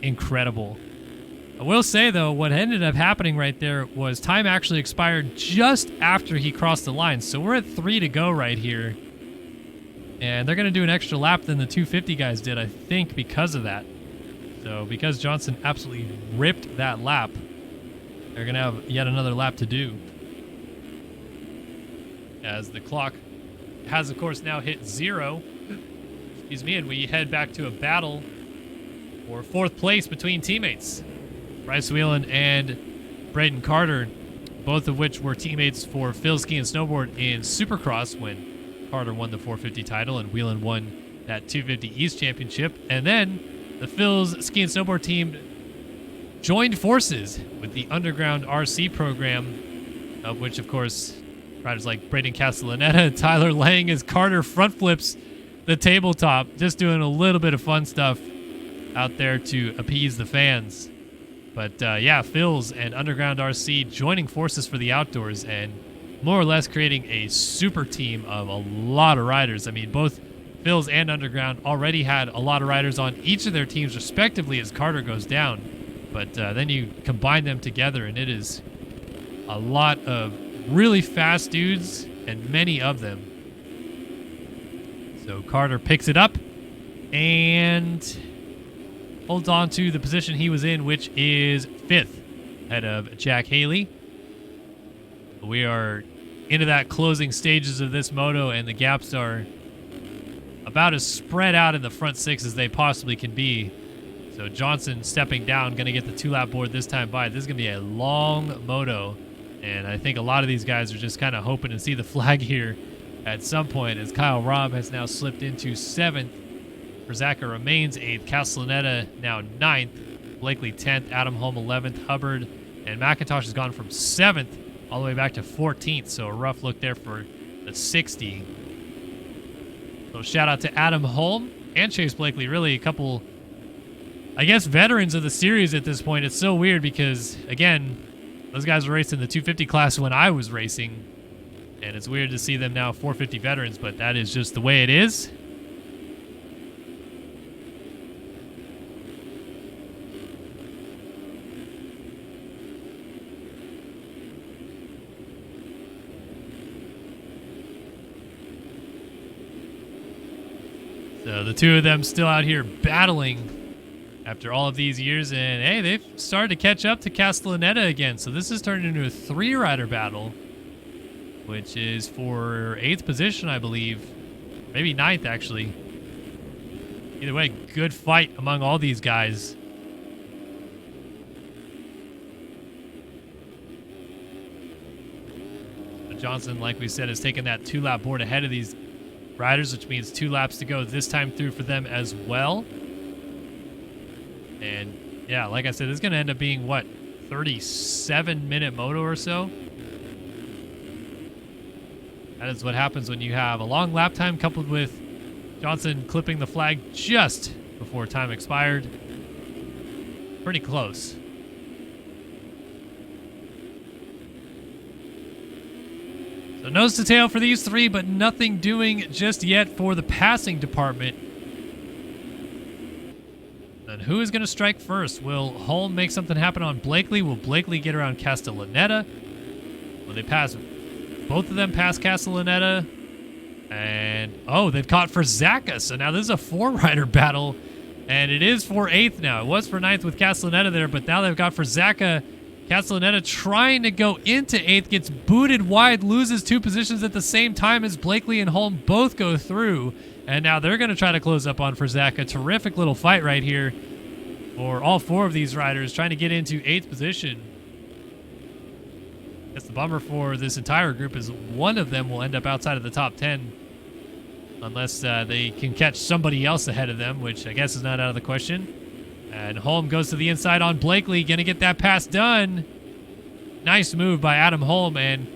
incredible. I will say, though, what ended up happening right there was time actually expired just after he crossed the line. So we're at 3 to go right here. And they're going to do an extra lap than the 250 guys did, I think, because of that. So because Johnson absolutely ripped that lap, they're going to have yet another lap to do. As the clock has, of course, now hit 0. Excuse me, and we head back to a battle for 4th place between teammates. Bryce Whelan and Braden Carter, both of which were teammates for Phil Ski and Snowboard in Supercross when Carter won the 450 title and Whelan won that 250 East Championship. And then the Phil's Ski and Snowboard team joined forces with the Underground RC program, of which, of course, riders like Braden Castellaneta and Tyler Lang as Carter front flips the tabletop, just doing a little bit of fun stuff out there to appease the fans. But yeah, Phil's and Underground RC joining forces for the outdoors and more or less creating a super team of a lot of riders. I mean, both Phil's and Underground already had a lot of riders on each of their teams respectively as Carter goes down. But then you combine them together and it is a lot of really fast dudes, and many of them. So Carter picks it up and holds on to the position he was in, which is 5th, ahead of Jack Haley. We are into that closing stages of this moto, and the gaps are about as spread out in the front 6 as they possibly can be. So Johnson stepping down, going to get the 2-lap board this time by. This is going to be a long moto. And I think a lot of these guys are just kind of hoping to see the flag here at some point, as Kyle Robb has now slipped into 7th. Verzaka remains 8th. Castellaneta now 9th. Blakely 10th. Adam Holm 11th. Hubbard and McIntosh has gone from 7th all the way back to 14th. So a rough look there for the 60. So shout out to Adam Holm and Chase Blakely. Really a couple, I guess, veterans of the series at this point. It's so weird because, again, those guys were racing the 250 class when I was racing, and it's weird to see them now 450 veterans, but that is just the way it is. So the two of them still out here battling after all of these years, and hey, they've started to catch up to Castellaneta again. So this has turned into a 3-rider battle, which is for 8th position, I believe. Maybe 9th, actually. Either way, good fight among all these guys. But Johnson, like we said, has taken that 2-lap board ahead of these riders, which means 2 laps to go this time through for them as well. And yeah, like I said, this is going to end up being, what, 37-minute moto or so? That is what happens when you have a long lap time coupled with Johnson clipping the flag just before time expired. Pretty close. So nose to tail for these 3, but nothing doing just yet for the passing department. And who is going to strike first? Will Holm make something happen on Blakely? Will Blakely get around Castellaneta? Will they pass? Both of them pass Castellaneta. And, oh, they've caught Verzaka. So now this is a 4-rider battle. And it is for 8th now. It was for 9th with Castellaneta there, but now they've got Verzaka Castellaneta trying to go into 8th, gets booted wide, loses 2 positions at the same time as Blakely and Holm both go through. And now they're going to try to close up on Frizaka. Terrific little fight right here for all 4 of these riders trying to get into 8th position. Guess the bummer for this entire group is one of them will end up outside of the top 10 unless they can catch somebody else ahead of them, which I guess is not out of the question. And Holm goes to the inside on Blakely, going to get that pass done. Nice move by Adam Holm, and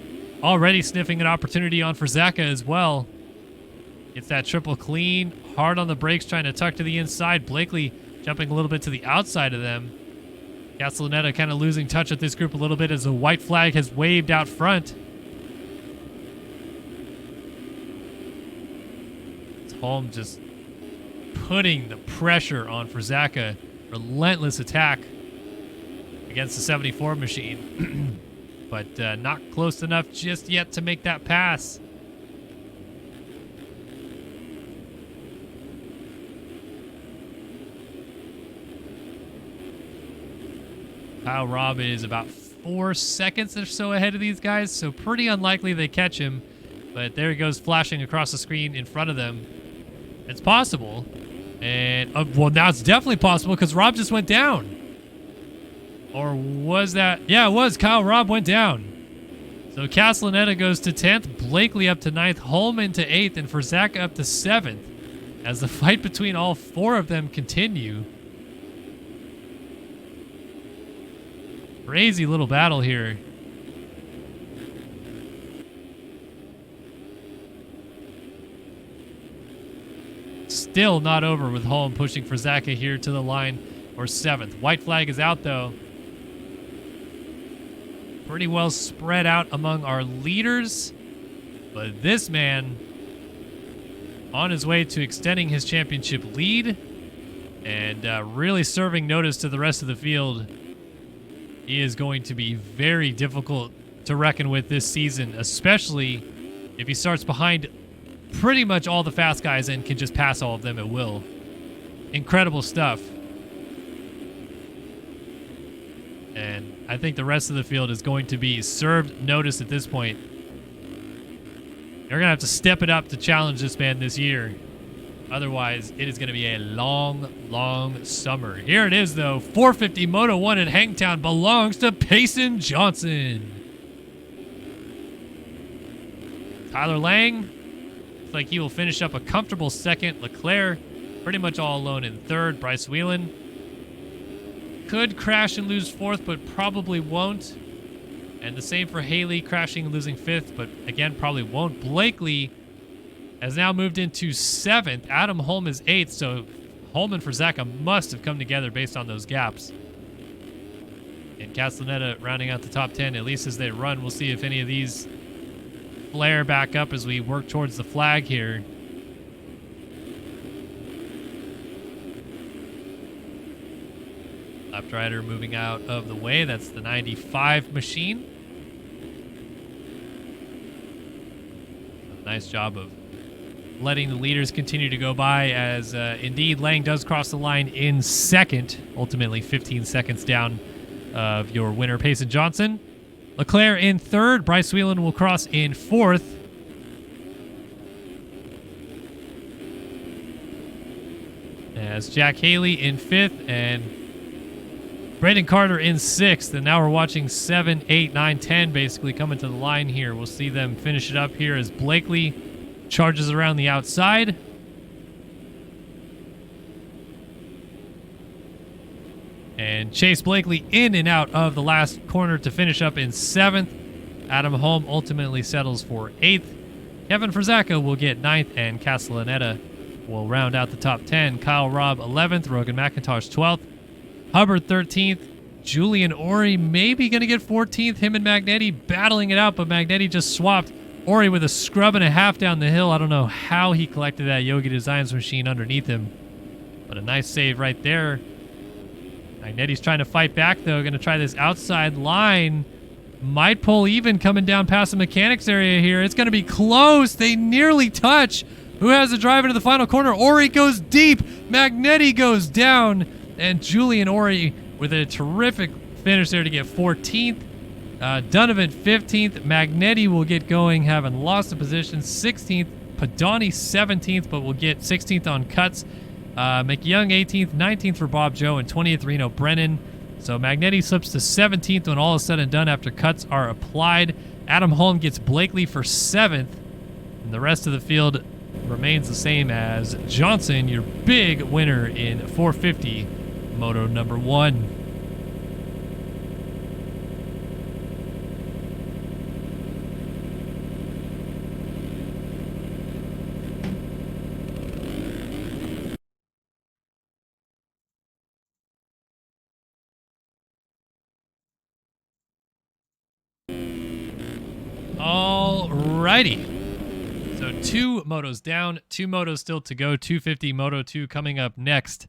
already sniffing an opportunity on Frizaka as well. Gets that triple clean, hard on the brakes, trying to tuck to the inside. Blakely jumping a little bit to the outside of them. Castellaneta kind of losing touch with this group a little bit as the white flag has waved out front. It's Holm just putting the pressure on Frizaka. Relentless attack against the 74 machine. But not close enough just yet to make that pass. Kyle Robb is about 4 seconds or so ahead of these guys, so pretty unlikely they catch him. But there he goes, flashing across the screen in front of them. It's possible. And, well, now it's definitely possible because Robb just went down. Or was that? Yeah, it was. Kyle Robb went down. So Castellaneta goes to 10th, Blakely up to 9th, Holman to 8th, and Frizaka up to 7th. As the fight between all 4 of them continue. Crazy little battle here. Still not over with Holm pushing Frizaka here to the line for 7th. White flag is out though. Pretty well spread out among our leaders. But this man on his way to extending his championship lead and really serving notice to the rest of the field. He is going to be very difficult to reckon with this season, especially if he starts behind pretty much all the fast guys and can just pass all of them at will. Incredible stuff. And I think the rest of the field is going to be served notice at this point. They're going to have to step it up to challenge this man this year. Otherwise, it is going to be a long, long summer. Here it is, though. 450 Moto One at Hangtown belongs to Payson Johnson. Tyler Lang looks like he will finish up a comfortable 2nd. Leclerc pretty much all alone in 3rd. Bryce Whelan could crash and lose 4th, but probably won't. And the same for Haley, crashing and losing 5th, but again, probably won't. Blakely has now moved into 7th. Adam Holm is 8th, so Holm and Frizaka must have come together based on those gaps. And Castellaneta rounding out the top 10, at least as they run. We'll see if any of these flare back up as we work towards the flag here. Left rider moving out of the way. That's the 95 machine. Nice job of letting the leaders continue to go by as indeed Lang does cross the line in 2nd, ultimately 15 seconds down of your winner, Payson Johnson. Leclerc in 3rd. Bryce Whelan will cross in 4th. As Jack Haley in 5th and Brandon Carter in 6th. And now we're watching 7, 8, 9, 10 basically coming to the line here. We'll see them finish it up here as Blakely charges around the outside. And Chase Blakely in and out of the last corner to finish up in 7th. Adam Holm ultimately settles for 8th. Kevin Frizaka will get 9th, and Castellaneta will round out the top 10. Kyle Robb 11th, Rogan McIntosh 12th, Hubbard 13th, Julian Ori maybe going to get 14th. Him and Magnetti battling it out, but Magnetti just swapped Ori with a scrub and a half down the hill. I don't know how he collected that Yogi Designs machine underneath him, but a nice save right there. Magnetti's trying to fight back, though. Going to try this outside line. Might pull even coming down past the mechanics area here. It's going to be close. They nearly touch. Who has the drive into the final corner? Ori goes deep. Magnetti goes down. And Julian Ori with a terrific finish there to get 14th. Donovan 15th. Magnetti will get going, having lost the position. 16th. Padani 17th, but will get 16th on cuts. McYoung 18th, 19th for Bob Joe, and 20th Reno Brennan. So Magnetti slips to 17th when all is said and done after cuts are applied. Adam Holm gets Blakely for 7th, and the rest of the field remains the same as Johnson, your big winner in 450 Moto number 1. Alrighty. So 2 motos down, 2 motos still to go, 250 Moto 2 coming up next.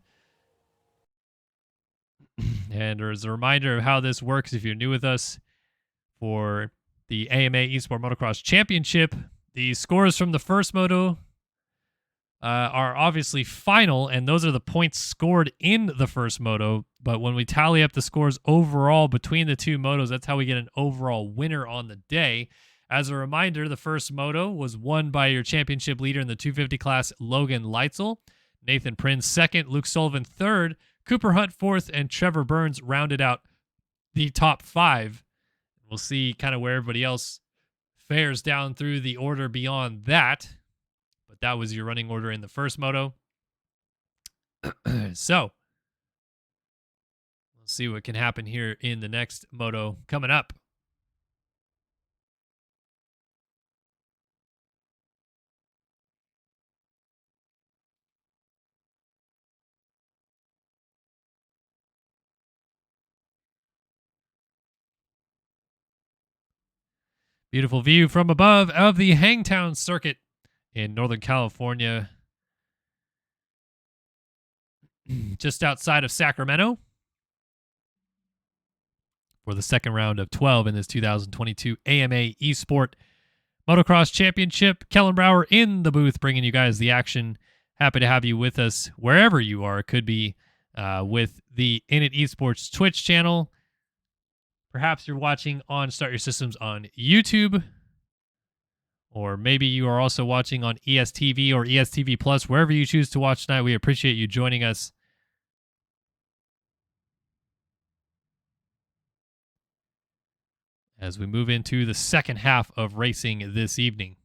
And as a reminder of how this works, if you're new with us, for the AMA Esport Motocross Championship, the scores from the first moto are obviously final, and those are the points scored in the first moto. But when we tally up the scores overall between the 2 motos, that's how we get an overall winner on the day. As a reminder, the first moto was won by your championship leader in the 250 class, Logan Leitzel. Nathan Prinz 2nd, Luke Sullivan 3rd, Cooper Hunt 4th, and Trevor Burns rounded out the top 5. We'll see kind of where everybody else fares down through the order beyond that. But that was your running order in the first moto. So, we'll see what can happen here in the next moto coming up. Beautiful view from above of the Hangtown circuit in Northern California, just outside of Sacramento, for the second round of 12 in this 2022 AMA Esport Motocross Championship. Kellen Brower in the booth bringing you guys the action. Happy to have you with us wherever you are. It could be with the Init Esports Twitch channel. Perhaps you're watching on Start Your Systems on YouTube, or maybe you are also watching on ESTV or ESTV Plus, wherever you choose to watch tonight. We appreciate you joining us. As we move into the second half of racing this evening.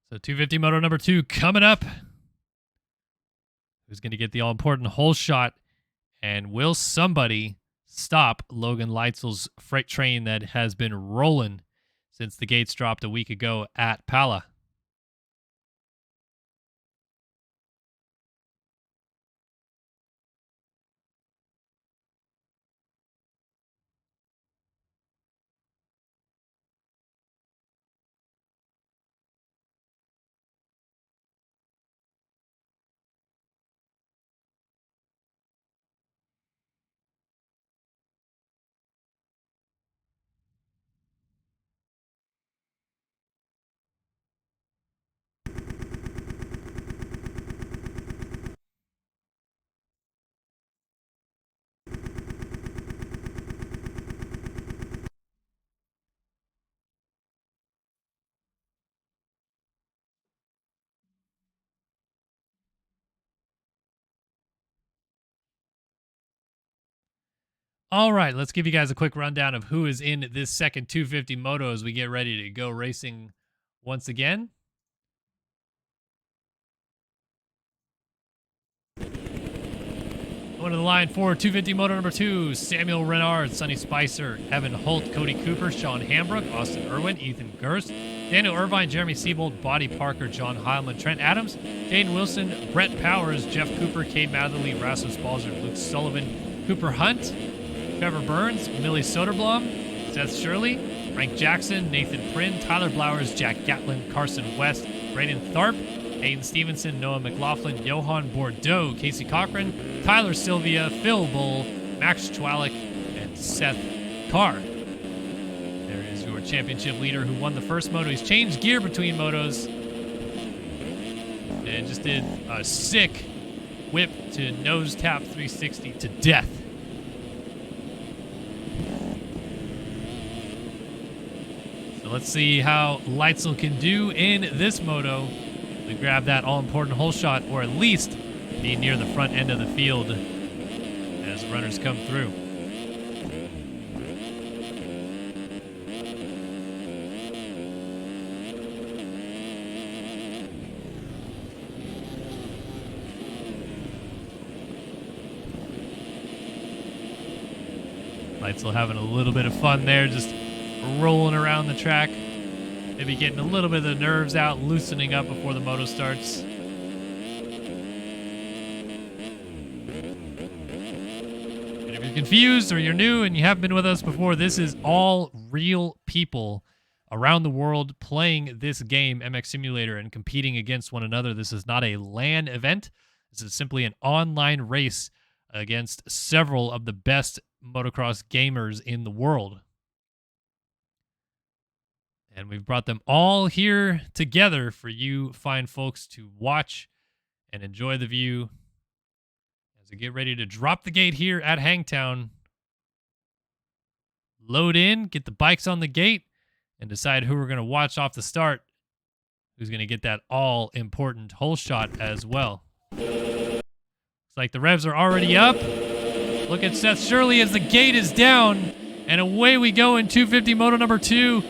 So 250 Moto number 2 coming up. Who's going to get the all-important hole shot? And will somebody stop Logan Leitzel's freight train that has been rolling since the gates dropped a week ago at Pala? All right, let's give you guys a quick rundown of who is in this second 250 Moto as we get ready to go racing once again. Going to the line for 250 Moto number 2, Samuel Renard, Sonny Spicer, Evan Holt, Cody Cooper, Sean Hambrook, Austin Irwin, Ethan Gerst, Daniel Irvine, Jeremy Siebold, Buddy Parker, John Heilman, Trent Adams, Jaden Wilson, Brett Powers, Jeff Cooper, Cade Matherly, Rasmus Balzer, Luke Sullivan, Cooper Hunt, Trevor Burns, Millie Soderblom, Seth Shirley, Frank Jackson, Nathan Prynn, Tyler Blowers, Jack Gatlin, Carson West, Braden Tharp, Hayden Stevenson, Noah McLaughlin, Johan Bordeaux, Casey Cochran, Tyler Sylvia, Phil Bull, Max Chwalik, and Seth Carr. There is your championship leader who won the first moto. He's changed gear between motos and just did a sick whip to nose tap 360 to death. So let's see how Leitzel can do in this moto to grab that all-important hole shot, or at least be near the front end of the field as runners come through. Leitzel having a little bit of fun there, just rolling around the track. Maybe getting a little bit of the nerves out, loosening up before the moto starts. And if you're confused or you're new and you haven't been with us before, this is all real people around the world playing this game, MX Simulator, and competing against one another. This is not a LAN event. This is simply an online race against several of the best motocross gamers in the world. And we've brought them all here together for you fine folks to watch and enjoy the view as we get ready to drop the gate here at Hangtown. Load in, get the bikes on the gate, and decide who we're going to watch off the start, who's going to get that all-important hole shot as well. Looks like the revs are already up. Look at Seth Shirley as the gate is down, and away we go in 250 Moto number 2.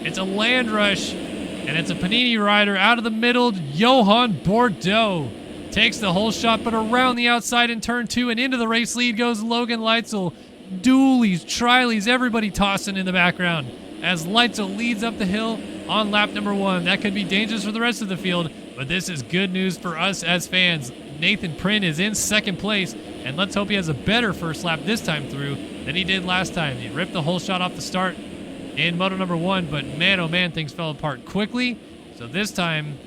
It's a land rush, and it's a Panini rider out of the middle. Johan Bordeaux takes the hole shot, but around the outside in turn 2 and into the race lead goes Logan Leitzel. Dualies, Trileys, everybody tossing in the background as Leitzel leads up the hill on lap number 1. That could be dangerous for the rest of the field, but this is good news for us as fans. Nathan Prynn is in second place, and let's hope he has a better first lap this time through than he did last time. He ripped the hole shot off the start in moto number 1, but man, oh man, things fell apart quickly. So this time,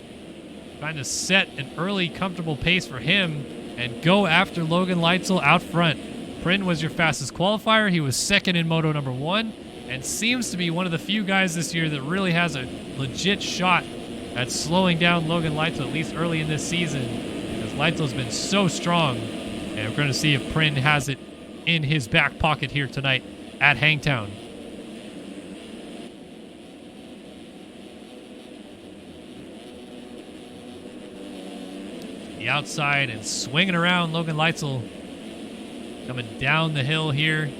trying to set an early, comfortable pace for him and go after Logan Leitzel out front. Prynn was your fastest qualifier. He was second in moto number 1 and seems to be one of the few guys this year that really has a legit shot at slowing down Logan Leitzel, at least early in this season, because Leitzel's been so strong. And we're going to see if Prynn has it in his back pocket here tonight at Hangtown. The outside and swinging around Logan Leitzel coming down the hill here.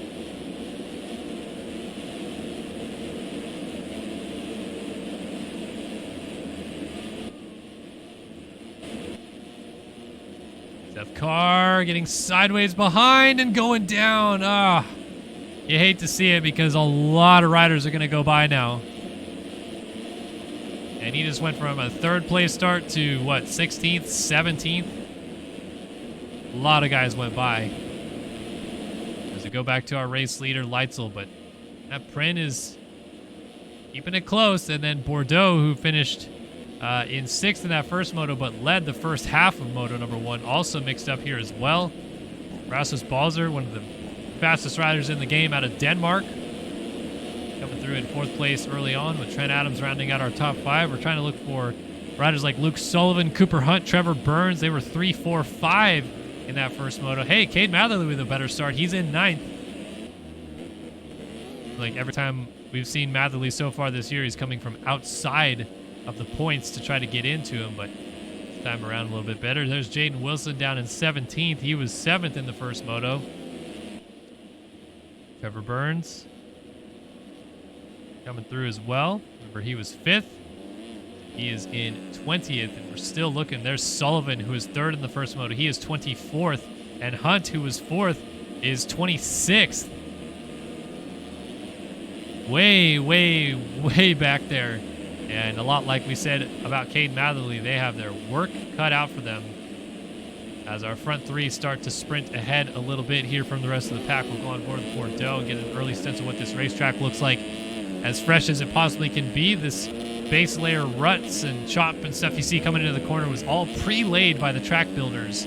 Seth Carr getting sideways behind and going down. You hate to see it because a lot of riders are going to go by now. And he just went from a third place start to, what, 16th, 17th? A lot of guys went by. As we go back to our race leader, Leitzel, but that Prynn is keeping it close. And then Bordeaux, who finished in 6th in that first moto, but led the first half of moto number 1, also mixed up here as well. Rasmus Balzer, one of the fastest riders in the game out of Denmark, coming through in 4th place early on with Trent Adams rounding out our top 5. We're trying to look for riders like Luke Sullivan, Cooper Hunt, Trevor Burns. They were 3, 4, 5 in that first moto. Hey, Cade Matherly with a better start. He's in 9th. Like every time we've seen Matherly so far this year, he's coming from outside of the points to try to get into him, but this time around a little bit better. There's Jaden Wilson down in 17th. He was 7th in the first moto. Trevor Burns coming through as well. Remember, he was 5th. He is in 20th, and we're still looking. There's Sullivan, who is 3rd in the first moto. He is 24th And Hunt, who was 4th, is 26th. Way, way, way back there. And a lot like we said about Cade Matherly, they have their work cut out for them. As our front three start to sprint ahead a little bit here from the rest of the pack, we'll go on board the Bordeaux and get an early sense of what this racetrack looks like. As fresh as it possibly can be, this base layer ruts and chop and stuff you see coming into the corner was all pre-laid by the track builders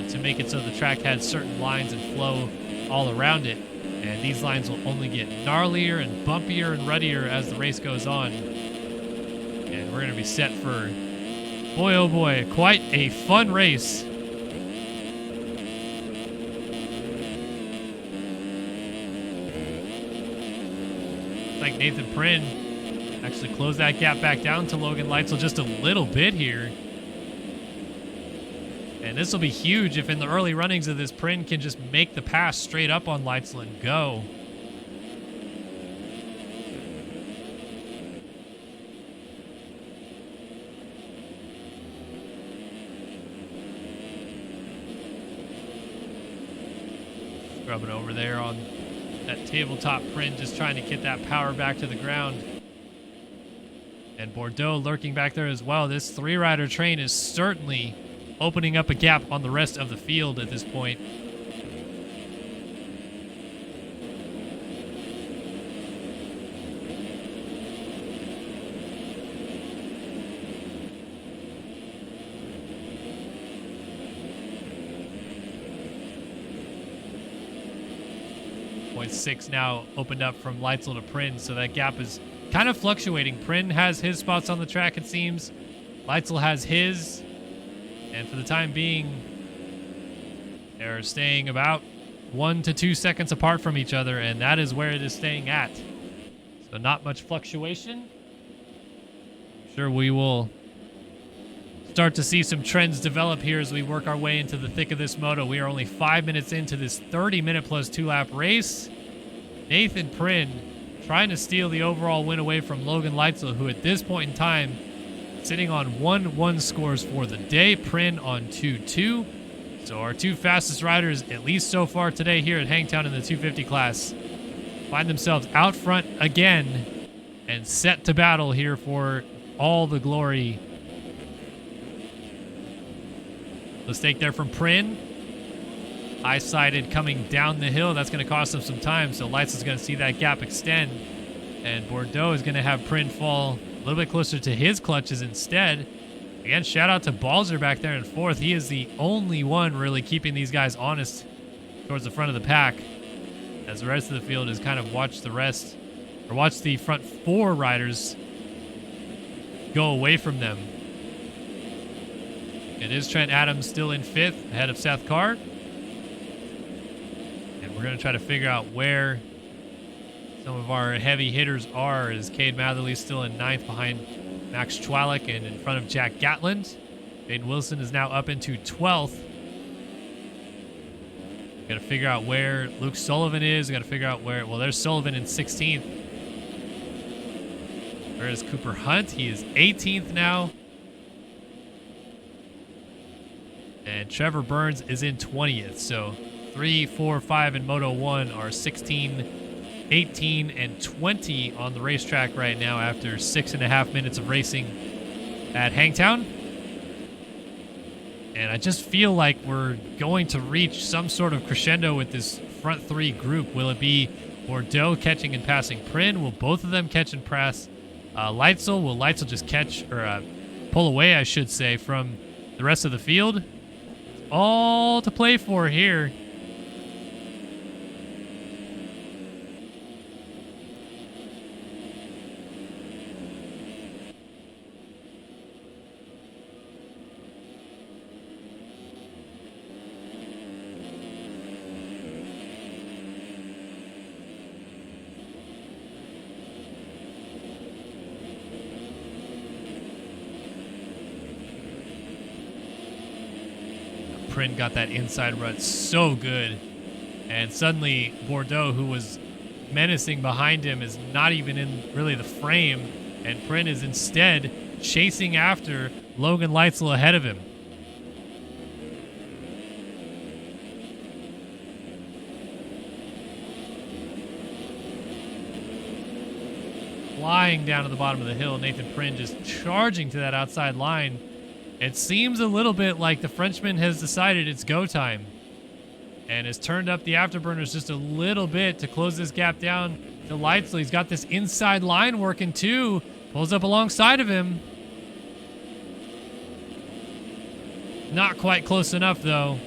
to make it so the track had certain lines and flow all around it. And these lines will only get gnarlier and bumpier and ruddier as the race goes on. And we're going to be set for, boy oh boy, quite a fun race. Like Nathan Prynn actually closed that gap back down to Logan Leitzel just a little bit here. And this will be huge if in the early runnings of this, Prynn can just make the pass straight up on Leitzel and go. Scrubbing over there on that tabletop Prynn, just trying to get that power back to the ground. And Bordeaux lurking back there as well. This three-rider train is certainly opening up a gap on the rest of the field at this point. .6 now opened up from Leitzel to Prynn, so that gap is kind of fluctuating. Prynn has his spots on the track, it seems. Leitzel has his. And for the time being, they're staying about 1 to 2 seconds apart from each other, and that is where it is staying at. So not much fluctuation. I'm sure we will start to see some trends develop here as we work our way into the thick of this moto. We are only 5 minutes into this 30-minute plus 2-lap race. Nathan Prynn trying to steal the overall win away from Logan Leitzel, who at this point in time sitting on 1-1 scores for the day. Prynn on 2-2. So our two fastest riders, at least so far today here at Hangtown in the 250 class, find themselves out front again and set to battle here for all the glory. Mistake there from Prynn. High-sided coming down the hill. That's going to cost him some time, so Leitzel's going to see that gap extend. And Bordeaux is going to have Prynn fall a little bit closer to his clutches instead. Again, shout out to Balzer back there in 4th. He is the only one really keeping these guys honest towards the front of the pack, as the rest of the field has kind of watched the front 4 riders go away from them. It is Trent Adams still in 5th, ahead of Seth Carr. And we're going to try to figure out where some of our heavy hitters are, as Cade Matherly still in 9th behind Max Chwalik and in front of Jack Gatland. Jaden Wilson is now up into 12th. Got to figure out where Luke Sullivan is. Got to figure out where, well, there's Sullivan in 16th. Where is Cooper Hunt? He is 18th now. And Trevor Burns is in 20th. So 3, 4, 5 in Moto 1 are 16, 18, and 20 on the racetrack right now after 6.5 minutes of racing at Hangtown. And I just feel like we're going to reach some sort of crescendo with this front 3 group. Will it be Bordeaux catching and passing Prynn? Will both of them catch and pass Leitzel? Will Leitzel just catch, or pull away, I should say, from the rest of the field? All to play for here. Prynn got that inside rut so good, and suddenly Bordeaux, who was menacing behind him, is not even in really the frame, and Prynn is instead chasing after Logan Leitzel ahead of him. flying down to the bottom of the hill. Nathan Prin just charging to that outside line. It seems a little bit like the Frenchman has decided it's go time and has turned up the afterburners just a little bit to close this gap down to Leitzel. He's got this inside line working too. Pulls up alongside of him. Not quite close enough though.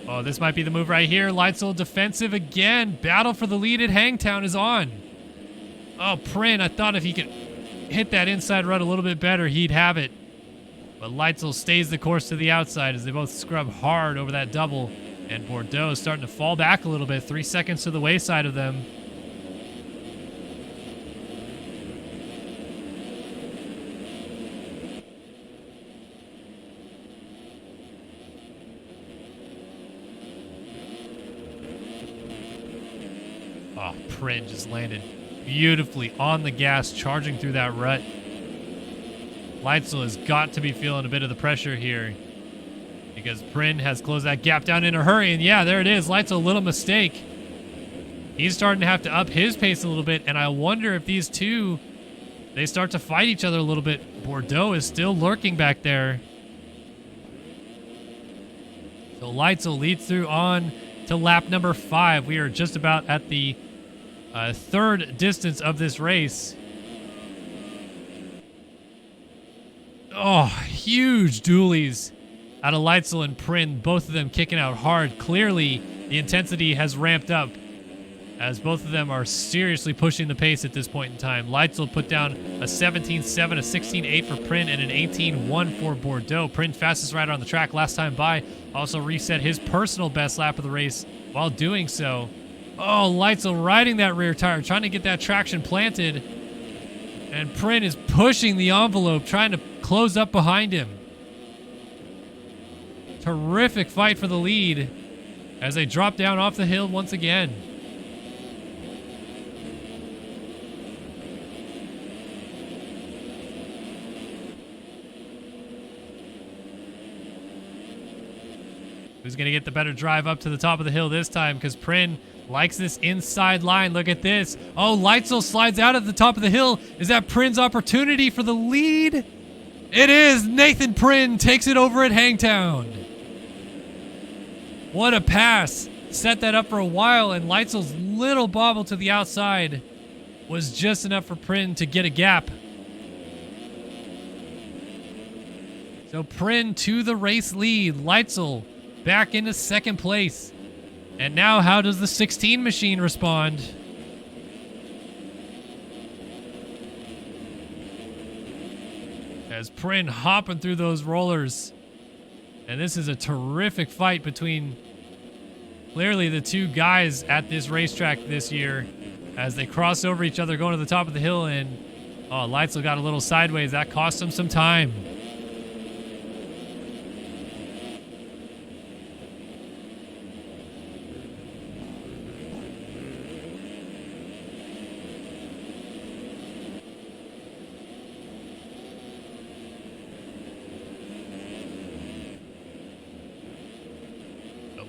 Oh, this might be the move right here. Leitzel defensive again. Battle for the lead at Hangtown is on. Oh, Prin, I thought if he could hit that inside rut a little bit better, he'd have it. But Leitzel stays the course to the outside as they both scrub hard over that double. And Bordeaux is starting to fall back a little bit. 3 seconds to the wayside of them. Oh, Prin just landed beautifully on the gas, charging through that rut. Leitzel has got to be feeling a bit of the pressure here because Prin has closed that gap down in a hurry. And yeah, there it is. Leitzel, a little mistake. He's starting to have to up his pace a little bit. And I wonder if these two, they start to fight each other a little bit. Bordeaux is still lurking back there. So Leitzel leads through on to lap number 5. We are just about at the third distance of this race. Oh, huge dualies out of Leitzel and Prin, both of them kicking out hard. Clearly, the intensity has ramped up as both of them are seriously pushing the pace at this point in time. Leitzel put down a 17.7, a 16.8 for Prin, and an 18.1 for Bordeaux. Prin, fastest rider on the track last time by, also reset his personal best lap of the race while doing so. Oh, Leitzel riding that rear tire, trying to get that traction planted. And Prin is pushing the envelope, trying to close up behind him. Terrific fight for the lead as they drop down off the hill once again. Who's going to get the better drive up to the top of the hill this time? Because Prin likes this inside line. Look at this. Oh, Leitzel slides out at the top of the hill. Is that Prin's opportunity for the lead? It is. Nathan Prin takes it over at Hangtown. What a pass. Set that up for a while, and Leitzel's little bobble to the outside was just enough for Prin to get a gap. So Prin to the race lead. Leitzel back into second place. And now how does the 16 machine respond? As Prin hopping through those rollers. And this is a terrific fight between clearly the two guys at this racetrack this year as they cross over each other going to the top of the hill. And oh, Leitzel got a little sideways. That cost him some time.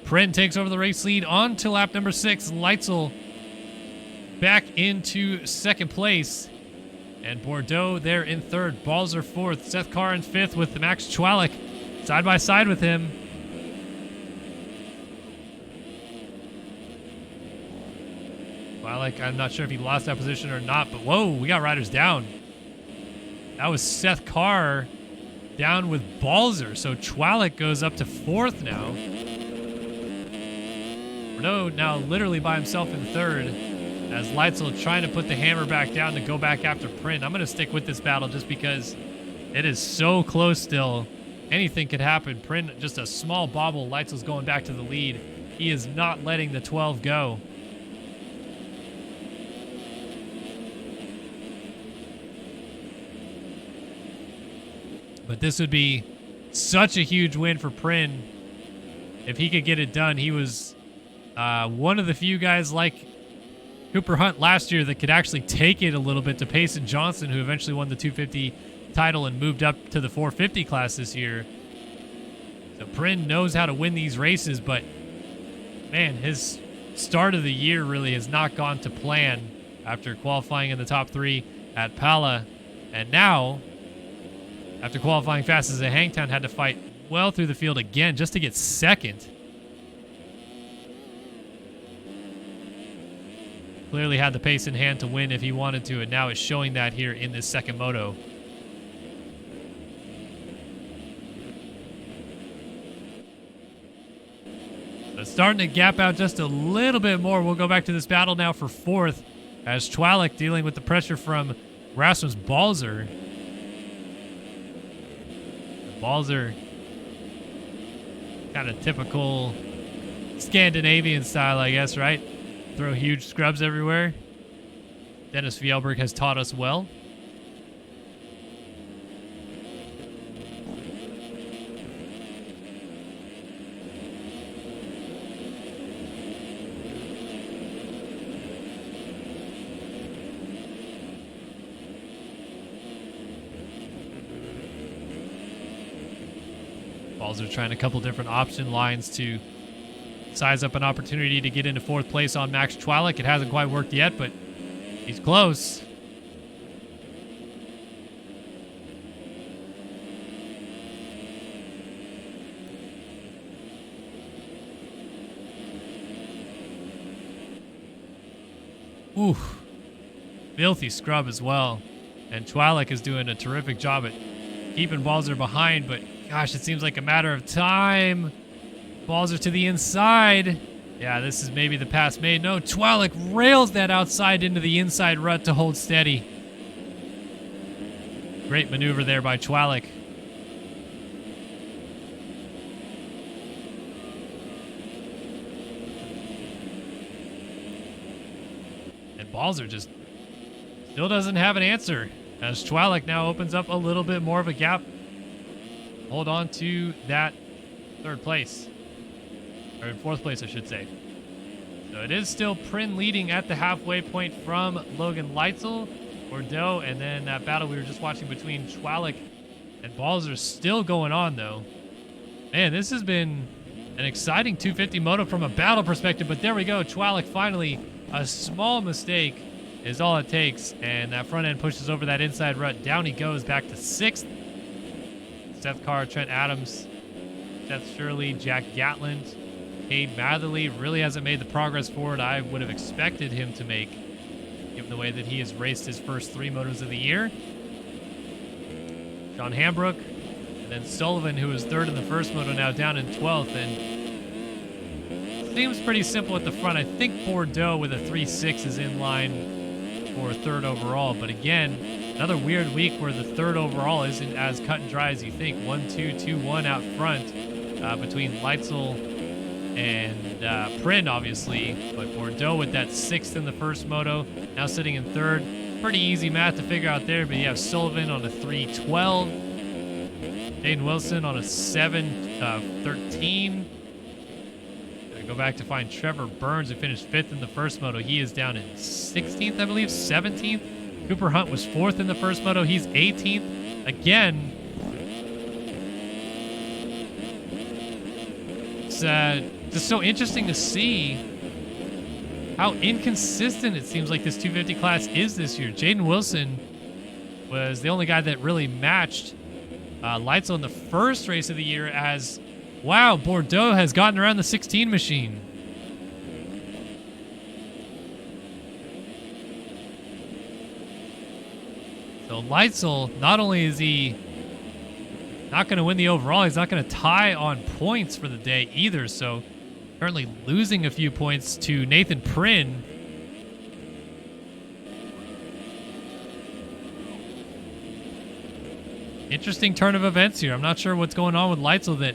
Prin takes over the race lead on to lap number 6. Leitzel back into second place. And Bordeaux there in third. Balzer fourth. Seth Carr in fifth with Max Chwalik side by side with him. Chwalik, I'm not sure if he lost that position or not, but whoa, we got riders down. That was Seth Carr down with Balzer. So Chwalik goes up to fourth now. Bordeaux now literally by himself in third as Leitzel trying to put the hammer back down to go back after Prin. I'm going to stick with this battle just because it is so close still. Anything could happen. Prin, just a small bobble. Leitzel's going back to the lead. He is not letting the 12 go. But this would be such a huge win for Prin if he could get it done. He was one of the few guys like Cooper Hunt last year that could actually take it a little bit to Payson Johnson, who eventually won the 250 title and moved up to the 450 class this year. So Prin knows how to win these races, but man, his start of the year really has not gone to plan. after qualifying in the top 3 at Pala. And now, after qualifying fastest at Hangtown, had to fight well through the field again just to get second. Clearly had the pace in hand to win if he wanted to, and now is showing that here in this second moto. But starting to gap out just a little bit more. We'll go back to this battle now for 4th as Chwalik dealing with the pressure from Rasmus Balzer. Balzer, kind of typical Scandinavian style, I guess, right? Throw huge scrubs everywhere. Dennis Fjellberg has taught us well. Balzer trying a couple different option lines to size up an opportunity to get into 4th place on Max Chwalik. It hasn't quite worked yet, but he's close. Ooh, filthy scrub as well. And Chwalik is doing a terrific job at keeping Balzer behind, but gosh, it seems like a matter of time. Balzer to the inside. Yeah, this is maybe the pass made. No, Chwalik rails that outside into the inside rut to hold steady. Great maneuver there by Chwalik. And Balzer just still doesn't have an answer as Chwalik now opens up a little bit more of a gap. Hold on to that 3rd place. Or in 4th place, I should say. So it is still Prin leading at the halfway point from Logan Leitzel, Bordeaux, and then that battle we were just watching between Chwalik and Balzer still going on, though. Man, this has been an exciting 250 moto from a battle perspective, but there we go. Chwalik finally, a small mistake is all it takes, and that front end pushes over that inside rut. Down he goes back to 6th. Seth Carr, Trent Adams, Seth Shirley, Jack Gatland, Cade Matherly really hasn't made the progress forward I would have expected him to make, given the way that he has raced his first 3 motos of the year. Sean Hambrook, and then Sullivan, who was 3rd in the first moto, now down in 12th. And seems pretty simple at the front. I think Bordeaux with a 3.6 is in line for 3rd overall. But again, another weird week where the 3rd overall isn't as cut and dry as you think. 1-2, 2-1 out front between Leitzel and Prin, obviously, but Bordeaux with that 6th in the first moto, now sitting in 3rd. Pretty easy math to figure out there, but you have Sullivan on a 3.12, Jaden Wilson on a 7.13. Go back to find Trevor Burns, who finished 5th in the first moto. He is down in 16th, I believe, 17th. Cooper Hunt was 4th in the first moto. He's 18th. Again, it's just so interesting to see how inconsistent it seems like this 250 class is this year. Jaden Wilson was the only guy that really matched Leitzel in the first race of the year as, wow, Bordeaux has gotten around the 16 machine. So Leitzel, not only is he not going to win the overall, he's not going to tie on points for the day either. So currently losing a few points to Nathan Prin. Interesting turn of events here. I'm not sure what's going on with Leitzel that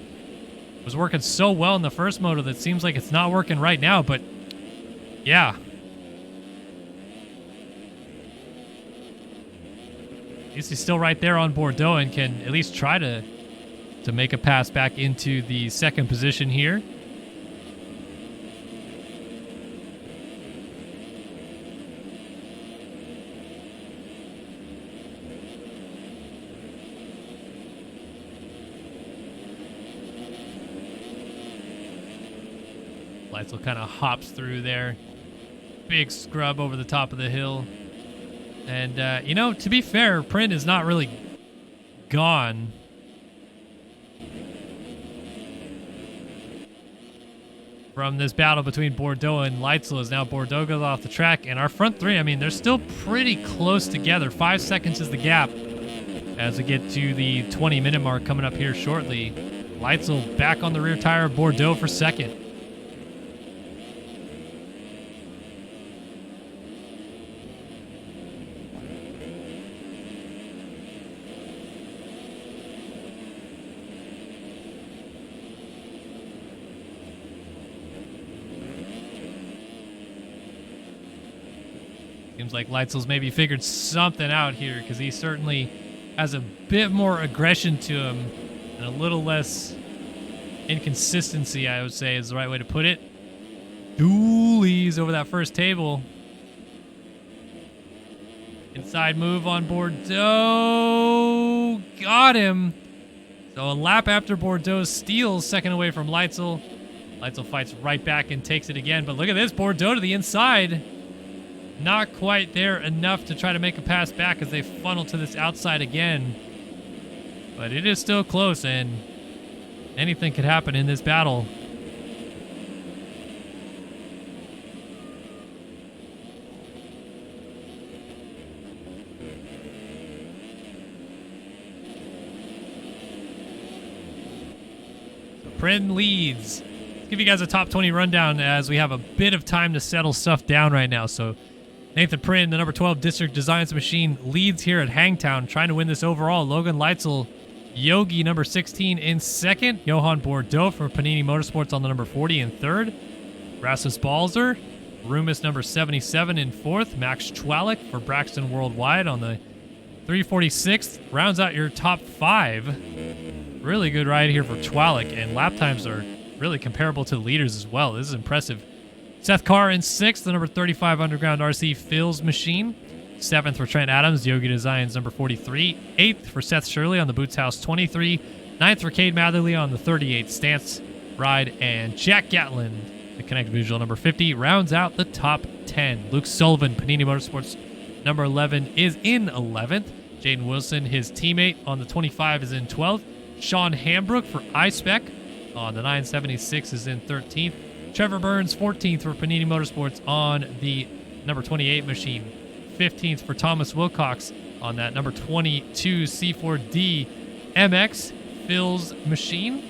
was working so well in the first moto that seems like it's not working right now, but yeah. At least he's still right there on Bordeaux and can at least try to make a pass back into the 2nd position here. Leitzel kind of hops through there. big scrub over the top of the hill. And, you know, to be fair, Print is not really gone. From this battle between Bordeaux and Leitzel, as now Bordeaux goes off the track. And our front three, I mean, they're still pretty close together. 5 seconds is the gap as we get to the 20-minute mark coming up here shortly. Leitzel back on the rear tire of Bordeaux for second. Seems like Leitzel's maybe figured something out here, because he certainly has a bit more aggression to him and a little less inconsistency, I would say is the right way to put it. Dualies over that first table. Inside move on Bordeaux. Got him. So a lap after Bordeaux steals second away from Leitzel. Leitzel fights right back and takes it again. But look at this, Bordeaux to the inside. Not quite there enough to try to make a pass back as they funnel to this outside again. But it is still close, and anything could happen in this battle. So Prin leads. Let's give you guys a top 20 rundown as we have a bit of time to settle stuff down right now. So Nathan Prin, the number 12 District Designs Machine, leads here at Hangtown, trying to win this overall. Logan Leitzel, Yogi, number 16, in second. Johan Bordeaux for Panini Motorsports on the number 40 in third. Rasmus Balzer, Rumus, number 77, in fourth. Max Chwalik for Braxton Worldwide on the 346th. Rounds out your top five. Really good ride here for Chwalik, and lap times are really comparable to the leaders as well. This is impressive. Seth Carr in sixth, the number 35 Underground RC Phil's Machine. Seventh for Trent Adams, Yogi Designs number 43. Eighth for Seth Shirley on the Boots House 23. Ninth for Cade Matherly on the 38 Stance Ride. And Jack Gatlin, the Connect Visual number 50, rounds out the top 10. Luke Sullivan, Panini Motorsports number 11, is in 11th. Jaden Wilson, his teammate, on the 25 is in 12th. Sean Hambrook for iSpec on the 976 is in 13th. Trevor Burns, 14th for Panini Motorsports on the number 28 machine. 15th for Thomas Wilcox on that number 22 C4D MX Phil's Machine.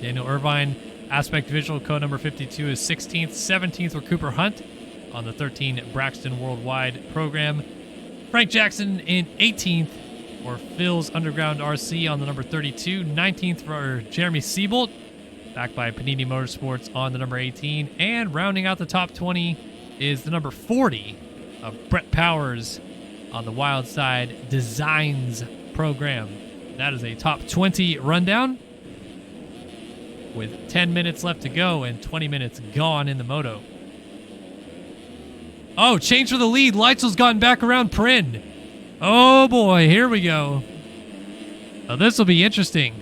Daniel Irvine, Aspect Visual, code number 52, is 16th. 17th for Cooper Hunt on the 13 Braxton Worldwide program. Frank Jackson in 18th for Phil's Underground RC on the number 32. 19th for Jeremy Siebold, backed by Panini Motorsports on the number 18. And rounding out the top 20 is the number 40 of Brett Powers on the Wild Side Designs program. That is a top 20 rundown with 10 minutes left to go and 20 minutes gone in the moto. Oh, change for the lead. Leitzel's gotten back around Prin. Oh boy, here we go. Now this will be interesting.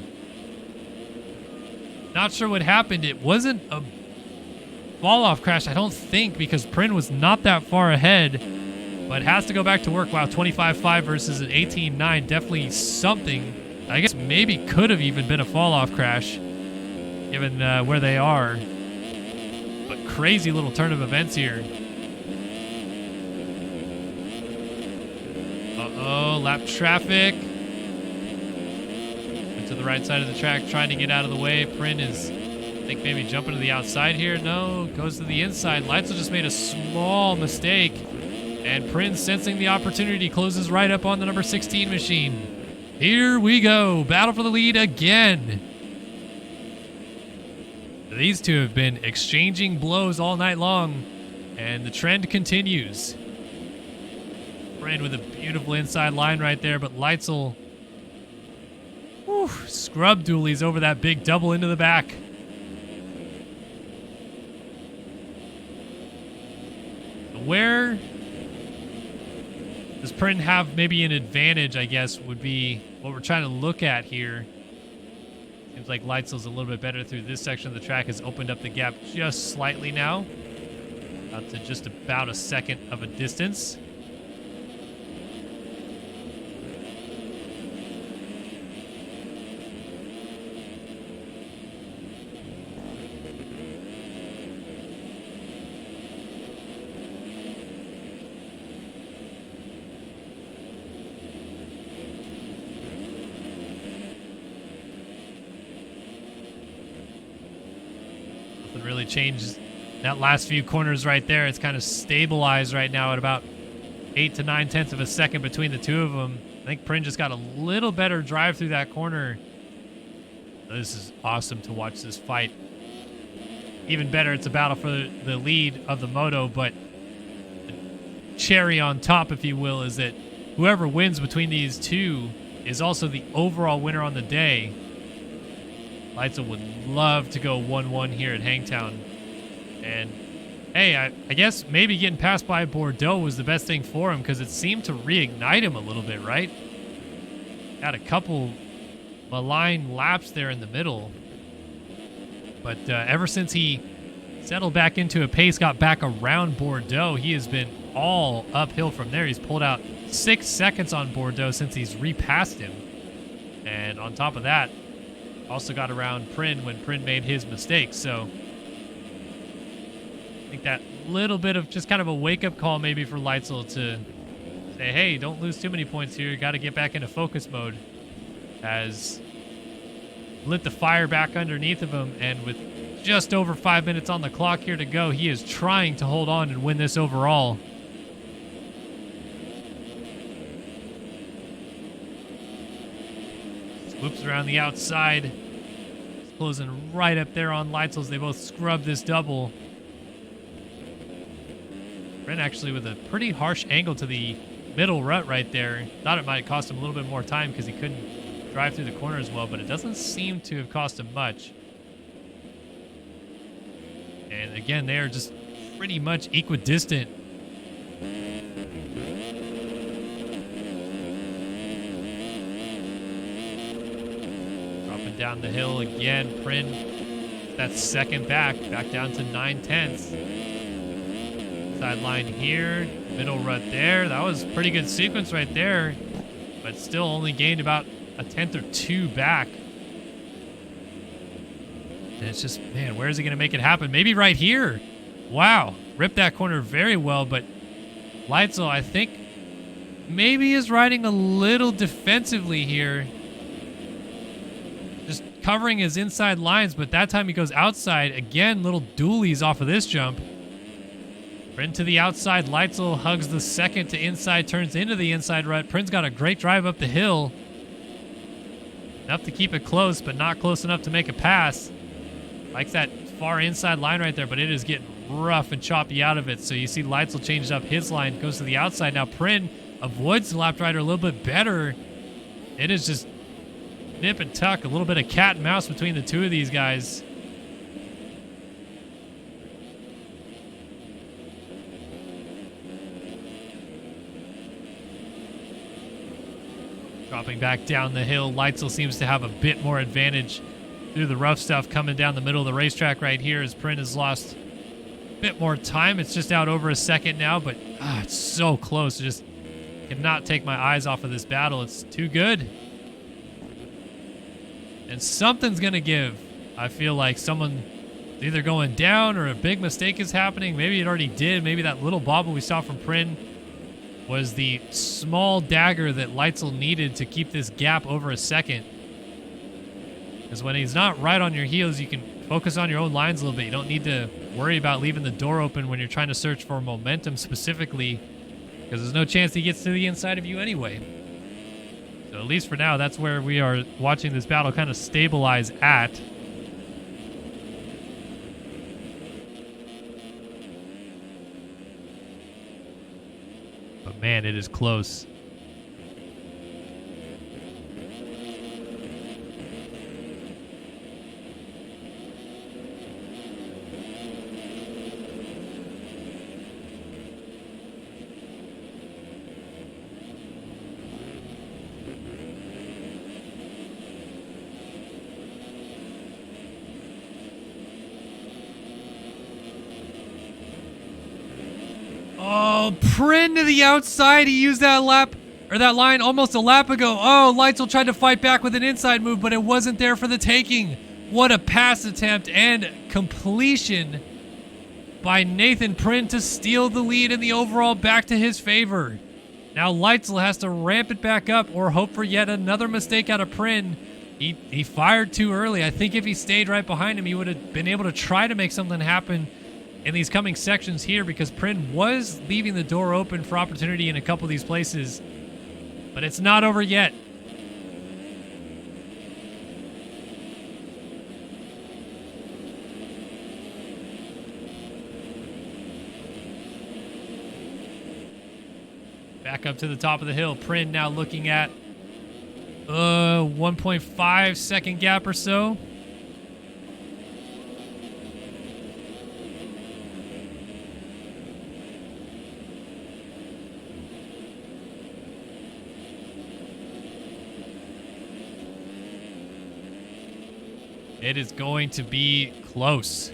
Not sure what happened. It wasn't a fall-off crash, I don't think, because Prin was not that far ahead, but has to go back to work. Wow, 25.5 versus an 18.9. Definitely something. I guess maybe could have even been a fall-off crash, given where they are. But crazy little turn of events here. Uh-oh, lap traffic. Went to the right side of the track, trying to get out of the way. Prin is, I think, maybe jumping to the outside here. No, goes to the inside. Leitzel just made a small mistake. And Prin, sensing the opportunity, closes right up on the number 16 machine. Here we go. Battle for the lead again. These two have been exchanging blows all night long, and the trend continues. Prin with a beautiful inside line right there, but Leitzel, scrub dualies over that big double into the back. Where does Prin have maybe an advantage, I guess, would be what we're trying to look at here. Seems like Leitzel's a little bit better through this section of the track, has opened up the gap just slightly now. Out to just about a second of a distance. Nothing really changed that last few corners right there. It's kind of stabilized right now at about 8 to 9 tenths of a second between the two of them. I think Prin just got a little better drive through that corner. This is awesome to watch this fight. Even better, it's a battle for the lead of the moto, but the cherry on top, if you will, is that whoever wins between these two is also the overall winner on the day. Leitzel would love to go 1-1 here at Hangtown. And, hey, I guess maybe getting passed by Bordeaux was the best thing for him because it seemed to reignite him a little bit, right? Had a couple malign laps there in the middle. But ever since he settled back into a pace, got back around Bordeaux, he has been all uphill from there. He's pulled out 6 seconds on Bordeaux since he's repassed him. And on top of that, also got around Prin when Prin made his mistake. So I think that little bit of just kind of a wake-up call maybe for Leitzel to say, hey, don't lose too many points here. You got to get back into focus mode. Has lit the fire back underneath of him, and with just over 5 minutes on the clock here to go, he is trying to hold on and win this overall. Swoops around the outside. He's closing right up there on Leitzel's. They both scrub this double. Brent actually with a pretty harsh angle to the middle rut right there. Thought it might cost him a little bit more time because he couldn't drive through the corner as well, but it doesn't seem to have cost him much. And again, they are just pretty much equidistant. Dropping down the hill again. Prin, that second back down to 9 tenths. Sideline here, middle rut there. That was a pretty good sequence right there, but still only gained about a tenth or two back. And it's just, man, where is he going to make it happen? Maybe right here. Wow, ripped that corner very well, but Leitzel, I think, maybe is riding a little defensively here. Just covering his inside lines, but that time he goes outside. Again, little dualies off of this jump. Prin to the outside. Leitzel hugs the second to inside, turns into the inside rut. Prin's got a great drive up the hill. Enough to keep it close, but not close enough to make a pass. Likes that far inside line right there, but it is getting rough and choppy out of it. So you see Leitzel changes up his line, goes to the outside. Now Prin avoids the lap rider a little bit better. It is just nip and tuck, a little bit of cat and mouse between the two of these guys. Dropping back down the hill, Leitzel seems to have a bit more advantage through the rough stuff coming down the middle of the racetrack right here as Prin has lost a bit more time. It's just out over a second now, but it's so close. I just cannot take my eyes off of this battle. It's too good. And something's going to give. I feel like someone either going down or a big mistake is happening. Maybe it already did. Maybe that little bobble we saw from Prin was the small dagger that Leitzel needed to keep this gap over a second. Because when he's not right on your heels, you can focus on your own lines a little bit. You don't need to worry about leaving the door open when you're trying to search for momentum specifically, because there's no chance he gets to the inside of you anyway. So at least for now, that's where we are watching this battle kind of stabilize at. But man, it is close. Oh, Prin to the outside. He used that lap, or that line almost a lap ago. Oh, Leitzel tried to fight back with an inside move, but it wasn't there for the taking. What a pass attempt and completion by Nathan Prin to steal the lead in the overall back to his favor. Now Leitzel has to ramp it back up or hope for yet another mistake out of Prin. He fired too early. I think if he stayed right behind him, he would have been able to try to make something happen in these coming sections here, because Prin was leaving the door open for opportunity in a couple of these places. But it's not over yet. Back up to the top of the hill. Prin now looking at 1.5 second gap or so. It is going to be close.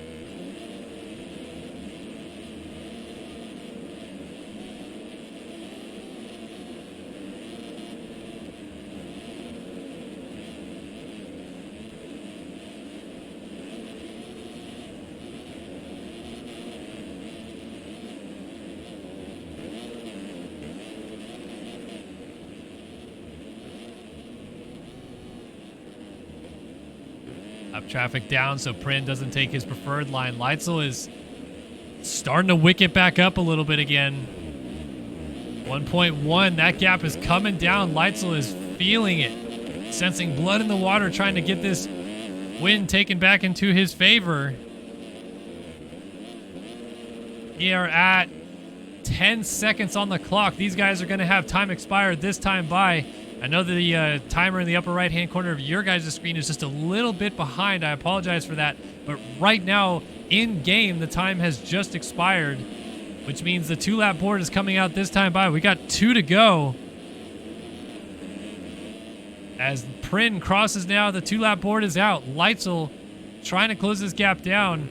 Up traffic down so Prin doesn't take his preferred line. Leitzel is starting to wick it back up a little bit again. 1.1, that gap is coming down. Leitzel is feeling it, sensing blood in the water, trying to get this win taken back into his favor. We are at 10 seconds on the clock. These guys are going to have time expired this time by. I know the timer in the upper right-hand corner of your guys' screen is just a little bit behind. I apologize for that. But right now, in-game, the time has just expired, which means the two-lap board is coming out this time by. We got 2 to go. As Prin crosses now, the two-lap board is out. Leitzel trying to close this gap down.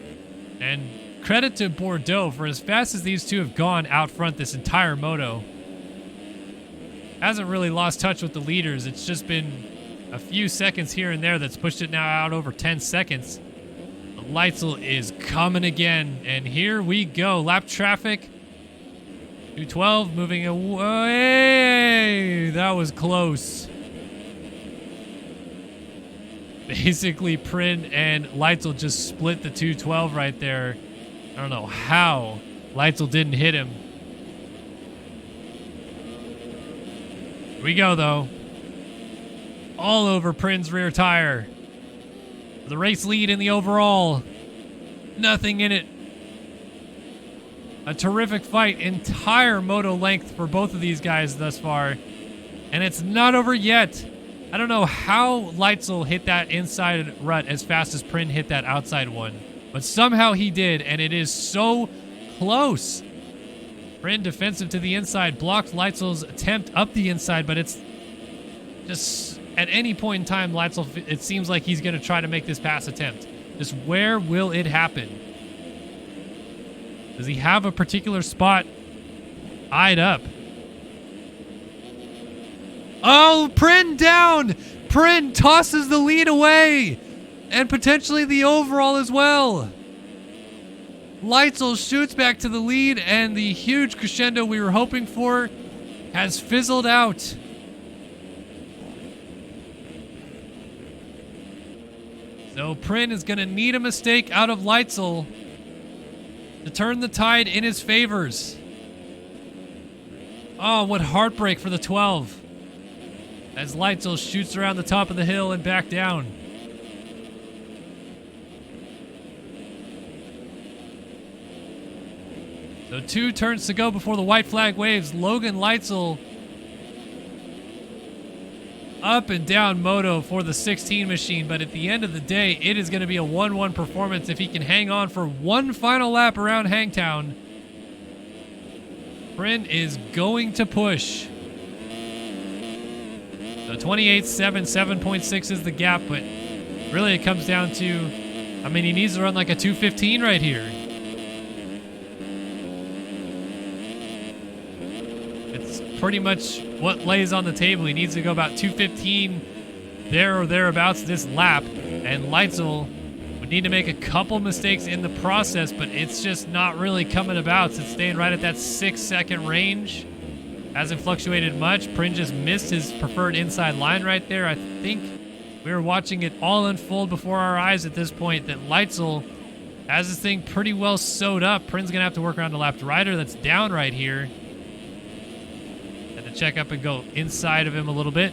And credit to Bordeaux for as fast as these two have gone out front this entire moto. Hasn't really lost touch with the leaders. It's just been a few seconds here and there that's pushed it now out over 10 seconds. Leitzel is coming again, and here we go. Lap traffic. 212 moving away. That was close. Basically, Prin and Leitzel just split the 212 right there. I don't know how Leitzel didn't hit him. Here we go, though. All over Prin's rear tire. The race lead in the overall. Nothing in it. A terrific fight. Entire moto length for both of these guys thus far. And it's not over yet. I don't know how Leitzel hit that inside rut as fast as Prin hit that outside one. But somehow he did, and it is so close. Prin defensive to the inside, blocked Leitzel's attempt up the inside, but it's just at any point in time, Leitzel, it seems like he's going to try to make this pass attempt. Just where will it happen? Does he have a particular spot eyed up? Oh, Prin down! Prin tosses the lead away! And potentially the overall as well. Leitzel shoots back to the lead, and the huge crescendo we were hoping for has fizzled out. So Prin is going to need a mistake out of Leitzel to turn the tide in his favors. Oh, what heartbreak for the 12. As Leitzel shoots around the top of the hill and back down. So 2 turns to go before the white flag waves. Logan Leitzel up and down moto for the 16 machine, but at the end of the day, it is going to be a 1-1 performance if he can hang on for one final lap around Hangtown. Prin is going to push. So 28.7, 7.6 is the gap, but really it comes down to, I mean, he needs to run like a 2:15 right here. pretty much what lays on the table. He needs to go about 2:15 there or thereabouts this lap, and Leitzel would need to make a couple mistakes in the process, but it's just not really coming about. It's staying right at that 6-second range. Hasn't fluctuated much. Prin just missed his preferred inside line right there. I think we were watching it all unfold before our eyes at this point, that Leitzel has this thing pretty well sewed up. Prin's going to have to work around the left rider that's down right here. And to check up and go inside of him a little bit.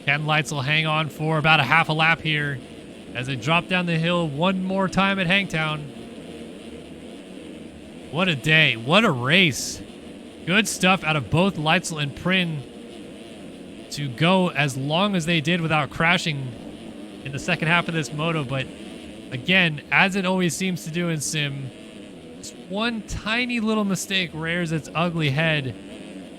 Can Leitzel hang on for about a half a lap here as they drop down the hill one more time at Hangtown? What a day. What a race. Good stuff out of both Leitzel and Prin to go as long as they did without crashing in the second half of this moto. But again, as it always seems to do in Sim, just one tiny little mistake rears its ugly head.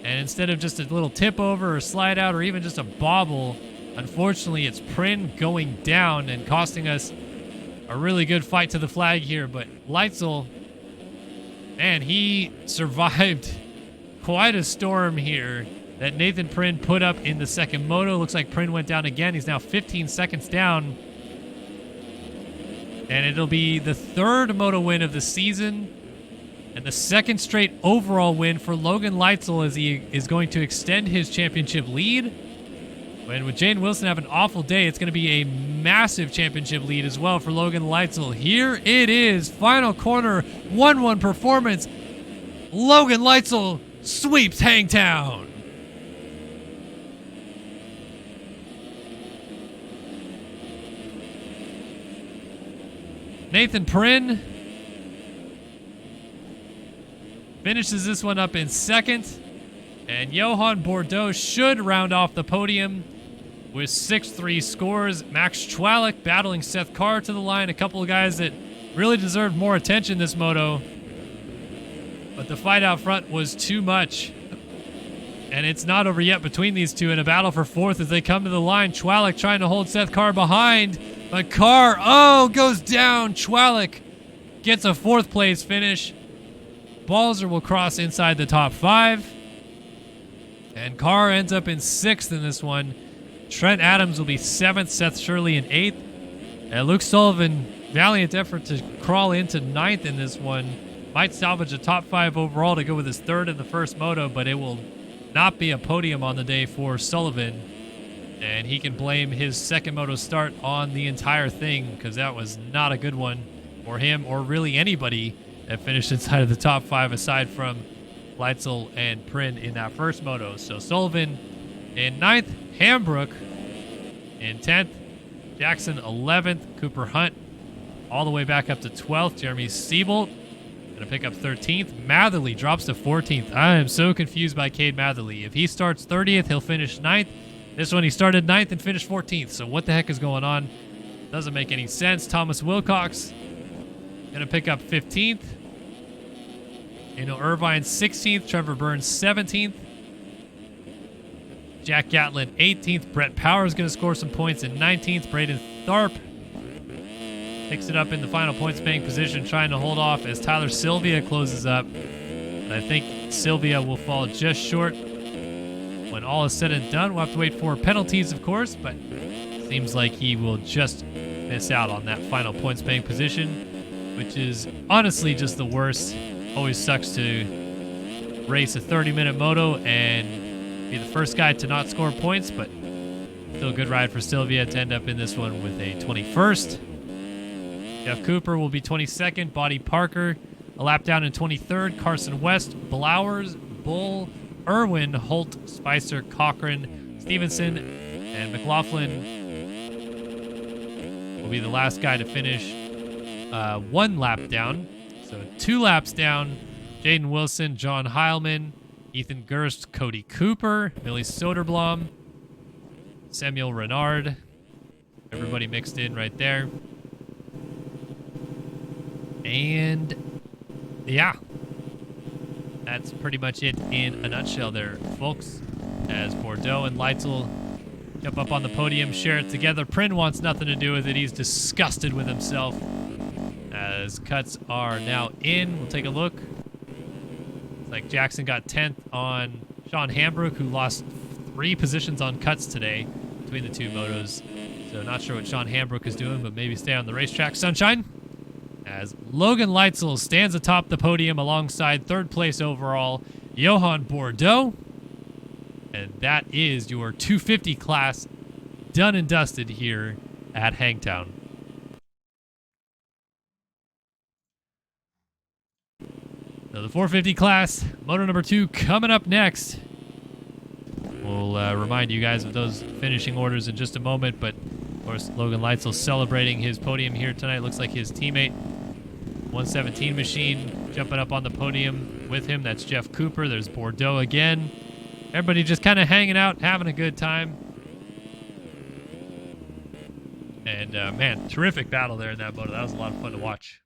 And instead of just a little tip over or slide out or even just a bobble, unfortunately it's Prin going down and costing us a really good fight to the flag here. But Leitzel, man, he survived quite a storm here that Nathan Prin put up in the second moto. Looks like Prin went down again. He's now 15 seconds down. And it'll be the third moto win of the season and the second straight overall win for Logan Leitzel, as he is going to extend his championship lead. And with Jane Wilson having an awful day, it's going to be a massive championship lead as well for Logan Leitzel. Here it is, final corner, 1-1 performance. Logan Leitzel sweeps Hangtown. Nathan Prin finishes this one up in second, and Johan Bordeaux should round off the podium with 6-3 scores. Max Chwalik battling Seth Carr to the line, a couple of guys that really deserved more attention this moto, but the fight out front was too much, and it's not over yet between these two in a battle for fourth as they come to the line. Chwalik trying to hold Seth Carr behind, but Carr, goes down. Chwalik gets a fourth place finish. Balzer will cross inside the top 5. And Carr ends up in 6th in this one. Trent Adams will be 7th, Seth Shirley in 8th. And Luke Sullivan, valiant effort to crawl into 9th in this one. Might salvage a top 5 overall to go with his third in the first moto, but it will not be a podium on the day for Sullivan. And he can blame his second moto start on the entire thing, because that was not a good one for him or really anybody that finished inside of the top 5 aside from Leitzel and Prin in that first moto. So Sullivan in 9th, Hambrook in 10th, Jackson 11th, Cooper Hunt all the way back up to 12th, Jeremy Siebold going to pick up 13th, Matherly drops to 14th. I am so confused by Cade Matherly. If he starts 30th, he'll finish 9th. This one he started 9th and finished 14th, so what the heck is going on? Doesn't make any sense. Thomas Wilcox going to pick up 15th. Irvine 16th, Trevor Burns 17th, Jack Gatlin 18th, Brett Powers going to score some points in 19th, Braden Tharp picks it up in the final points paying position, trying to hold off as Tyler Sylvia closes up. And I think Sylvia will fall just short when all is said and done. We'll have to wait for penalties, of course, but seems like he will just miss out on that final points paying position, which is honestly just the worst. Always sucks to race a 30-minute moto and be the first guy to not score points, but still a good ride for Sylvia to end up in this one with a 21st. Jeff Cooper will be 22nd. Bodie Parker a lap down in 23rd. Carson West, Blowers, Bull, Irwin, Holt, Spicer, Cochran, Stevenson, and McLaughlin will be the last guy to finish 1 lap down. So 2 laps down, Jaden Wilson, John Heilman, Ethan Gerst, Cody Cooper, Billy Soderblom, Samuel Renard. Everybody mixed in right there. And Yeah, that's pretty much it in a nutshell there, folks. As Bordeaux and Leitzel jump up on the podium, share it together. Prin wants nothing to do with it. He's disgusted with himself. As cuts are now in, we'll take a look. It's like Jackson got 10th on Sean Hambrook, who lost 3 positions on cuts today between the 2 motos. So not sure what Sean Hambrook is doing, but maybe stay on the racetrack. Sunshine. As Logan Leitzel stands atop the podium alongside 3rd place overall, Johan Bordeaux. And that is your 250 class done and dusted here at Hangtown. So the 450 class, moto number 2 coming up next. We'll remind you guys of those finishing orders in just a moment, but of course Logan Leitzel celebrating his podium here tonight. Looks like his teammate 117 machine jumping up on the podium with him. That's Jeff Cooper. There's Bordeaux again. Everybody just kind of hanging out, having a good time. And man, terrific battle there in that moto. That was a lot of fun to watch.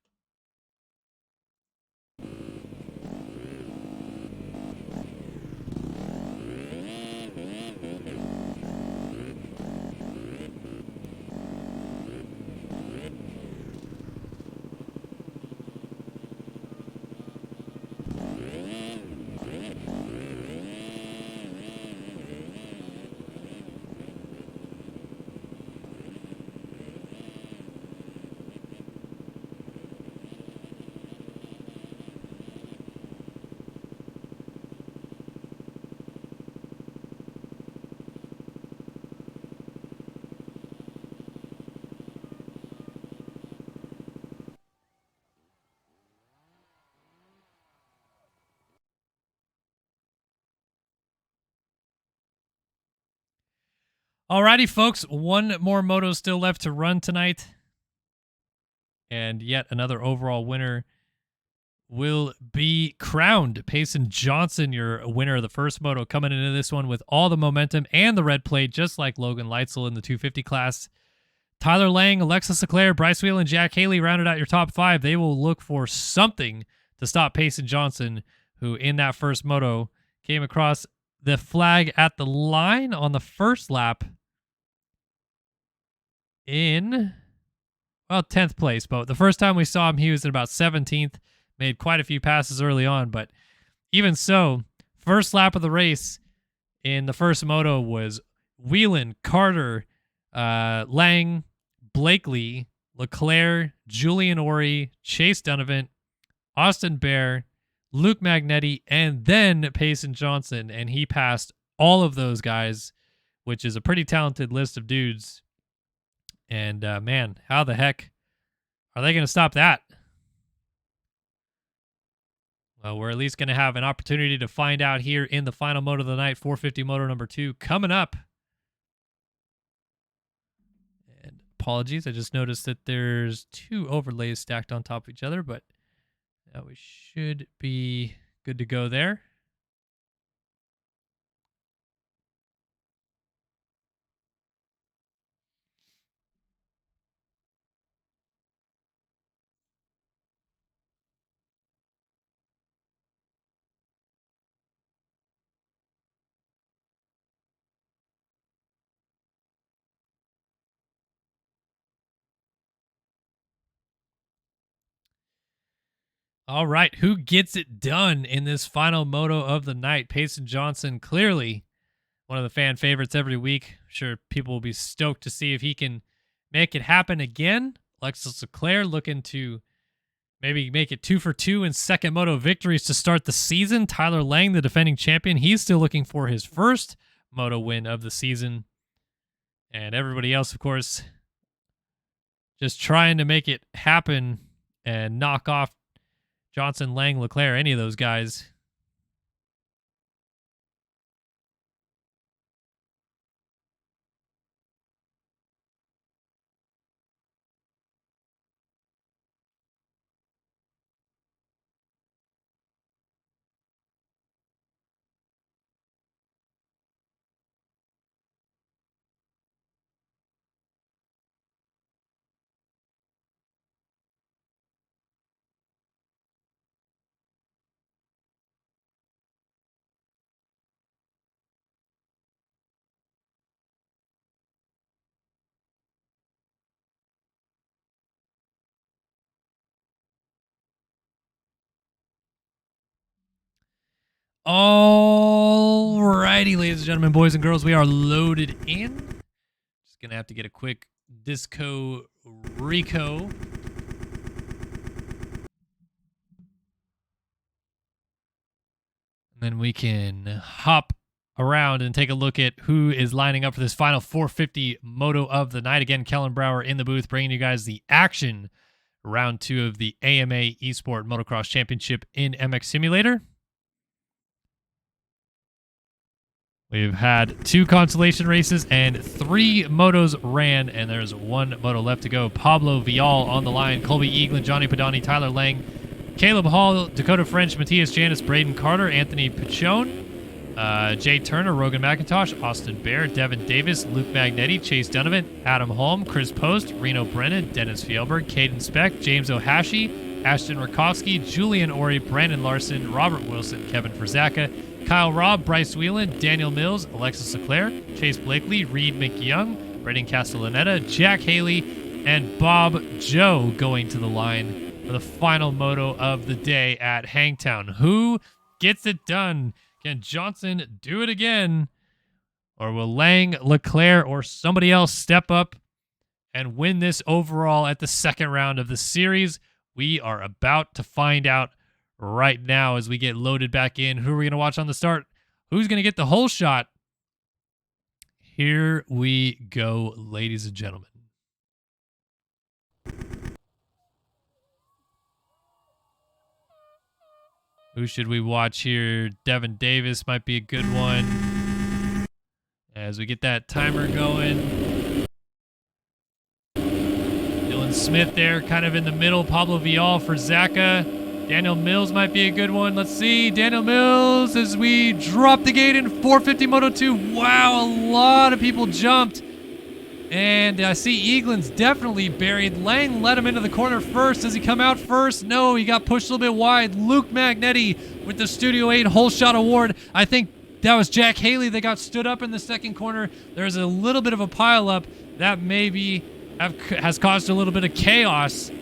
Alrighty, folks. One more moto still left to run tonight. And yet another overall winner will be crowned. Payson Johnson, your winner of the first moto, coming into this one with all the momentum and the red plate, just like Logan Leitzel in the 250 class. Tyler Lang, Alexis Leclerc, Bryce Wheel, and Jack Haley rounded out your top 5. They will look for something to stop Payson Johnson, who in that first moto came across the flag at the line on the first lap in, well, 10th place. But the first time we saw him, he was in about 17th, made quite a few passes early on. But even so, first lap of the race in the first moto was Whelan, Carter, Lang, Blakely, Leclerc, Julian Ory, Chase Donovan, Austin Bear, Luke Magnetti, and then Payson Johnson. And he passed all of those guys, which is a pretty talented list of dudes. And man, how the heck are they going to stop that? Well, we're at least going to have an opportunity to find out here in the final moto of the night, 450 moto number 2, coming up. And apologies, I just noticed that there's 2 overlays stacked on top of each other, but we should be good to go there. All right, who gets it done in this final moto of the night? Payson Johnson, clearly one of the fan favorites every week. I'm sure people will be stoked to see if he can make it happen again. Alexis Leclerc looking to maybe make it 2 for 2 in second moto victories to start the season. Tyler Lang, the defending champion, he's still looking for his first moto win of the season. And everybody else, of course, just trying to make it happen and knock off Johnson, Lang, Leclerc, any of those guys. All righty, ladies and gentlemen, boys and girls, we are loaded in. Just going to have to get a quick Disco Rico. And then we can hop around and take a look at who is lining up for this final 450 moto of the night. Again, Kellen Brower in the booth, bringing you guys the action. Round 2 of the AMA Esport Motocross Championship in MX Simulator. We've had 2 consolation races and 3 motos ran, and there's 1 moto left to go. Pablo Vial on the line, Colby Eaglin, Johnny Padani, Tyler Lang, Caleb Hall, Dakota French, Matthias Janis, Braden Carter, Anthony Pichon, Jay Turner, Rogan McIntosh, Austin Baer, Devin Davis, Luke Magnetti, Chase Donovan, Adam Holm, Chris Post, Reno Brennan, Dennis Fjellberg, Caden Speck, James Ohashi, Ashton Rakowski, Julian Ori, Brandon Larson, Robert Wilson, Kevin Frizaka, Kyle Robb, Bryce Whelan, Daniel Mills, Alexis Leclerc, Chase Blakely, Reed McYoung, Brendan Castellaneta, Jack Haley, and Bob Joe going to the line for the final moto of the day at Hangtown. Who gets it done? Can Johnson do it again? Or will Lang, Leclerc, or somebody else step up and win this overall at the second round of the series? We are about to find out right now as we get loaded back in. Who are we going to watch on the start? Who's going to get the whole shot? Here we go, ladies and gentlemen. Who should we watch here? Devin Davis might be a good one. As we get that timer going. Dylan Smith there, kind of in the middle. Pablo Vial for Zaka. Daniel Mills might be a good one. Let's see. Daniel Mills as we drop the gate in 450 Moto 2. Wow, a lot of people jumped. And I see Eaglin's definitely buried. Lang let him into the corner first. Does he come out first? No, he got pushed a little bit wide. Luke Magnetti with the Studio 8 Whole Shot Award. I think that was Jack Haley that got stood up in the second corner. There's a little bit of a pileup that maybe has caused a little bit of chaos.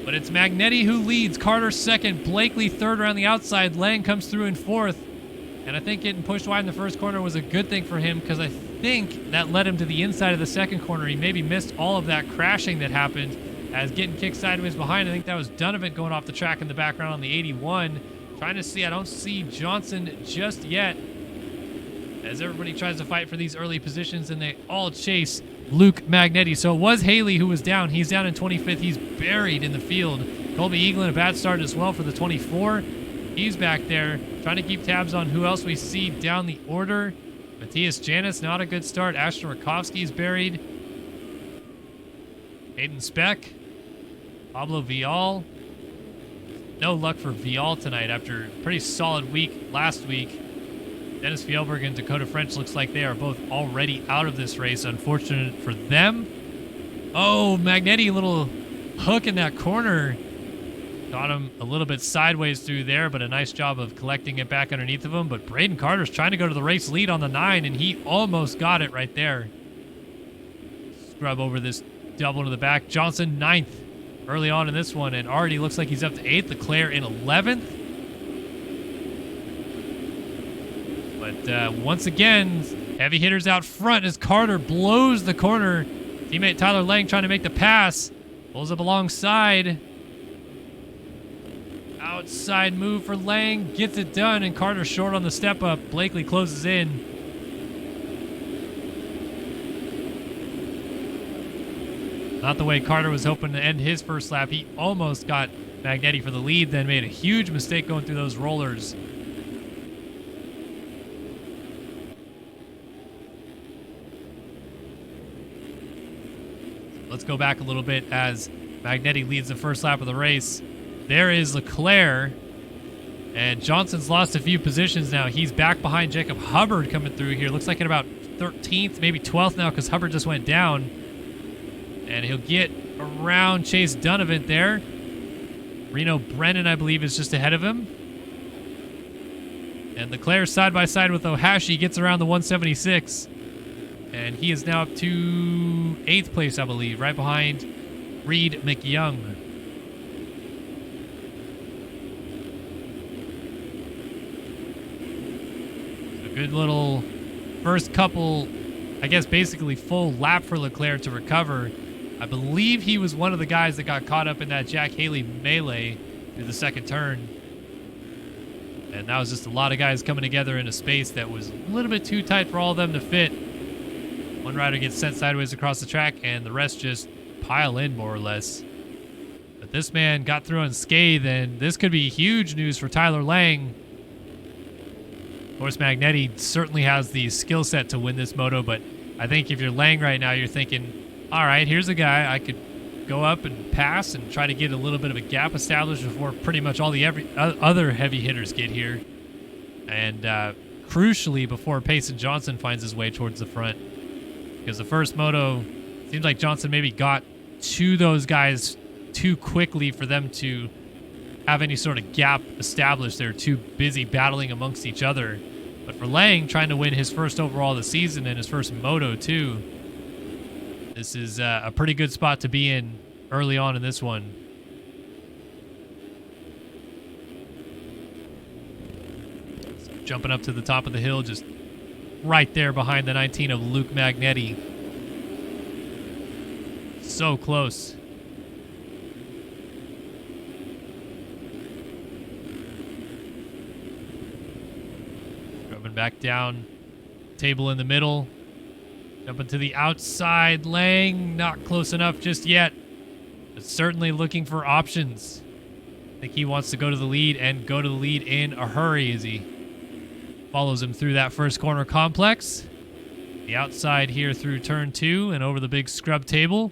But it's Magnetti who leads, Carter second, Blakely third around the outside, Lang comes through in fourth. And I think getting pushed wide in the first corner was a good thing for him because I think that led him to the inside of the second corner. He maybe missed all of that crashing that happened as getting kicked sideways behind. I think that was Donovan going off the track in the background on the 81. Trying to see, I don't see Johnson just yet as everybody tries to fight for these early positions and they all chase Luke Magnetti. So it was Haley who was down. He's down in 25th. He's buried in the field. Colby Eaglin, a bad start as well for the 24. He's back there trying to keep tabs on who else we see down the order. Matthias Janis, not a good start. Ashton Rakowski's buried. Aiden Speck. Pablo Vial. No luck for Vial tonight after a pretty solid week last week. Dennis Fjellberg and Dakota French looks like they are both already out of this race. Unfortunate for them. Oh, Magnetti, a little hook in that corner. Got him a little bit sideways through there, but a nice job of collecting it back underneath of him. But Braden Carter's trying to go to the race lead on the 9, and he almost got it right there. Scrub over this double to the back. Johnson 9th early on in this one, and already looks like he's up to 8th. Leclerc in 11th. But once again, heavy hitters out front as Carter blows the corner. Teammate Tyler Lang trying to make the pass. Pulls up alongside. Outside move for Lang. Gets it done, and Carter short on the step up. Blakely closes in. Not the way Carter was hoping to end his first lap. He almost got Magnetti for the lead, then made a huge mistake going through those rollers. Let's go back a little bit as Magnetti leads the first lap of the race. There is Leclerc, and Johnson's lost a few positions now. He's back behind Jacob Hubbard coming through here. Looks like at about 13th, maybe 12th now because Hubbard just went down. And he'll get around Chase Donovan there. Reno Brennan, I believe, is just ahead of him. And Leclerc side by side with Ohashi gets around the 176. And he is now up to 8th place, I believe, right behind Reed McYoung. Good little first couple, I guess basically full lap for Leclerc to recover. I believe he was one of the guys that got caught up in that Jack Haley melee through the second turn. And that was just a lot of guys coming together in a space that was a little bit too tight for all of them to fit. One rider gets sent sideways across the track, and the rest just pile in more or less. But this man got through unscathed, and this could be huge news for Tyler Lang. Of course, Magnetti certainly has the skill set to win this moto, but I think if you're Lang right now, you're thinking, all right, here's a guy I could go up and pass and try to get a little bit of a gap established before pretty much all the other heavy hitters get here. And crucially, before Payson Johnson finds his way towards the front. Because the first moto, seems like Johnson maybe got to those guys too quickly for them to have any sort of gap established. They're too busy battling amongst each other. But for Lang, trying to win his first overall of the season and his first moto too, this is a pretty good spot to be in early on in this one. So jumping up to the top of the hill, just right there behind the 19 of Luke Magnetti. So close. Rubbing back down. Table in the middle. Jumping to the outside. Lang, not close enough just yet. But certainly looking for options. I think he wants to go to the lead and go to the lead in a hurry as he follows him through that first corner complex. The outside here through turn 2 and over the big scrub table.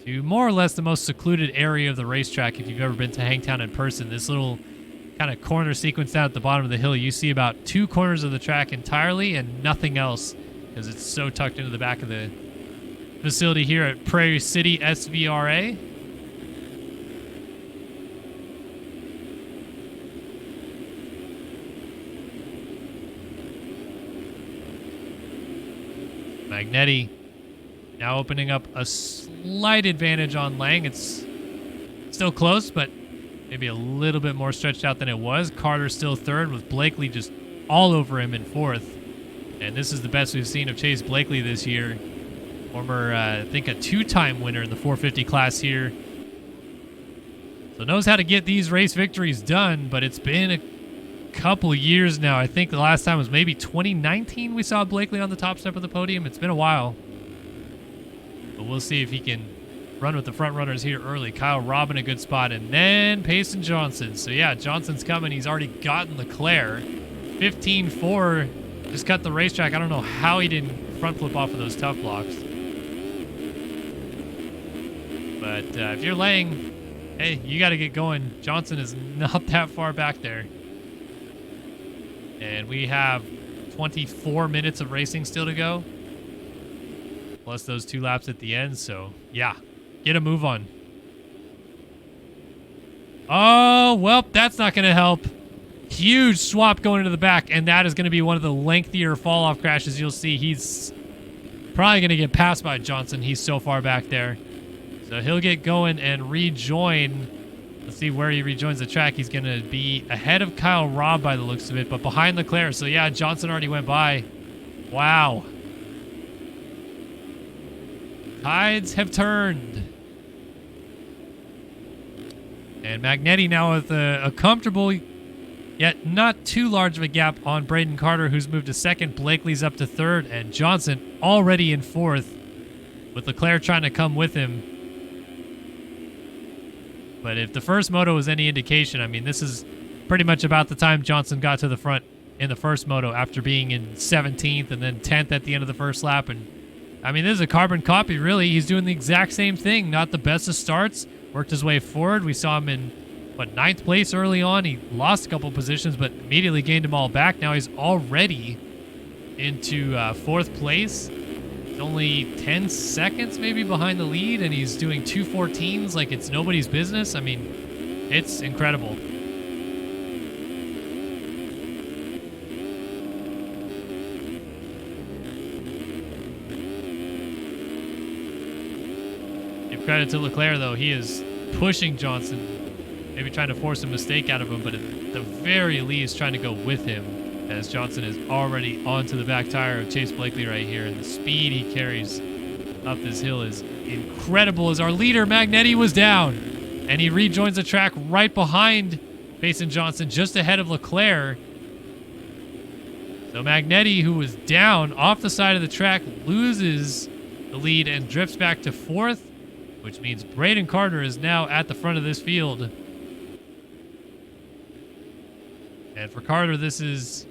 To more or less the most secluded area of the racetrack if you've ever been to Hangtown in person. This little kind of corner sequence down at the bottom of the hill, you see about 2 corners of the track entirely and nothing else because it's so tucked into the back of the facility here at Prairie City SVRA. Magnetti now opening up a slight advantage on Lang. It's still close, but maybe a little bit more stretched out than it was. Carter still third with Blakely just all over him in fourth. And this is the best we've seen of Chase Blakely this year. Former, I think, a 2-time winner in the 450 class here. So knows how to get these race victories done, but it's been a couple years now. I think the last time was maybe 2019 we saw Blakely on the top step of the podium. It's been a while. But we'll see if he can run with the front runners here early. Kyle Robb in a good spot, and then Payson Johnson. So yeah, Johnson's coming. He's already gotten Leclerc. 15-4, just cut the racetrack. I don't know how he didn't front flip off of those tough blocks. But if you're Lang, hey, you got to get going. Johnson is not that far back there. And we have 24 minutes of racing still to go. Plus those 2 laps at the end. So, yeah, get a move on. Oh, well, that's not going to help. Huge swap going into the back. And that is going to be one of the lengthier fall-off crashes you'll see. He's probably going to get passed by Johnson. He's so far back there. So he'll get going and rejoin. Let's see where he rejoins the track. He's going to be ahead of Kyle Robb by the looks of it, but behind Leclerc. So, yeah, Johnson already went by. Wow. Tides have turned. And Magnetti now with a comfortable, yet not too large of a gap on Braden Carter, who's moved to second. Blakely's up to third, and Johnson already in fourth, with Leclerc trying to come with him. But if the first moto was any indication, I mean, this is pretty much about the time Johnson got to the front in the first moto after being in 17th and then 10th at the end of the first lap. And I mean, this is a carbon copy, really. He's doing the exact same thing. Not the best of starts. Worked his way forward. We saw him in, 9th place early on. He lost a couple positions, but immediately gained them all back. Now he's already into 4th place. He's only 10 seconds maybe behind the lead, and he's doing 2:14s like it's nobody's business. I mean, it's incredible. Give credit to Leclerc, though. He is pushing Johnson maybe trying to force a mistake out of him, but at the very least trying to go with him, as Johnson is already onto the back tire of Chase Blakely right here, and the speed he carries up this hill is incredible. As our leader Magnetti was down, and he rejoins the track right behind Payson Johnson, just ahead of Leclerc. So Magnetti, who was down off the side of the track, loses the lead and drifts back to 4th, which means Braden Carter is now at the front of this field. And for Carter, this is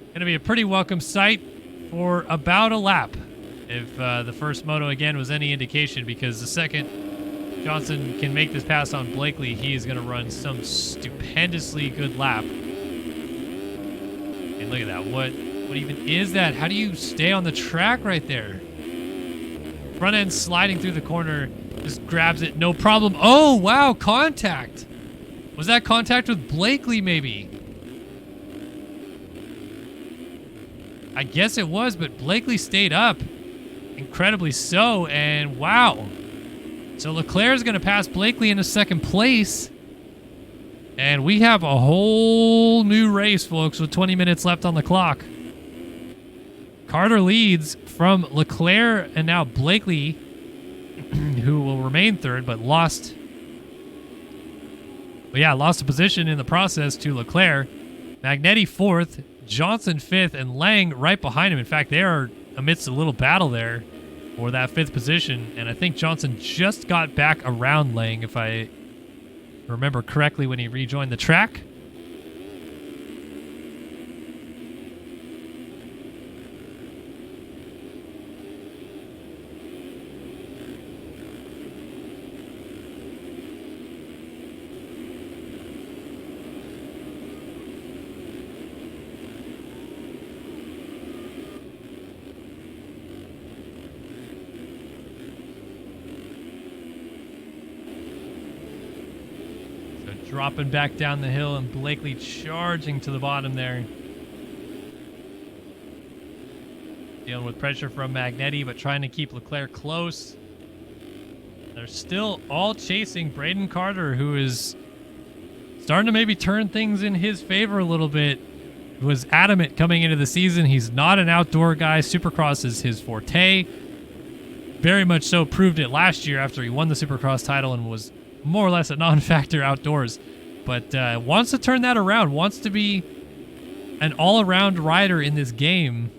going to be a pretty welcome sight for about a lap, if the first moto again was any indication, because the second Johnson can make this pass on Blakely, he is going to run some stupendously good lap. And look at that. What even is that? How do you stay on the track right there? Front end sliding through the corner, just grabs it, no problem. Oh, wow, contact. Was that contact with Blakely maybe? I guess it was, but Blakely stayed up. Incredibly so, and wow. So Leclerc is going to pass Blakely into second place. And we have a whole new race, folks, with 20 minutes left on the clock. Carter leads from Leclerc and now Blakely, who will remain third, but lost a position in the process to Leclerc. Magnetti 4th, Johnson 5th, and Lang right behind him. In fact, they are amidst a little battle there for that 5th position, and I think Johnson just got back around Lang, if I remember correctly, when he rejoined the track. Dropping back down the hill, and Blakely charging to the bottom there. Dealing with pressure from Magnetti, but trying to keep Leclerc close. They're still all chasing Braden Carter, who is starting to maybe turn things in his favor a little bit. He was adamant coming into the season. He's not an outdoor guy. Supercross is his forte. Very much so proved it last year after he won the Supercross title and was more or less a non-factor outdoors, but wants to turn that around, wants to be an all-around rider in this game,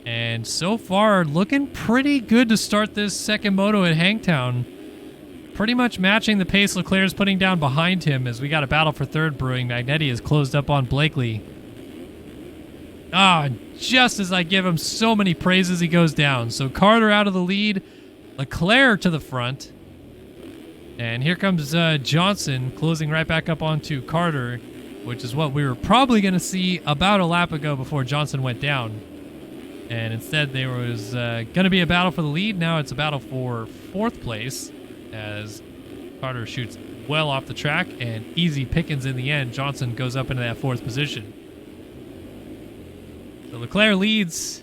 and so far looking pretty good to start this second moto at Hangtown. Pretty much matching the pace Leclerc's putting down behind him, as we got a battle for third brewing. Magnetti is closed up on Blakely. Just as I give him so many praises, he goes down. So Carter out of the lead, Leclerc to the front. And here comes Johnson closing right back up onto Carter, which is what we were probably going to see about a lap ago before Johnson went down. And instead there was going to be a battle for the lead. Now it's a battle for 4th place, as Carter shoots well off the track and easy pickings in the end. Johnson goes up into that 4th position. So Leclerc leads.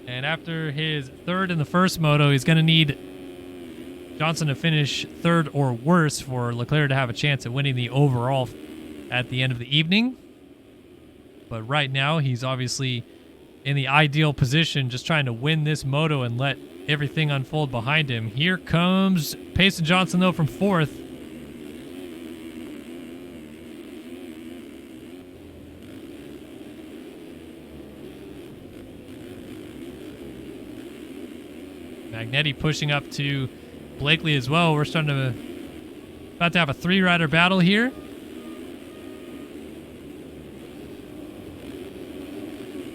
And after his 3rd in the first moto, he's going to need Johnson to finish 3rd or worse for Leclerc to have a chance at winning the overall at the end of the evening. But right now, he's obviously in the ideal position, just trying to win this moto and let everything unfold behind him. Here comes Payson Johnson, though, from 4th. Magnetti pushing up to Blakely as well. We're about to have a 3-rider battle here.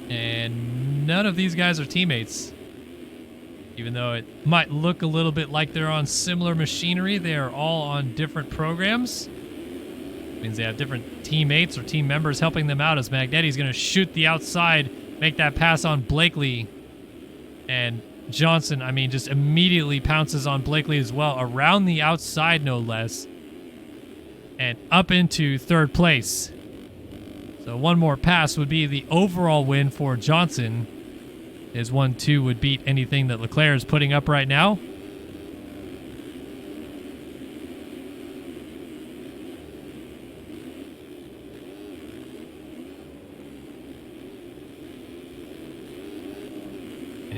And none of these guys are teammates. Even though it might look a little bit like they're on similar machinery, they are all on different programs. It means they have different teammates or team members helping them out, as Magnetti's going to shoot the outside, make that pass on Blakely. And Johnson, just immediately pounces on Blakely as well, around the outside no less, and up into 3rd place. So one more pass would be the overall win for Johnson. His 1-2 would beat anything that Leclerc is putting up right now.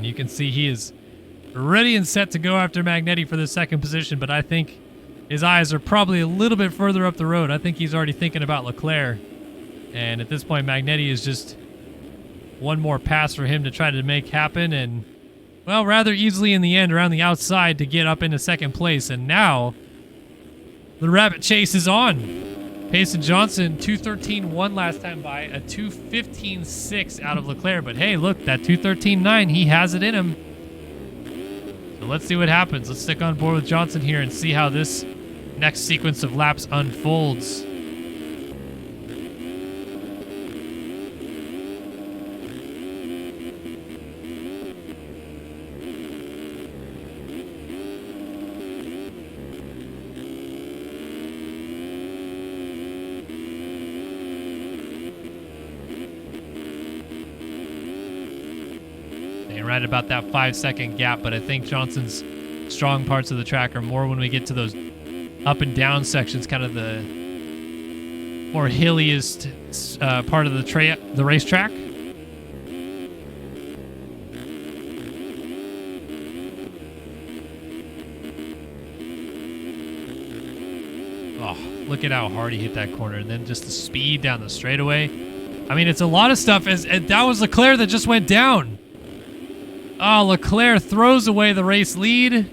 And you can see he is ready and set to go after Magnetti for the second position, but I think his eyes are probably a little bit further up the road. I think he's already thinking about Leclerc. And at this point, Magnetti is just one more pass for him to try to make happen. And, well, rather easily in the end around the outside to get up into second place. And now the rabbit chase is on. Payson Johnson, 2:13.1 last time by, a 2:15.6 out of Leclerc. But hey, look, that 2:13.9, he has it in him. So let's see what happens. Let's stick on board with Johnson here and see how this next sequence of laps unfolds. Right about that 5-second gap, but I think Johnson's strong parts of the track are more when we get to those up and down sections, kind of the more hilliest part of the racetrack. Oh, look at how hard he hit that corner, and then just the speed down the straightaway. I mean, it's a lot of stuff. That was Leclerc that just went down. Oh, Leclerc throws away the race lead.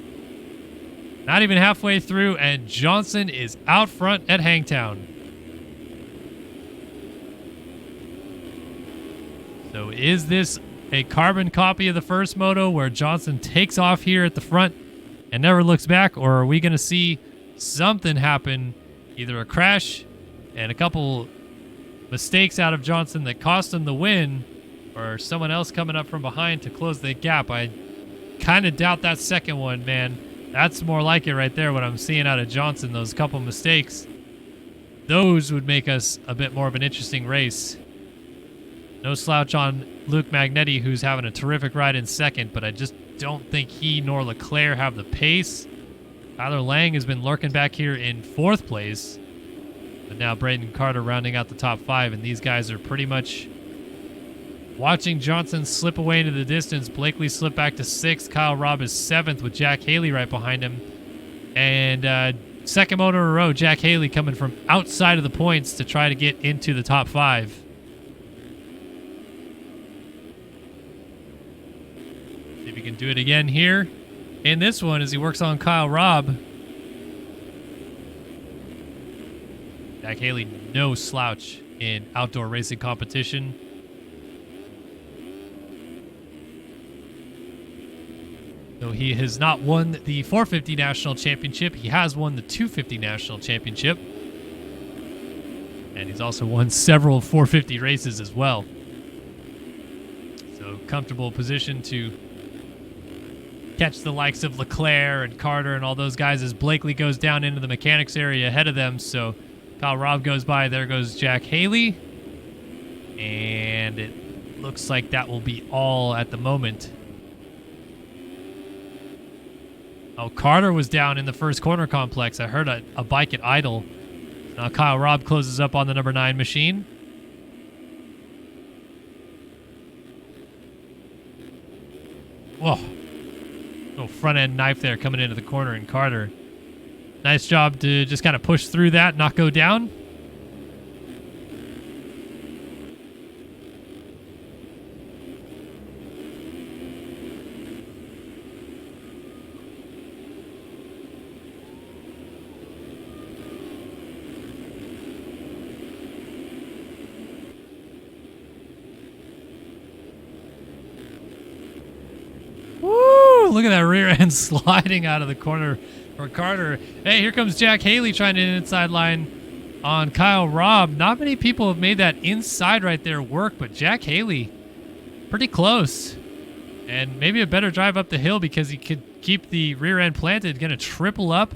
Not even halfway through, and Johnson is out front at Hangtown. So is this a carbon copy of the first moto where Johnson takes off here at the front and never looks back, or are we going to see something happen, either a crash and a couple mistakes out of Johnson that cost him the win, or someone else coming up from behind to close the gap? I kind of doubt that second one, man. That's more like it right there, what I'm seeing out of Johnson. Those couple mistakes, those would make us a bit more of an interesting race. No slouch on Luke Magnetti, who's having a terrific ride in second, but I just don't think he nor Leclerc have the pace. Tyler Lang has been lurking back here in fourth place, but now Braden Carter rounding out the top five, and these guys are pretty much watching Johnson slip away into the distance. Blakely slipped back to sixth. Kyle Robb is seventh with Jack Haley right behind him. And second moto in a row, Jack Haley coming from outside of the points to try to get into the top five. See if he can do it again here in this one as he works on Kyle Robb. Jack Haley, no slouch in outdoor racing competition. Though he has not won the 450 National Championship, he has won the 250 National Championship. And he's also won several 450 races as well. So comfortable position to catch the likes of Leclerc and Carter and all those guys as Blakely goes down into the mechanics area ahead of them. So Kyle Robb goes by. There goes Jack Haley. And it looks like that will be all at the moment. Oh, Carter was down in the first corner complex. I heard a bike at idle. Now Kyle Robb closes up on the number 9 machine. Whoa. Little front end knife there coming into the corner, and Carter. Nice job to just kind of push through that, not go down. Look at that rear end sliding out of the corner for Carter. Hey, here comes Jack Haley trying to inside line on Kyle Robb. Not many people have made that inside right there work, but Jack Haley, pretty close. And maybe a better drive up the hill because he could keep the rear end planted. Gonna triple up.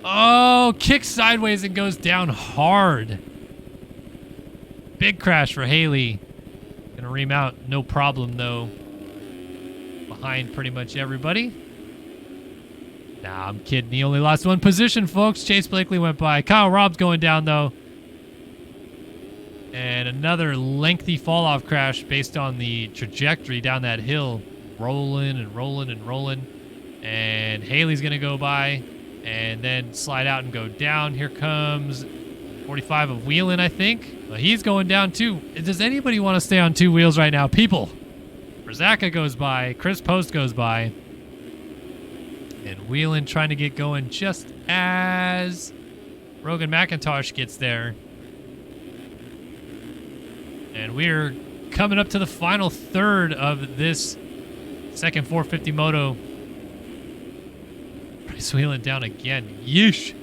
Oh, kicks sideways and goes down hard. Big crash for Haley. Gonna ream out, no problem though. Behind pretty much everybody. Nah, I'm kidding. He only lost one position, folks. Chase Blakely went by. Kyle Robb's going down, though. And another lengthy fall-off crash based on the trajectory down that hill. rolling and rolling and rolling. And Haley's going to go by and then slide out and go down. Here comes 45 of Wheelan, I think. Well, he's going down too. Does anybody want to stay on two wheels right now? People. Brzaka goes by. Chris Post goes by. And Wheelan trying to get going just as Rogan McIntosh gets there. And we're coming up to the final third of this second 450 moto. Bryce Wheelan down again. Yeesh.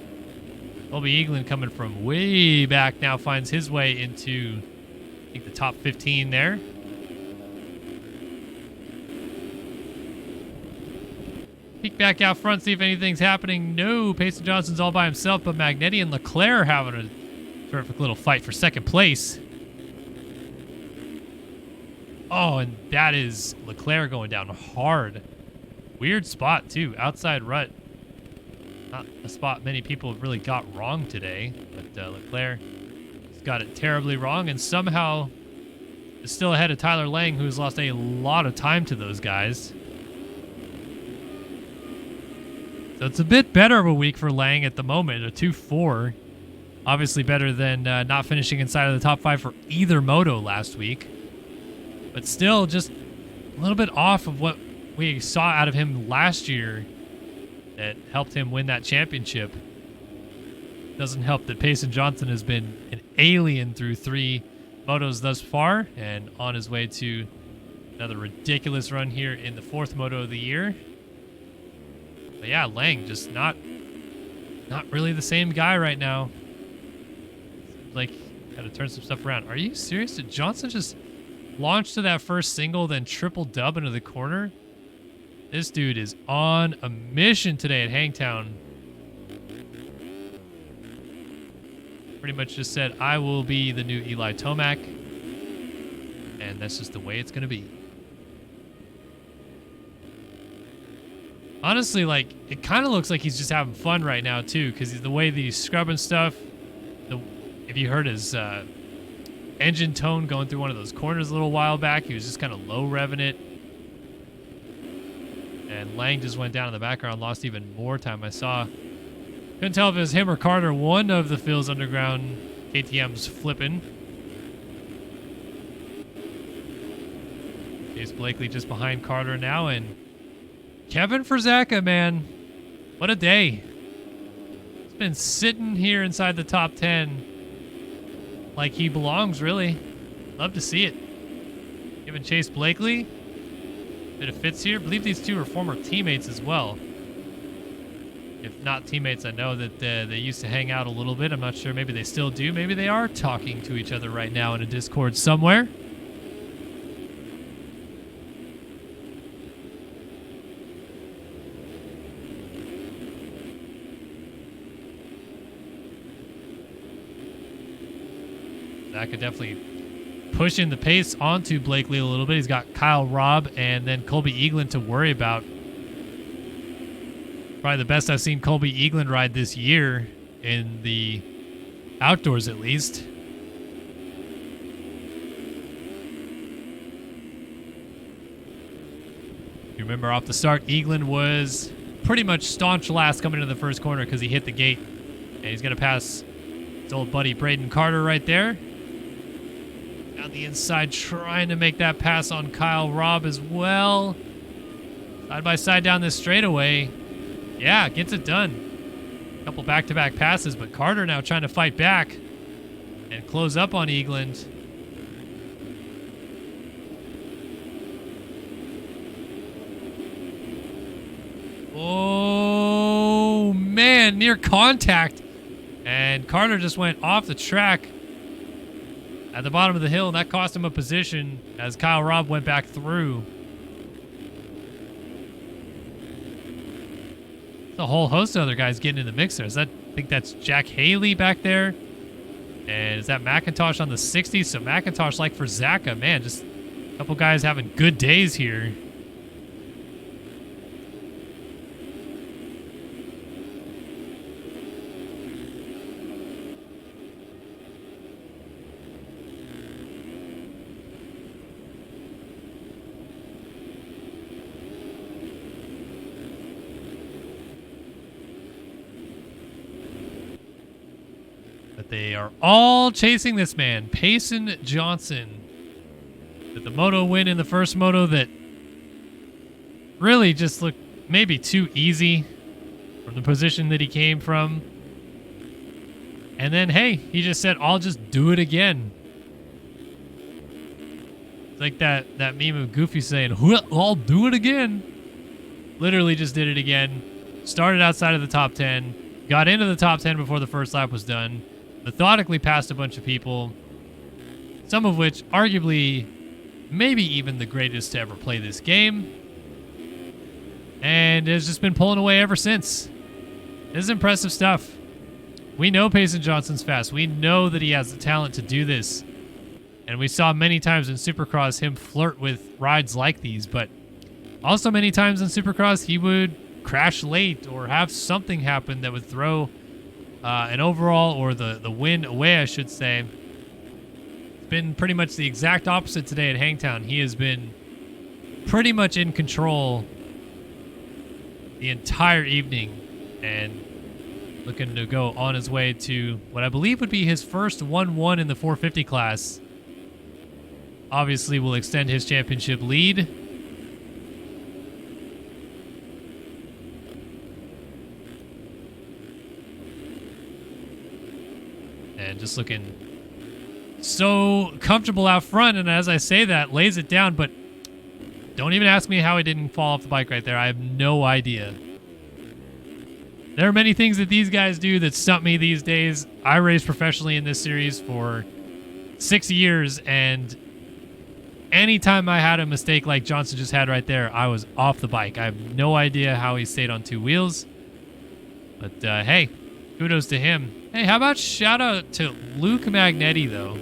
Colby Eaglin coming from way back now finds his way into, I think, the top 15 there. Peek back out front, see if anything's happening. No, Payson Johnson's all by himself, but Magnetti and Leclerc having a terrific little fight for second place. Oh, and that is Leclerc going down hard. Weird spot, too. Outside rut. Not a spot many people have really got wrong today, but Leclerc has got it terribly wrong and somehow is still ahead of Tyler Lang, who's lost a lot of time to those guys. So it's a bit better of a week for Lang at the moment, a 2-4. Obviously better than not finishing inside of the top 5 for either moto last week. But still just a little bit off of what we saw out of him last year that helped him win that championship. Doesn't help that Payson Johnson has been an alien through 3 motos thus far and on his way to another ridiculous run here in the 4th moto of the year. But yeah, Lang just not really the same guy right now. Seems like got to turn some stuff around. Are you serious? Did Johnson just launch to that first single, then triple dub into the corner? This dude is on a mission today at Hangtown. Pretty much just said, I will be the new Eli Tomac. And that's just the way it's going to be. Honestly, like, it kind of looks like he's just having fun right now, too, because the way that he's scrubbing stuff. If you heard his engine tone going through one of those corners a little while back, he was just kind of low revving it. And Lang just went down in the background, lost even more time. I saw, couldn't tell if it was him or Carter. One of the Phil's Underground KTM's flipping. Chase Blakely just behind Carter now, and Kevin Brzaka, man, what a day. He's been sitting here inside the top 10 like he belongs, really. Love to see it. Giving Chase Blakely a bit of fits here. I believe these two are former teammates as well. If not teammates, I know that they used to hang out a little bit. I'm not sure. Maybe they still do. Maybe they are talking to each other right now in a Discord somewhere. That could definitely push in the pace onto Blakely a little bit. He's got Kyle Robb and then Colby Eaglin to worry about. Probably the best I've seen Colby Eaglin ride this year in the outdoors, at least. You remember off the start, Eaglin was pretty much staunch last coming into the first corner because he hit the gate. And he's going to pass his old buddy Braden Carter right there. Down the inside, trying to make that pass on Kyle Robb as well. Side by side down this straightaway. Yeah, gets it done. A couple back-to-back passes, but Carter now trying to fight back and close up on Eagland. Oh, man, near contact. And Carter just went off the track at the bottom of the hill, and that cost him a position as Kyle Robb went back through. There's a whole host of other guys getting in the mix there. I think that's Jack Haley back there. And is that McIntosh on the 60? So McIntosh, like for Brzaka, man, just a couple guys having good days here. But they are all chasing this man, Payson Johnson. With the moto win in the first moto that really just looked maybe too easy from the position that he came from. And then, hey, he just said, I'll just do it again. It's like that meme of Goofy saying, well, I'll do it again. Literally just did it again. Started outside of the top 10. Got into the top 10 before the first lap was done. Methodically passed a bunch of people. Some of which, arguably, maybe even the greatest to ever play this game. And has just been pulling away ever since. This is impressive stuff. We know Payson Johnson's fast. We know that he has the talent to do this. And we saw many times in Supercross him flirt with rides like these. But also many times in Supercross he would crash late or have something happen that would throw an overall or the win away, I should say. It's been pretty much the exact opposite today at Hangtown. He has been pretty much in control the entire evening and looking to go on his way to what I believe would be his first 1-1 in the 450 class. Obviously will extend his championship lead. And just looking so comfortable out front, and as I say that, lays it down, but don't even ask me how he didn't fall off the bike right there. I have no idea. There are many things that these guys do that stump me these days. I raced professionally in this series for 6 years, and anytime I had a mistake like Johnson just had right there, I was off the bike. I have no idea how he stayed on two wheels. But hey, kudos to him. Hey, how about shout out to Luke Magnetti, though,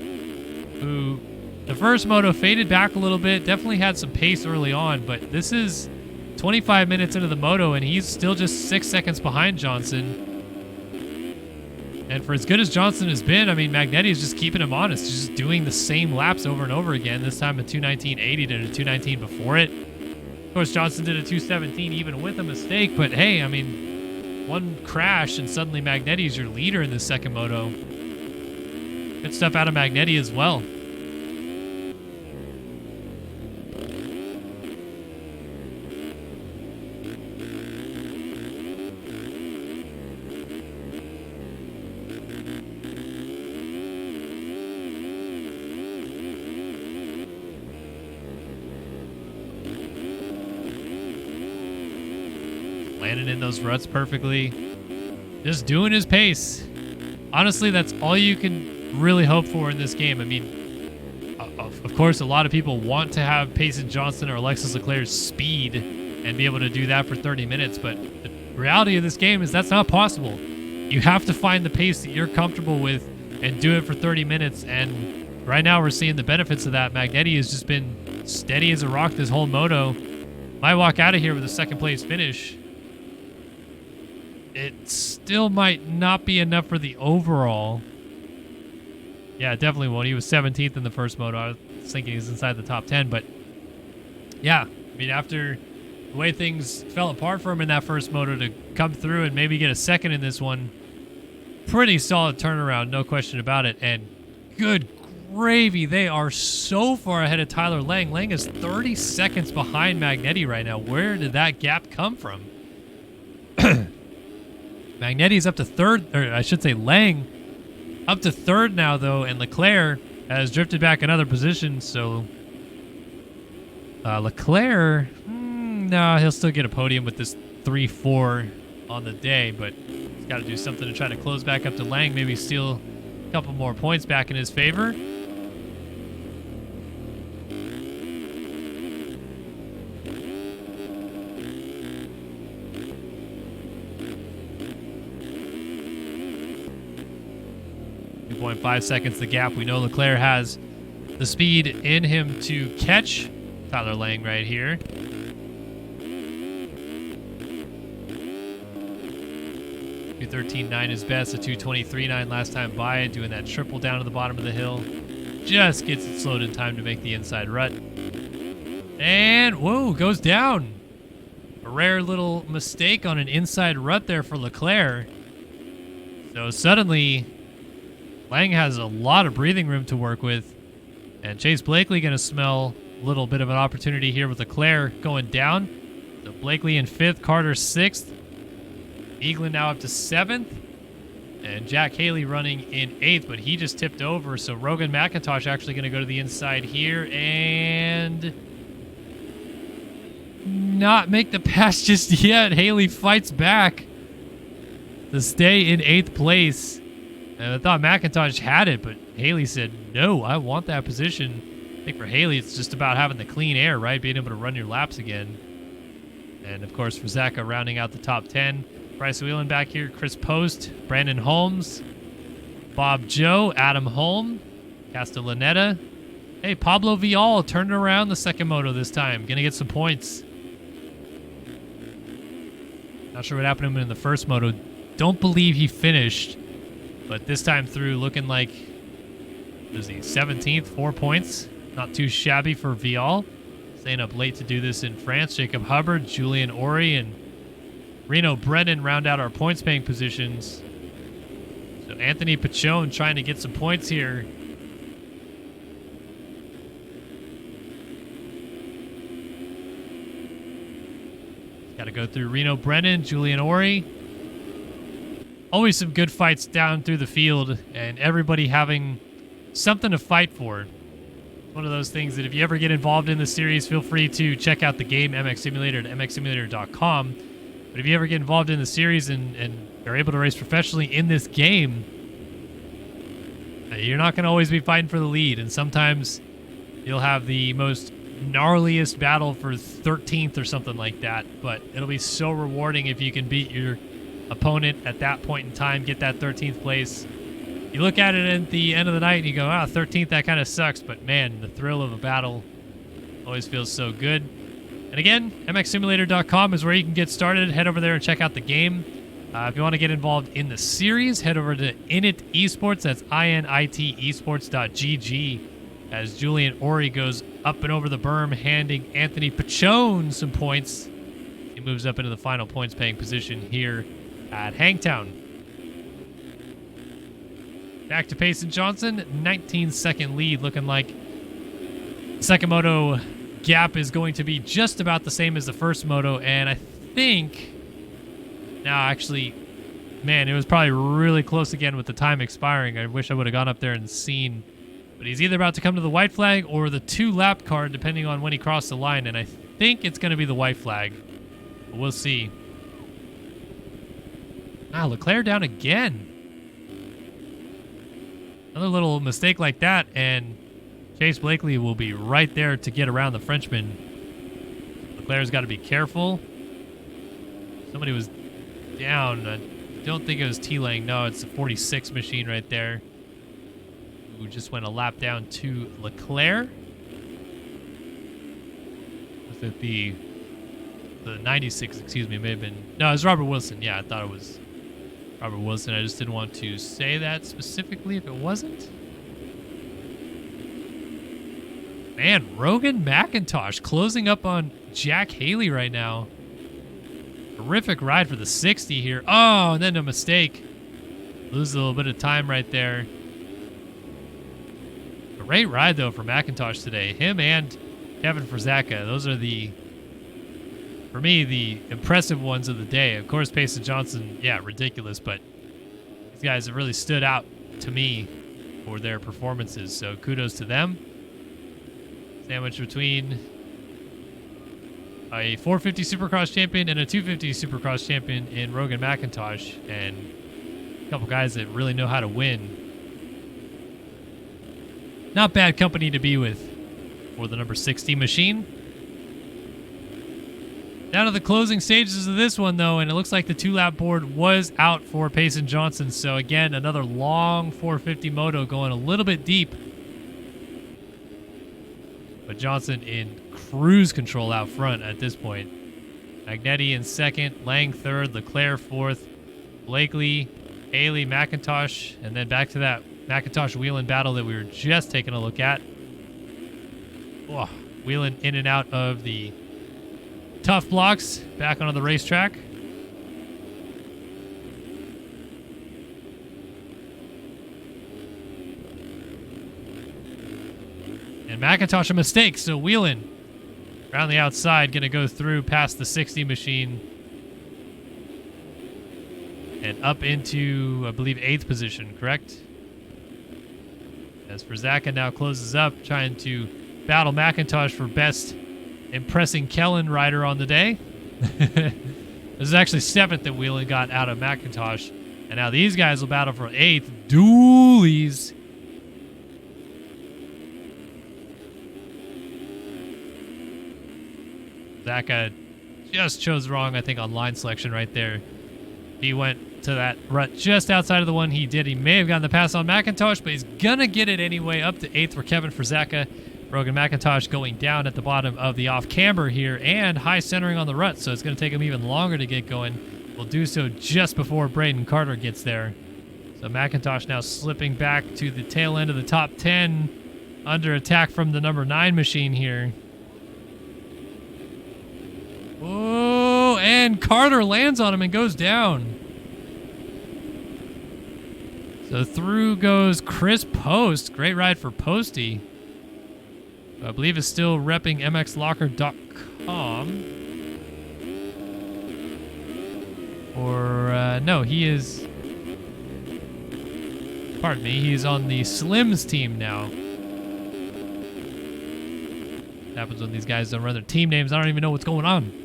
who the first moto faded back a little bit, definitely had some pace early on, but this is 25 minutes into the moto, and he's still just 6 seconds behind Johnson. And for as good as Johnson has been, I mean, Magnetti is just keeping him honest, just doing the same laps over and over again. This time a 2:19.80 to a 2:19 before it. Of course, Johnson did a 2:17 even with a mistake, but hey, I mean, one crash and suddenly Magnetti's your leader in this second moto. Good stuff out of Magnetti as well. Landing in those ruts perfectly. Just doing his pace. Honestly, that's all you can really hope for in this game. I mean, of course, a lot of people want to have Payson Johnson or Alexis Leclerc's speed and be able to do that for 30 minutes, but the reality of this game is that's not possible. You have to find the pace that you're comfortable with and do it for 30 minutes, and right now we're seeing the benefits of that. Magnetti has just been steady as a rock this whole moto. Might walk out of here with a second place finish. It still might not be enough for the overall. Yeah, it definitely won't. He was 17th in the first moto. I was thinking he's inside the top 10, but yeah, I mean, after the way things fell apart for him in that first moto, to come through and maybe get a second in this one, pretty solid turnaround, no question about it. And good gravy, they are so far ahead of Tyler Lang. Lang is 30 seconds behind Magnetti right now. Where did that gap come from? Magnetti's up to third, or I should say Lang up to third now, though, and Leclerc has drifted back another position, so Leclerc, no, he'll still get a podium with this 3-4 on the day, but he's got to do something to try to close back up to Lang, maybe steal a couple more points back in his favor. .5 seconds the gap. We know Leclerc has the speed in him to catch Tyler Lang right here. 2:13.9 is best, a 2:23.9 last time by, doing that triple down to the bottom of the hill. Just gets it slowed in time to make the inside rut. And, whoa, goes down. A rare little mistake on an inside rut there for Leclerc. So suddenly, Lang has a lot of breathing room to work with. And Chase Blakely going to smell a little bit of an opportunity here with Leclerc going down. So Blakely in 5th, Carter 6th. Eaglin now up to 7th. And Jack Haley running in 8th, but he just tipped over. So Rogan McIntosh actually going to go to the inside here and not make the pass just yet. Haley fights back to stay in 8th place. And I thought McIntosh had it, but Haley said, no, I want that position. I think for Haley, it's just about having the clean air, right? Being able to run your laps again. And, of course, for Zaka rounding out the top 10. Bryce Whelan back here, Chris Post, Brandon Holmes, Bob Joe, Adam Holm, Castellaneta. Hey, Pablo Vial turning around the second moto this time. Going to get some points. Not sure what happened to him in the first moto. Don't believe he finished. But this time through, looking like, was he 17th, 4 points. Not too shabby for Vial. Staying up late to do this in France. Jacob Hubbard, Julian Ori, and Reno Brennan round out our points paying positions. So Anthony Pachone trying to get some points here. Got to go through Reno Brennan, Julian Ori. Always some good fights down through the field, and everybody having something to fight for. One of those things that if you ever get involved in the series, feel free to check out the game MX Simulator at mxsimulator.com. But if you ever get involved in the series and are able to race professionally in this game, you're not going to always be fighting for the lead. And sometimes you'll have the most gnarliest battle for 13th or something like that. But it'll be so rewarding if you can beat your opponent at that point in time, get that 13th place. You look at it at the end of the night and you go, 13th, that kind of sucks. But man, the thrill of a battle always feels so good. And again, mxsimulator.com is where you can get started. Head over there and check out the game. If you want to get involved in the series, head over to Init Esports. That's INIT esports.gg. As Julian Ori goes up and over the berm, handing Anthony Pachone some points. He moves up into the final points paying position here at Hangtown. Back to Payson Johnson, 19-second lead, looking like second moto gap is going to be just about the same as the first moto, and I think now actually, man, it was probably really close again with the time expiring. I wish I would have gone up there and seen, but he's either about to come to the white flag or the 2-lap card depending on when he crossed the line, and I think it's going to be the white flag, but we'll see. Leclerc down again. Another little mistake like that, and Chase Blakely will be right there to get around the Frenchman. Leclerc's got to be careful. Somebody was down. I don't think it was T-Lang. No, it's the 46 machine right there, who just went a lap down to Leclerc. Was it the 96, excuse me, may have been... No, it was Robert Wilson. Yeah, I thought it was Robert Wilson. I just didn't want to say that specifically if it wasn't. Man, Rogan McIntosh closing up on Jack Haley right now. Terrific ride for the 60 here. Oh, and then a mistake. Loses a little bit of time right there. Great ride, though, for McIntosh today. Him and Kevin Frazaka. Those are the, for me, the impressive ones of the day. Of course, Payson Johnson, yeah, ridiculous, but these guys have really stood out to me for their performances, so kudos to them. Sandwich between a 450 Supercross champion and a 250 Supercross champion in Rogan McIntosh, and a couple guys that really know how to win. Not bad company to be with for the number 60 machine. Down to the closing stages of this one, though, and it looks like the 2-lap board was out for Payson Johnson. So, again, another long 450 moto going a little bit deep. But Johnson in cruise control out front at this point. Magnetti in second, Lang third, Leclerc fourth, Blakely, Haley, McIntosh, and then back to that McIntosh-Whelan battle that we were just taking a look at. Oh, Whelan in and out of the tough blocks, back onto the racetrack. And McIntosh a mistake, so Whelan around the outside, going to go through past the 60 machine and up into, I believe, 8th position, correct? As Frizaka now closes up, trying to battle McIntosh for best impressing Kellen rider on the day. This is actually 7th that Whelan got out of McIntosh. And now these guys will battle for 8th. Doolies. Zaka just chose wrong, I think, on line selection right there. He went to that rut just outside of the one he did. He may have gotten the pass on McIntosh, but he's going to get it anyway. Up to 8th for Kevin Frizaka. Rogan McIntosh going down at the bottom of the off-camber here and high centering on the rut, so it's going to take him even longer to get going. We'll do so just before Braden Carter gets there. So McIntosh now slipping back to the tail end of the top 10 under attack from the number 9 machine here. Oh, and Carter lands on him and goes down. So through goes Chris Post. Great ride for Posty. I believe is still repping mxlocker.com. Or, no, he is... Pardon me, he's on the Slims team now. What happens when these guys don't run their team names? I don't even know what's going on.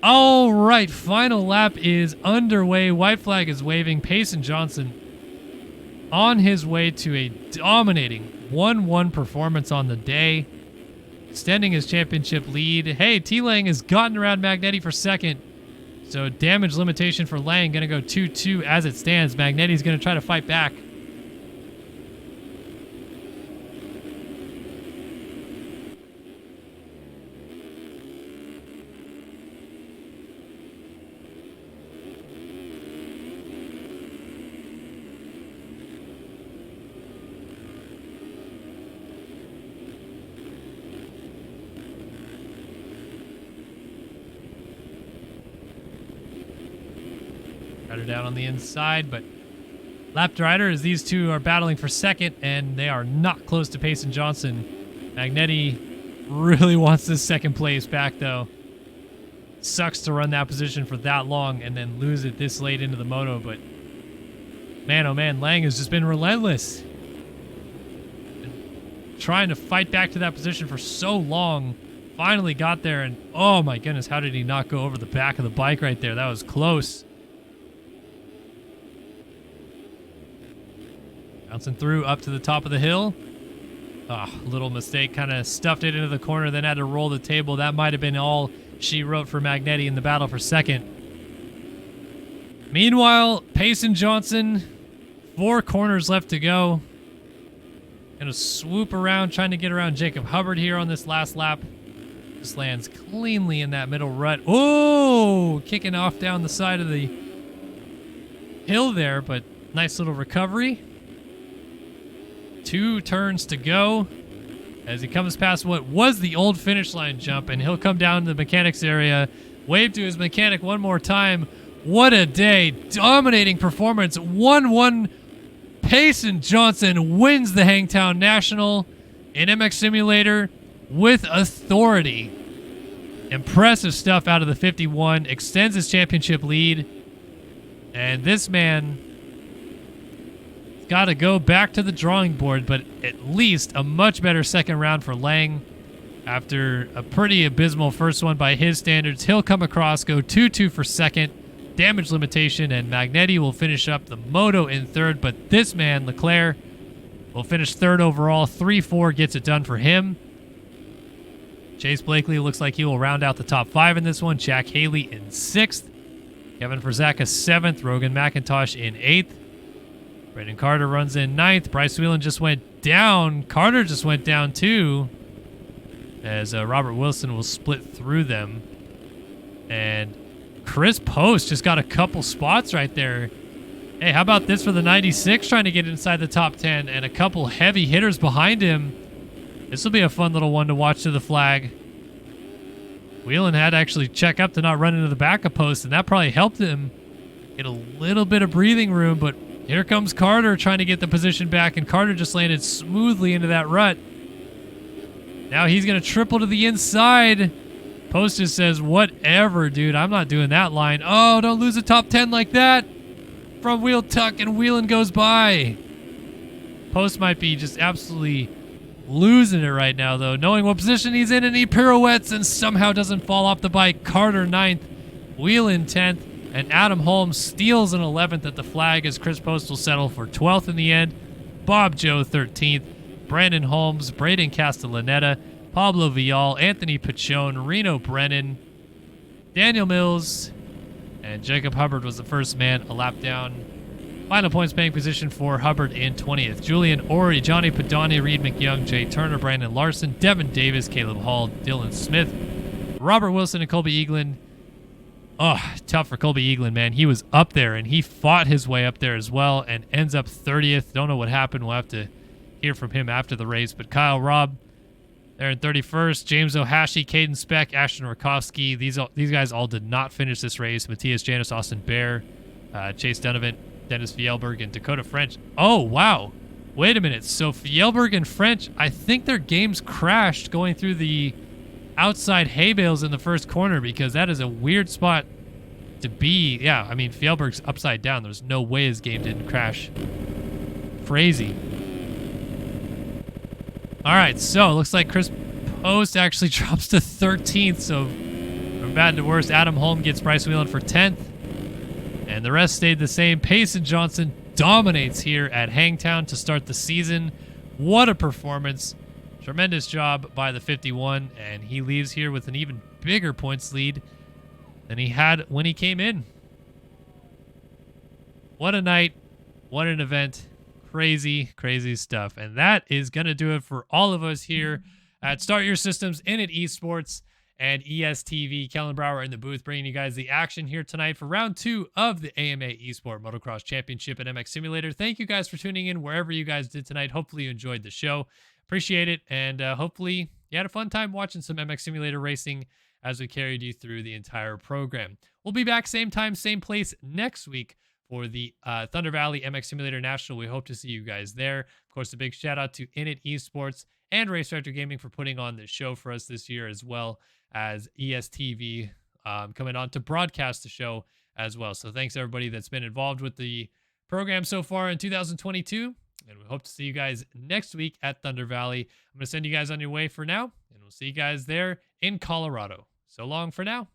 All right, final lap is underway. White flag is waving. Payson Johnson on his way to a dominating 1-1 performance on the day, extending his championship lead. Hey, T-Lang has gotten around Magnetti for second, so damage limitation for Lang going to go 2-2 as it stands. Magnetti's going to try to fight back. Rider down on the inside, but lapped rider as these two are battling for second, and they are not close to Payson Johnson. Magnetti really wants this second place back, though. Sucks to run that position for that long and then lose it this late into the moto, but man, oh man, Lang has just been relentless. Been trying to fight back to that position for so long. Finally got there, and oh my goodness, how did he not go over the back of the bike right there? That was close. Bouncing through up to the top of the hill. Little mistake, kind of stuffed it into the corner, then had to roll the table. That might have been all she wrote for Magnetti in the battle for second. Meanwhile, Payson Johnson, 4 corners left to go. Gonna swoop around, trying to get around Jacob Hubbard here on this last lap. Just lands cleanly in that middle rut. Oh, kicking off down the side of the hill there, but nice little recovery. 2 turns to go as he comes past what was the old finish line jump, and he'll come down to the mechanics area, wave to his mechanic one more time. What a day. Dominating performance. 1-1. Payson Johnson wins the Hangtown National in MX Simulator with authority. Impressive stuff out of the 51. Extends his championship lead. And this man got to go back to the drawing board, but at least a much better second round for Lang. After a pretty abysmal first one by his standards, he'll come across, go 2-2 for second, damage limitation, and Magnetti will finish up the moto in third, but this man, Leclerc, will finish third overall. 3-4 gets it done for him. Chase Blakely looks like he will round out the top 5 in this one. Jack Haley in 6th. Kevin Frizaka 7th. Rogan McIntosh in 8th. Braden Carter runs in 9th. Bryce Whelan just went down. Carter just went down too, as Robert Wilson will split through them. And Chris Post just got a couple spots right there. Hey, how about this for the 96 trying to get inside the top 10 and a couple heavy hitters behind him. This will be a fun little one to watch to the flag. Whelan had to actually check up to not run into the backup post, and that probably helped him get a little bit of breathing room, but here comes Carter trying to get the position back, and Carter just landed smoothly into that rut. Now he's going to triple to the inside. Post just says, whatever, dude. I'm not doing that line. Oh, don't lose a top 10 like that. From wheel tuck, and Whelan goes by. Post might be just absolutely losing it right now, though, knowing what position he's in, and he pirouettes and somehow doesn't fall off the bike. Carter 9th, Whelan 10th, and Adam Holmes steals an 11th at the flag as Chris Post will settle for 12th in the end. Bob Joe 13th, Brandon Holmes, Braden Castellaneta, Pablo Vial, Anthony Pachone, Reno Brennan, Daniel Mills, and Jacob Hubbard was the first man a lap down. Final points paying position for Hubbard in 20th. Julian Ori, Johnny Padani, Reed McYoung, Jay Turner, Brandon Larson, Devin Davis, Caleb Hall, Dylan Smith, Robert Wilson, and Colby Eaglin. Oh, tough for Colby Eaglin, man. He was up there, and he fought his way up there as well and ends up 30th. Don't know what happened. We'll have to hear from him after the race. But Kyle Robb there in 31st. James Ohashi, Caden Speck, Ashton Rakowski. These guys all did not finish this race. Matthias Janis, Austin Bear, Chase Donovan, Dennis Fjellberg, and Dakota French. Oh, wow. Wait a minute. So Fjellberg and French, I think their games crashed going through the outside hay bales in the first corner, because that is a weird spot to be. Yeah, I mean, Fjellberg's upside down. There's no way his game didn't crash. Crazy. All right, so it looks like Chris Post actually drops to 13th. So from bad to worse, Adam Holm gets Bryce Whelan for 10th. And the rest stayed the same. Payson Johnson dominates here at Hangtown to start the season. What a performance. Tremendous job by the 51. And he leaves here with an even bigger points lead than he had when he came in. What a night. What an event. Crazy, crazy stuff. And that is going to do it for all of us here at Start Your Systems, In It Esports, and ESTV. Kellen Brower in the booth bringing you guys the action here tonight for round 2 of the AMA Esport Motocross Championship at MX Simulator. Thank you guys for tuning in wherever you guys did tonight. Hopefully you enjoyed the show. Appreciate it. And hopefully you had a fun time watching some MX Simulator racing as we carried you through the entire program. We'll be back same time, same place next week for the Thunder Valley MX Simulator National. We hope to see you guys there. Of course, a big shout out to In It Esports and Race Director Gaming for putting on this show for us this year, as well as ESTV coming on to broadcast the show as well. So thanks everybody that's been involved with the program so far in 2022. And we hope to see you guys next week at Thunder Valley. I'm going to send you guys on your way for now, and we'll see you guys there in Colorado. So long for now.